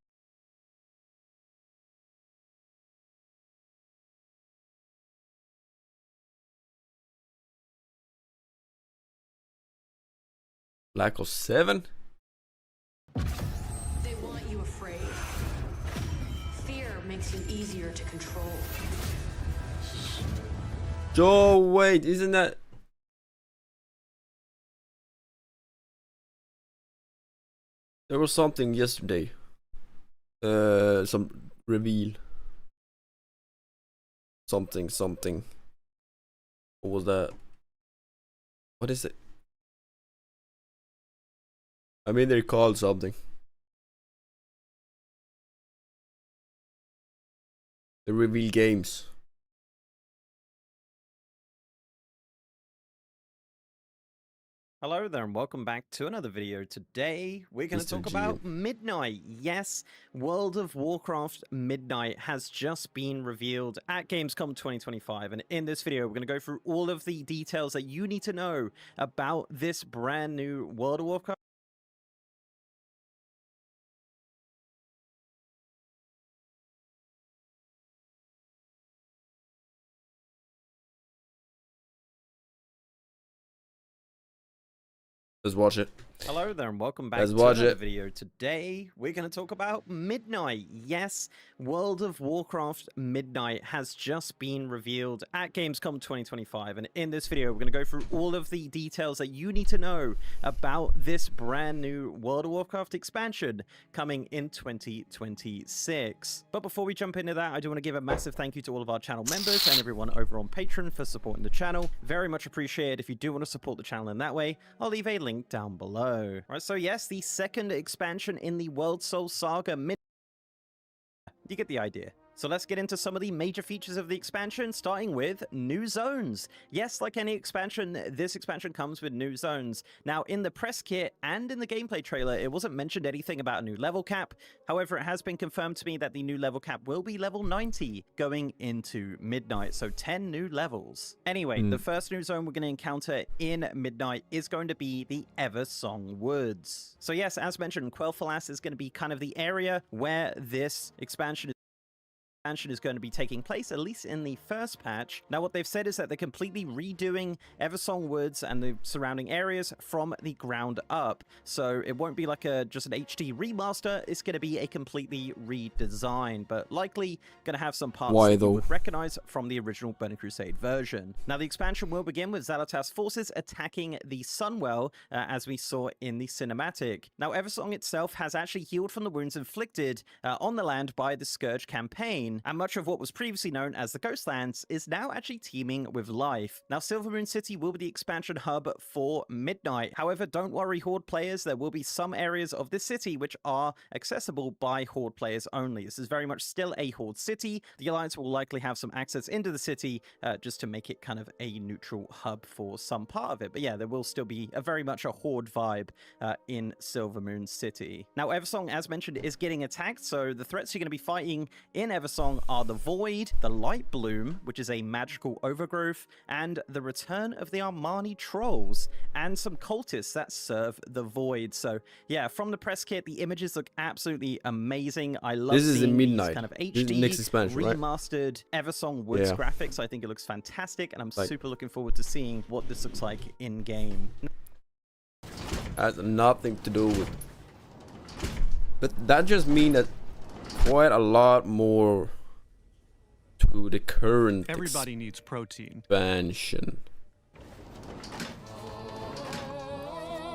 Black Ops 7? They want you afraid. Fear makes you easier to control. Joe, wait, isn't that... There was something yesterday. Some reveal. Something. What was that? What is it? I mean, they're called something. The reveal games. Hello there and welcome back to another video. Today we're going to talk about Midnight. Yes, World of Warcraft Midnight has just been revealed at Gamescom 2025, and in this video we're going to go through all of the details that you need to know about this brand new World of Warcraft. Let's watch it. Hello there and welcome back Let's to watch another it. video. Today we're going to talk about Midnight. Yes, World of Warcraft Midnight has just been revealed at Gamescom 2025, and in this video we're going to go through all of the details that you need to know about this brand new World of Warcraft expansion coming in 2026. But before we jump into that, I do want to give a massive thank you to all of our channel members and everyone over on Patreon for supporting the channel. Very much appreciated. If you do want to support the channel in that way, I'll leave a link down below. Right, so yes, the second expansion in the World Soul Saga. You get the idea. So let's get into some of the major features of the expansion, starting with new zones. Yes, like any expansion, this expansion comes with new zones. Now, in the press kit and in the gameplay trailer, it wasn't mentioned anything about a new level cap. However, it has been confirmed to me that the new level cap will be level 90 going into Midnight, so 10 new levels. Anyway, the first new zone we're going to encounter in Midnight is going to be the Eversong Woods. So yes, as mentioned, Quel'Thalas is going to be kind of the area where this expansion is going to be taking place, at least in the first patch. Now, what they've said is that they're completely redoing Eversong Woods and the surrounding areas from the ground up. So it won't be like just an HD remaster. It's going to be a completely redesign, but likely going to have some parts that you would recognize from the original Burning Crusade version. Now, the expansion will begin with Xal'atath's forces attacking the Sunwell, as we saw in the cinematic. Now, Eversong itself has actually healed from the wounds inflicted on the land by the Scourge campaign, scene, and much of what was previously known as the Ghostlands is now actually teeming with life. Now, Silvermoon City will be the expansion hub for Midnight. However, don't worry, Horde players, there will be some areas of this city which are accessible by Horde players only. This is very much still a Horde city. The Alliance will likely have some access into the city just to make it kind of a neutral hub for some part of it. But yeah, there will still be very much a Horde vibe in Silvermoon City. Now, Eversong, as mentioned, is getting attacked, so the threats you're going to be fighting in Eversong are the Void, the Light Bloom, which is a magical overgrowth, and the return of the Armani Trolls, and some cultists that serve the Void. So yeah, from the press kit, the images look absolutely amazing. I love this is in Midnight. These kind of HD, next expansion, remastered Eversong Woods graphics. I think it looks fantastic, and I'm super looking forward to seeing what this looks like in game. Has nothing to do with, but that just means that quite a lot more to the current Everybody needs protein. Expansion.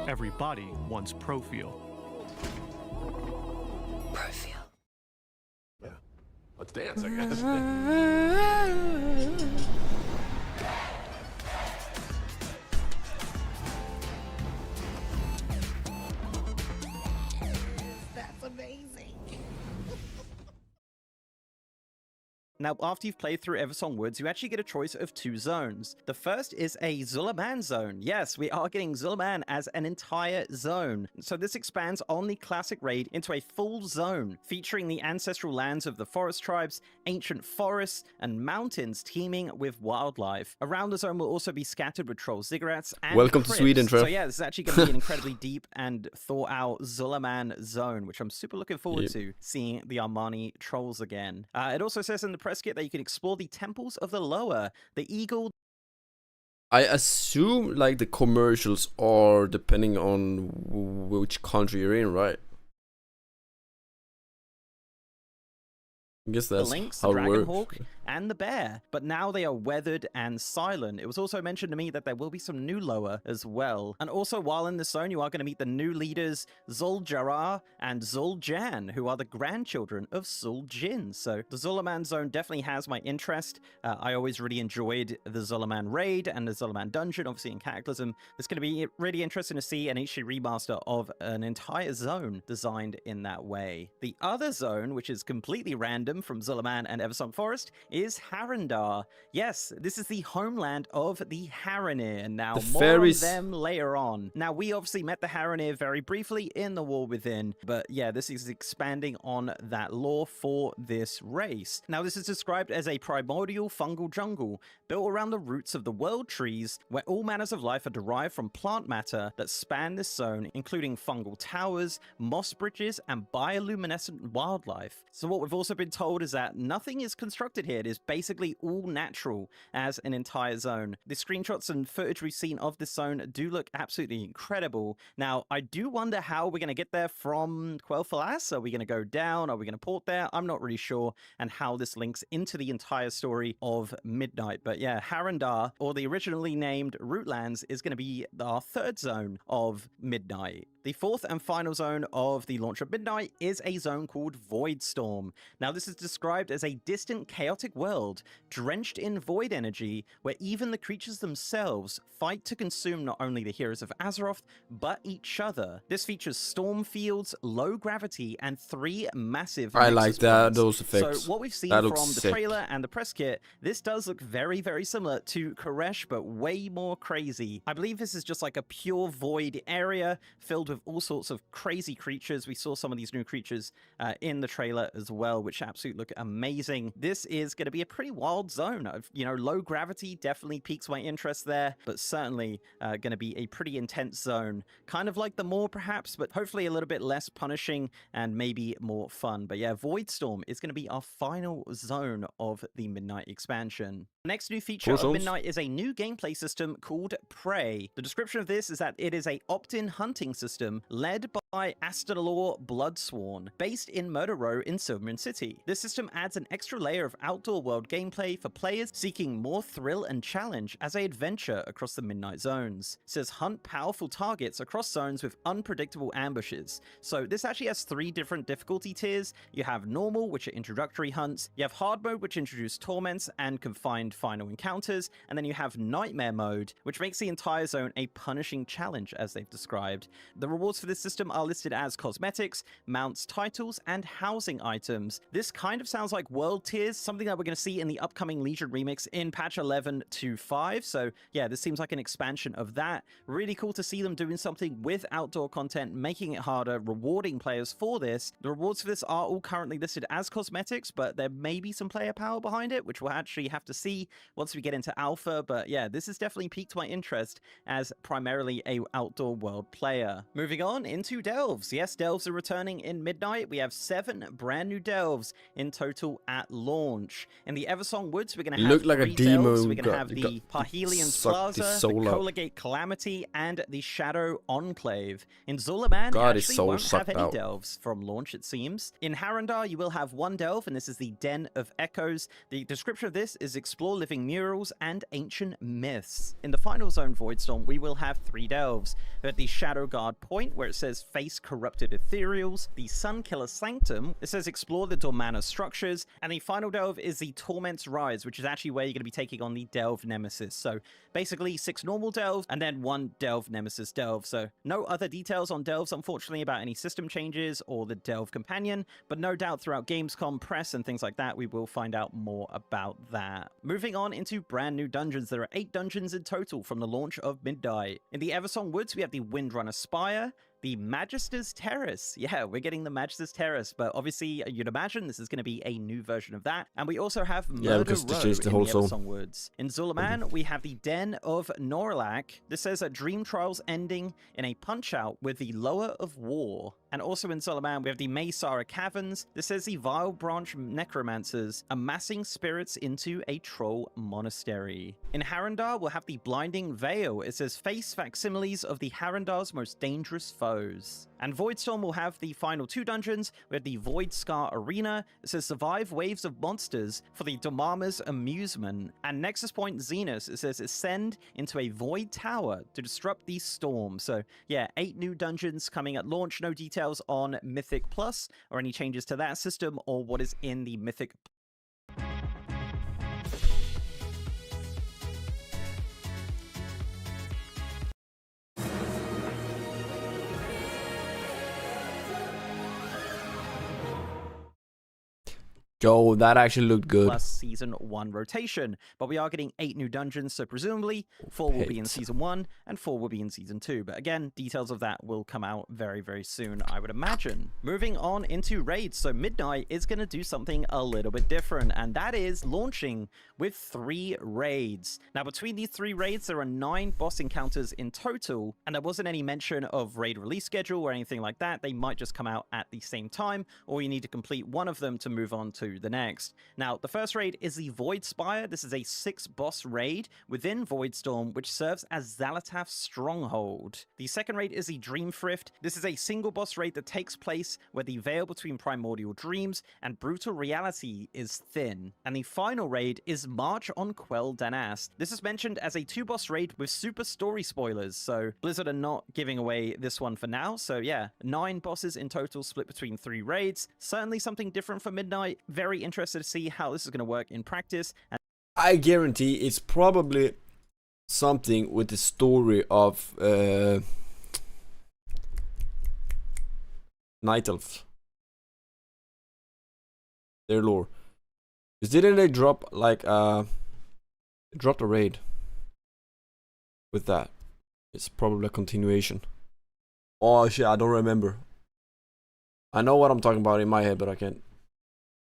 Everybody wants Profeel. Profeel. Yeah. Let's dance, I guess. That's amazing. Now, after you've played through Eversong Woods, you actually get a choice of 2 zones. The first is a Zulaman zone. Yes, we are getting Zulaman as an entire zone. So this expands on the classic raid into a full zone, featuring the ancestral lands of the forest tribes, ancient forests, and mountains teeming with wildlife. Around the zone will also be scattered with troll ziggurats and Welcome to crypts. Sweden, Trev. So yeah, this is actually going to be an incredibly deep and thought out Zulaman zone, which I'm super looking forward to seeing the Armani Trolls again. It also says in the press kit that you can explore the temples of the Lower, the Eagle. I assume like the commercials are depending on which country you're in, right? I guess that's the Lynx, how the it works. Dragonhawk, and the Bear, but now they are weathered and silent. It was also mentioned to me that there will be some new Lower as well. And also, while in the zone, you are going to meet the new leaders Zul'Jara and Zul'Jan, who are the grandchildren of Zul'Jin. So the Zulaman zone definitely has my interest. I always really enjoyed the Zulaman raid and the Zulaman dungeon, obviously in Cataclysm. It's going to be really interesting to see an HD remaster of an entire zone designed in that way. The other zone, which is completely random from Zulaman and Eversong Forest, is Harrendar. Yes, this is the homeland of the Haranir. Now, The more fairies. on them later on. Now, we obviously met the Haranir very briefly in The War Within, but yeah, this is expanding on that lore for this race. Now, this is described as a primordial fungal jungle built around the roots of the world trees, where all manners of life are derived from plant matter that span this zone, including fungal towers, moss bridges, and bioluminescent wildlife. So what we've also been told is that nothing is constructed here. It is basically all natural as an entire zone. The screenshots and footage we've seen of this zone do look absolutely incredible. Now, I do wonder how we're going to get there from Quel'Thalas. Are we going to go down? Are we going to port there? I'm not really sure, and how this links into the entire story of Midnight. But yeah, Harrendar, or the originally named Rootlands, is going to be our 3rd zone of Midnight. The 4th and final zone of the launch of Midnight is a zone called Voidstorm. Now, this is described as a distant, chaotic world drenched in void energy, where even the creatures themselves fight to consume not only the heroes of Azeroth, but each other. This features storm fields, low gravity, and 3 massive I like nexus that, points. those effects. So what we've seen That from looks the sick. trailer and the press kit, this does look very, very similar to Koresh, but way more crazy. I believe this is just like a pure void area filled with all sorts of crazy creatures. We saw some of these new creatures in the trailer as well, which absolutely look amazing. This is going to be a pretty wild zone. Low gravity definitely piques my interest there, but certainly going to be a pretty intense zone. Kind of like the Maw, perhaps, but hopefully a little bit less punishing and maybe more fun. But yeah, Voidstorm is going to be our final zone of the Midnight expansion. Next new feature of Midnight is a new gameplay system called Prey. The description of this is that it is a opt-in hunting system led by Astalor Bloodsworn, based in Murder Row in Silverman City. This system adds an extra layer of outdoor world gameplay for players seeking more thrill and challenge as they adventure across the Midnight zones. It says hunt powerful targets across zones with unpredictable ambushes. So this actually has 3 different difficulty tiers. You have normal, which are introductory hunts, you have hard mode, which introduce torments and confined final encounters, and then you have nightmare mode, which makes the entire zone a punishing challenge, as they've described. The rewards for this system are listed as cosmetics, mounts, titles, and housing items. This kind of sounds like world tiers, something that we're going to see in the upcoming Legion remix in patch 11.2.5. So yeah, this seems like an expansion of that. Really cool to see them doing something with outdoor content, making it harder, rewarding players for this. The rewards for this are all currently listed as cosmetics, but there may be some player power behind it, which we'll actually have to see once we get into alpha. But yeah, this has definitely piqued my interest as primarily a outdoor world player. Moving on into delves. Yes, delves are returning in Midnight. We have 7 brand new delves in total at launch. In the Eversong Woods, we're going to have like 3 a demon. delves. We're going to have the Parhelion Plaza, the Colagate Calamity, and the Shadow Enclave. In Zulaman, you actually won't have any delves from launch, it seems. In Harandar, you will have 1 delve, and this is the Den of Echoes. The description of this is explore living murals and ancient myths. In the final zone, Voidstorm, we will have 3 delves. We have the Shadow Guard Point, where it says face corrupted ethereals, the Sunkiller Sanctum, it says explore the Dormana structures, and the final delve is the Torment's Rise, which is actually where you're going to be taking on the Delve Nemesis. So basically 6 normal delves and then 1 Delve Nemesis delve. So no other details on delves, unfortunately, about any system changes or the Delve Companion, but no doubt throughout Gamescom press and things like that, we will find out more about that. Moving on into brand new dungeons. There are 8 dungeons in total from the launch of Midnight. In the Eversong Woods, we have the Windrunner Spire, the Magister's Terrace. Yeah, we're getting the Magister's Terrace, but obviously you'd imagine this is going to be a new version of that. And we also have Murder Row in the Eversong Woods. In Zulaman, we have the Den of Norlak. This says a Dream Trials ending in a punch-out with the Lower of War. And also in Zulaman, we have the Maysara Caverns. This says the Vile Branch Necromancers amassing spirits into a troll monastery. In Harandar, we'll have the Blinding Veil. It says face facsimiles of the Harandar's most dangerous foes. And Voidstorm will have the final 2 dungeons. We have the Void Scar Arena. It says survive waves of monsters for the Dormama's amusement. And Nexus Point Zenus, it says ascend into a void tower to disrupt these storms. So yeah, 8 new dungeons coming at launch. No details on Mythic Plus or any changes to that system or what is in the Mythic. Yo, that actually looked good. Plus Season 1 rotation. But we are getting 8 new dungeons, so presumably 4 will be in Season 1 and 4 will be in Season 2. But again, details of that will come out very, very soon, I would imagine. Moving on into raids. So Midnight is going to do something a little bit different, and that is launching with 3 raids. Now, between these 3 raids, there are 9 boss encounters in total, and there wasn't any mention of raid release schedule or anything like that. They might just come out at the same time, or you need to complete one of them to move on to the next. Now, the first raid is the Void Spire. This is a 6-boss raid within Voidstorm, which serves as Xalatath's stronghold. The second raid is the Dream Thrift. This is a single boss raid that takes place where the veil between primordial dreams and brutal reality is thin. And the final raid is March on Quell Danast. This is mentioned as a 2-boss raid with super story spoilers, so Blizzard are not giving away this one for now. So yeah, 9 bosses in total split between 3 raids. Certainly something different for Midnight. Very interested to see how this is going to work in practice. And I guarantee it's probably something with the story of Night Elf, their lore. Because didn't they drop like dropped a raid with that? It's probably a continuation. Oh shit, I don't remember. I know what I'm talking about in my head, but I can't.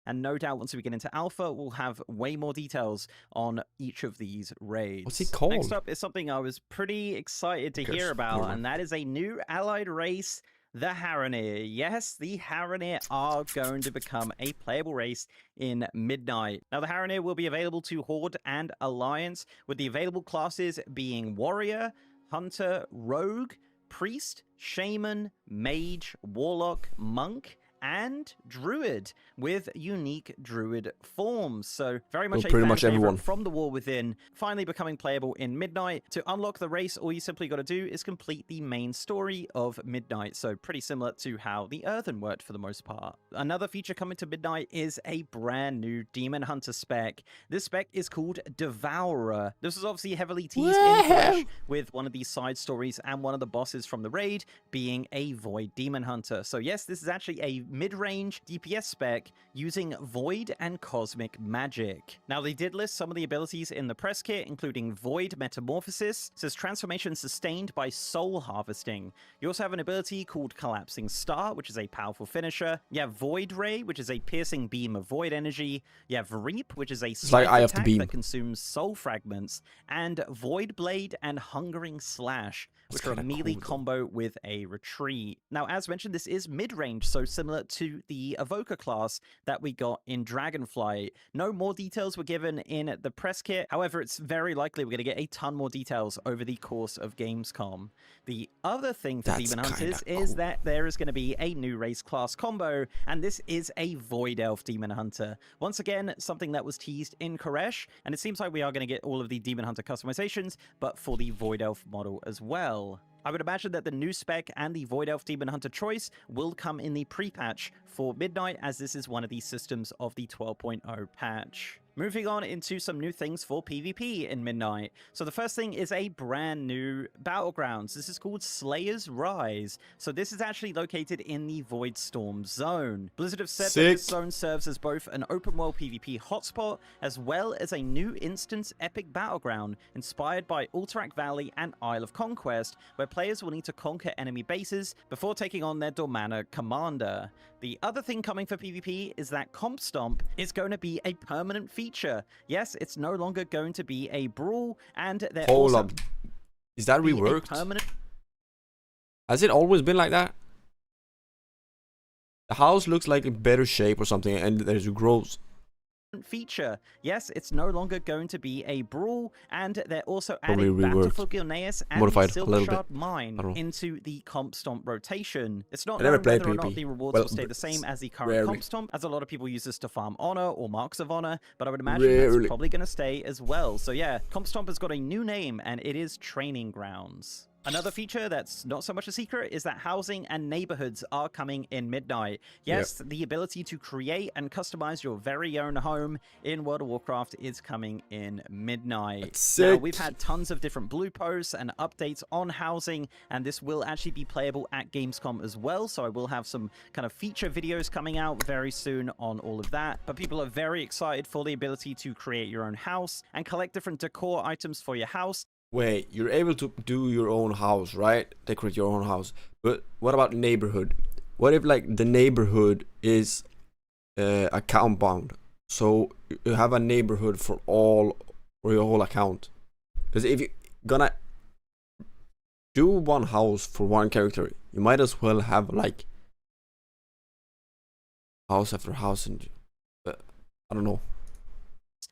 And no doubt once we get into Alpha, we'll have way more details on each of these raids. What's he called? Next up is something I was pretty excited to hear about, and that is a new allied race The Harroneer. Yes, the Harroneer are going to become a playable race in Midnight. Now, the Harroneer will be available to Horde and Alliance, with the available classes being Warrior, Hunter, Rogue, Priest, Shaman, Mage, Warlock, Monk, and Druid, with unique Druid forms. So very much pretty much everyone from the War Within, finally becoming playable in Midnight. To unlock the race, all you simply got to do is complete the main story of Midnight. So pretty similar to how the Earthen worked for the most part. Another feature coming to Midnight is a brand new Demon Hunter spec. This spec is called Devourer. This was obviously heavily teased in Clash, with one of these side stories and one of the bosses from the raid being a Void Demon Hunter. So yes, this is actually a mid-range DPS spec using Void and Cosmic Magic. Now, they did list some of the abilities in the press kit, including Void Metamorphosis. It says transformation sustained by Soul Harvesting. You also have an ability called Collapsing Star, which is a powerful finisher. You have Void Ray, which is a piercing beam of void energy. You have Reap, which is a scythe attack that consumes soul fragments. And Void Blade and Hungering Slash, which are a melee combo with a retreat. Now, as mentioned, this is mid-range, so similar to the Evoker class that we got in Dragonflight. No more details were given in the press kit. However, it's very likely we're going to get a ton more details over the course of Gamescom. The other thing for Demon Hunters is that there is going to be a new race class combo, and this is a Void Elf Demon Hunter. Once again, something that was teased in Koresh, and it seems like we are going to get all of the Demon Hunter customizations, but for the Void Elf model as well. I would imagine that the new spec and the Void Elf Demon Hunter choice will come in the pre-patch for Midnight, as this is one of the systems of the 12.0 patch. Moving on into some new things for PvP in Midnight. So the first thing is a brand new Battlegrounds. This is called Slayer's Rise. So this is actually located in the Void Storm zone. Blizzard have said that this zone serves as both an open world PvP hotspot, as well as a new instance epic battleground inspired by Alterac Valley and Isle of Conquest, where players will need to conquer enemy bases before taking on their Dormana commander. The other thing coming for PvP is that Comp Stomp is going to be a permanent feature. Yes, it's no longer going to be a brawl, and they're Hold up. Is that reworked? Has it always been like that? The house looks like in better shape or something, and there's growth. Feature. Yes, it's no longer going to be a brawl, and they're also adding Battle for Gilneas and the Silk Shard Mine into the Comp Stomp rotation. It's not known whether or not the rewards will stay the same as the current Comp Stomp, as a lot of people use this to farm honor or marks of honor, but I would imagine that's probably going to stay as well. So yeah, Comp Stomp has got a new name, and it is Training Grounds. Another feature that's not so much a secret is that housing and neighborhoods are coming in Midnight. Yes, the ability to create and customize your very own home in World of Warcraft is coming in Midnight. Now, we've had tons of different blue posts and updates on housing, and this will actually be playable at Gamescom as well, so I will have some kind of feature videos coming out very soon on all of that. But people are very excited for the ability to create your own house and collect different decor items for your house. Wait, you're able to do your own house, right? Decorate your own house. But what about neighborhood? What if like the neighborhood is a compound? So you have a neighborhood for your whole account. Because if you're gonna do one house for one character, you might as well have like house after house, and I don't know.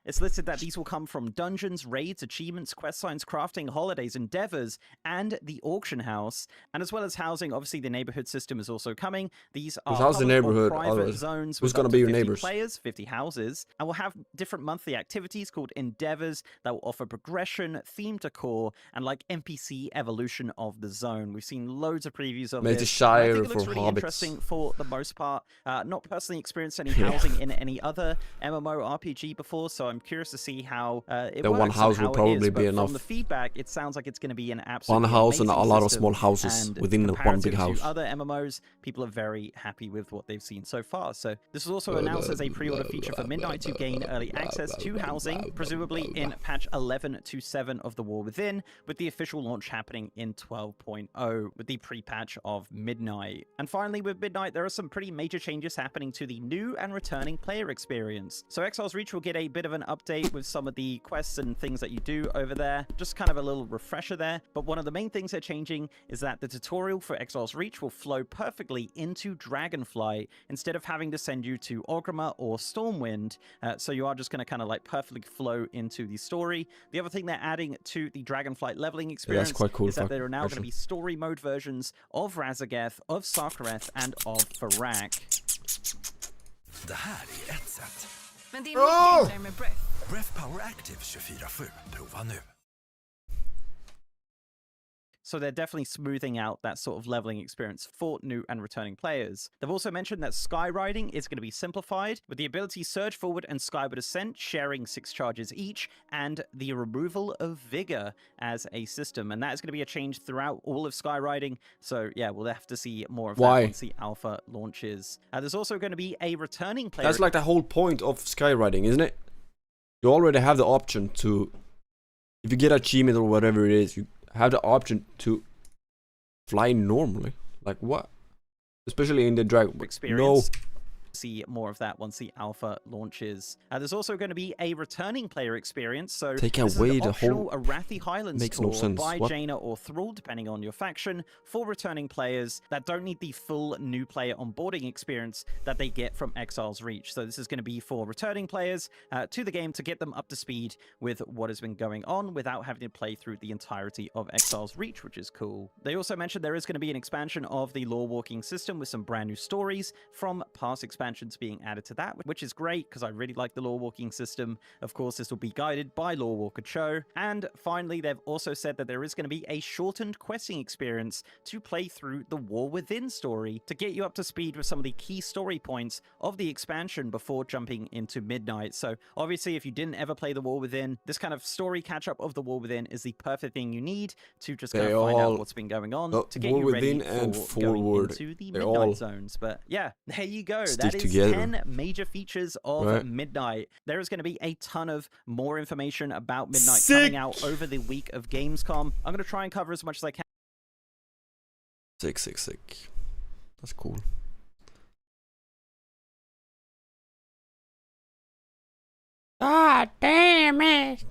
It's listed that these will come from dungeons, raids, achievements, quest signs, crafting, holidays, endeavors, and the auction house. And as well as housing, obviously the neighborhood system is also coming. These are how's the neighborhood? Private zones. Who's going to be your neighbors? Players, 50 houses, and we'll have different monthly activities called endeavors that will offer progression, theme decor, and like NPC evolution of the zone. We've seen loads of previews of this. Shire I think it looks for really hobbits. Interesting for the most part. Not personally experienced any housing in any other MMORPG before, so I'm curious to see how it works. One house will probably be enough. From the feedback, it sounds like it's going to be an absolute one house and a lot of small houses within one big house. To other MMOs, people are very happy with what they've seen so far. So this was also announced as a pre-order feature for Midnight to gain early access to housing, presumably in patch 11.7 of the War Within, with the official launch happening in 12.0 with the pre-patch of Midnight. And finally, with Midnight, there are some pretty major changes happening to the new and returning player experience. So Exile's Reach will get a bit bit of an update with some of the quests and things that you do over there. Just kind of a little refresher there. But one of the main things they're changing is that the tutorial for Exile's Reach will flow perfectly into Dragonflight instead of having to send you to Orgrimmar or Stormwind. So you are just going to kind of like perfectly flow into the story. The other thing they're adding to the Dragonflight leveling experience that's quite cool, is that there are now going to be story mode versions of Razageth, of Sarkareth, and of Farak. Det här är ett sätt. Men det är mycket enklare med Breath. Breath Power Active 24/7. Prova nu. So they're definitely smoothing out that sort of leveling experience for new and returning players. They've also mentioned that skywriting is going to be simplified, with the ability Surge Forward and Skyward Ascent sharing 6 charges each, and the removal of Vigor as a system. And that is going to be a change throughout all of skywriting. So yeah, we'll have to see more of that once the alpha launches. There's also going to be a returning player. That's like the whole point of skywriting, isn't it? You already have the option to, if you get achievement or whatever it is, you have the option to fly normally. Like what? Especially in the Dragon experience. No. See more of that once the alpha launches. There's also going to be a returning player experience. So take this away is the optional whole Arathi Highlands makes tour no sense. by What? Jaina or Thrall, depending on your faction, for returning players that don't need the full new player onboarding experience that they get from Exile's Reach. So this is going to be for returning players to the game to get them up to speed with what has been going on without having to play through the entirety of Exile's Reach, which is cool. They also mentioned there is going to be an expansion of the lore walking system with some brand new stories from past expansions being added to that, which is great because I really like the lore walking system. Of course, this will be guided by Lore Walker Cho. And finally, they've also said that there is going to be a shortened questing experience to play through the War Within story to get you up to speed with some of the key story points of the expansion before jumping into Midnight. So obviously, if you didn't ever play the War Within, this kind of story catch-up of the War Within is the perfect thing you need to just kind of find out what's been going on to get you ready for going into the Midnight zones. But yeah, there you go. That is together. 10 major features of Midnight. There is going to be a ton of more information about Midnight coming out over the week of Gamescom. I'm going to try and cover as much as I can. Sick. That's cool. Ah, damn it!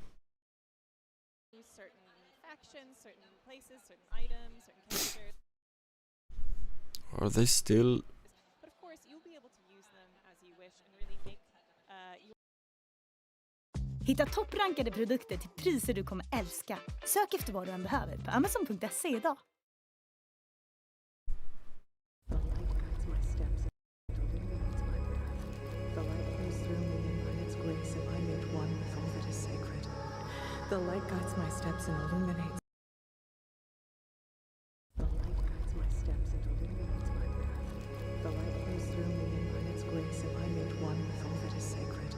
Certain factions, certain places, certain items, certain characters. Are they still? But of course, you'll be able to use them as you wish and really make Hitta topprankade produkter till priser du kommer älska. Sök efter vad du än behöver på Amazon.se idag. The light guides my steps and illuminates. The light guides my steps and illuminates my path. The light flows through me and by its grace am I made one with all that is sacred.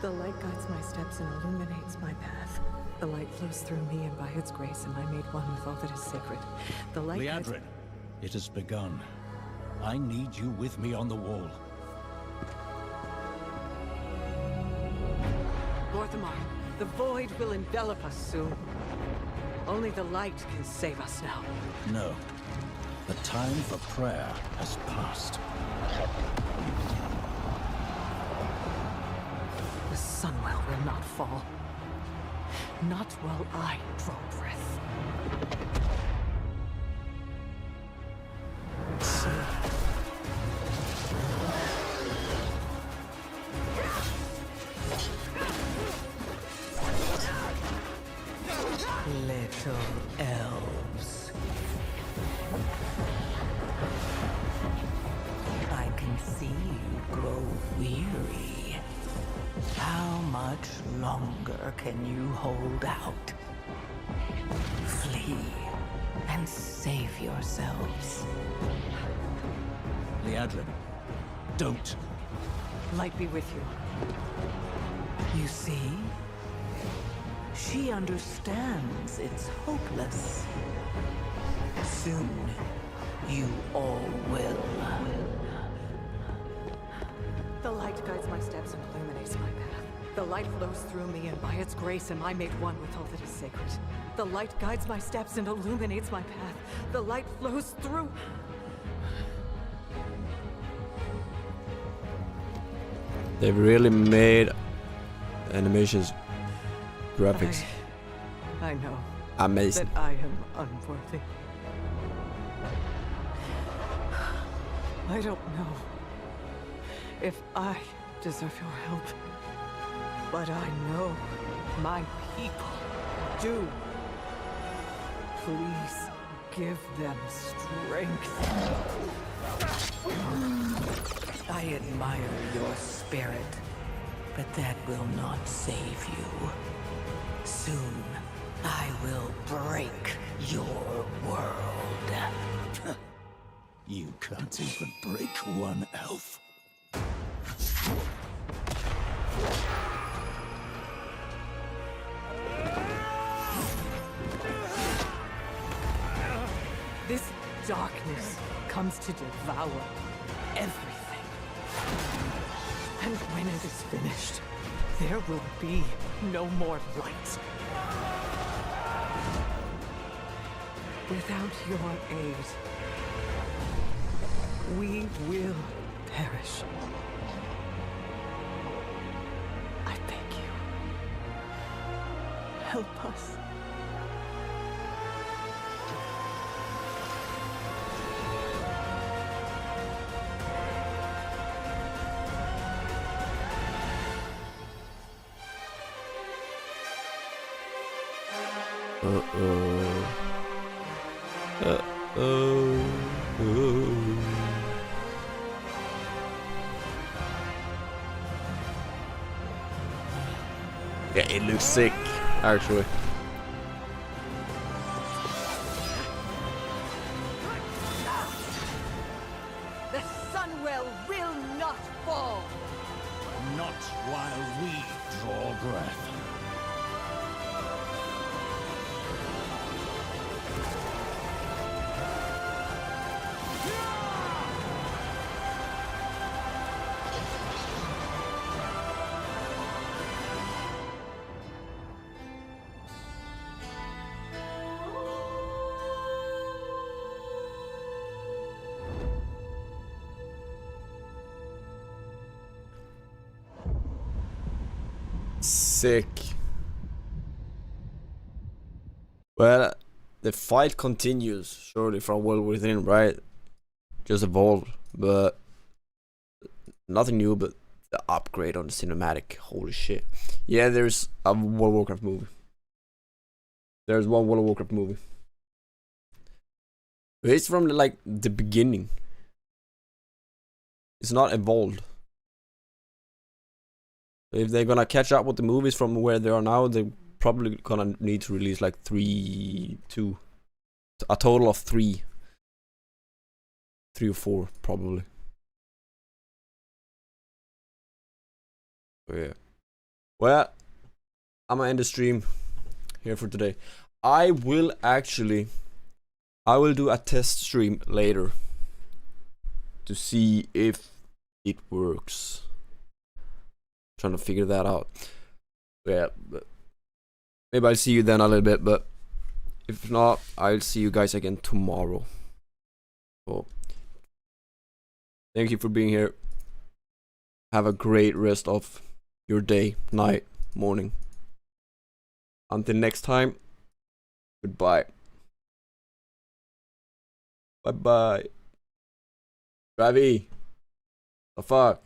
The light guides my steps and illuminates my path. The light flows through me and by its grace am I made one with all that is sacred. The light Liadrin, it has begun. I need you with me on the wall. Gorthamar, the void will envelop us soon. Only the light can save us now. No. The time for prayer has passed. The Sunwell will not fall. Not while I draw breath. Little elves. I can see you grow weary. How much longer can you hold out? Flee and save yourselves. Liadrin, don't. Light be with you. You see? She understands it's hopeless. Soon, you all will. The light guides my steps and illuminates my path. The light flows through me, and by its grace am I made one with all that is sacred. The light guides my steps and illuminates my path. The light flows through... They've really made animations, graphics. I know. Amazing. That I am unworthy. I don't know if I deserve your help, but I know my people do. Please give them strength. I admire your spirit, but that will not save you. Soon, I will break your world. You can't even break one elf. This darkness comes to devour everything. And when it is finished, there will be no more light. Without your aid, we will perish. I beg you, help us. Yeah, it looks sick, actually. The Sunwell will not fall. Not while we draw breath. Sick. Well, the fight continues, surely, from World Within, right? Just evolved, but nothing new but the upgrade on the cinematic. Holy shit. Yeah, there's a World of Warcraft movie. There's one World of Warcraft movie. It's from like the beginning. It's not evolved. If they're gonna catch up with the movies from where they are now, they're probably gonna need to release like a total of three or four, probably. Oh, yeah. Well, I'm gonna end the stream here for today. I will do a test stream later to see if it works. Trying to figure that out. Yeah, but maybe I'll see you then a little bit, but if not, I'll see you guys again tomorrow. So, thank you for being here. Have a great rest of your day, night, morning. Until next time, goodbye. Bye bye. Ravi, the fuck?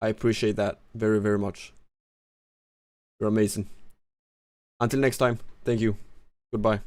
I appreciate that very, very much. You're amazing. Until next time, thank you. Goodbye.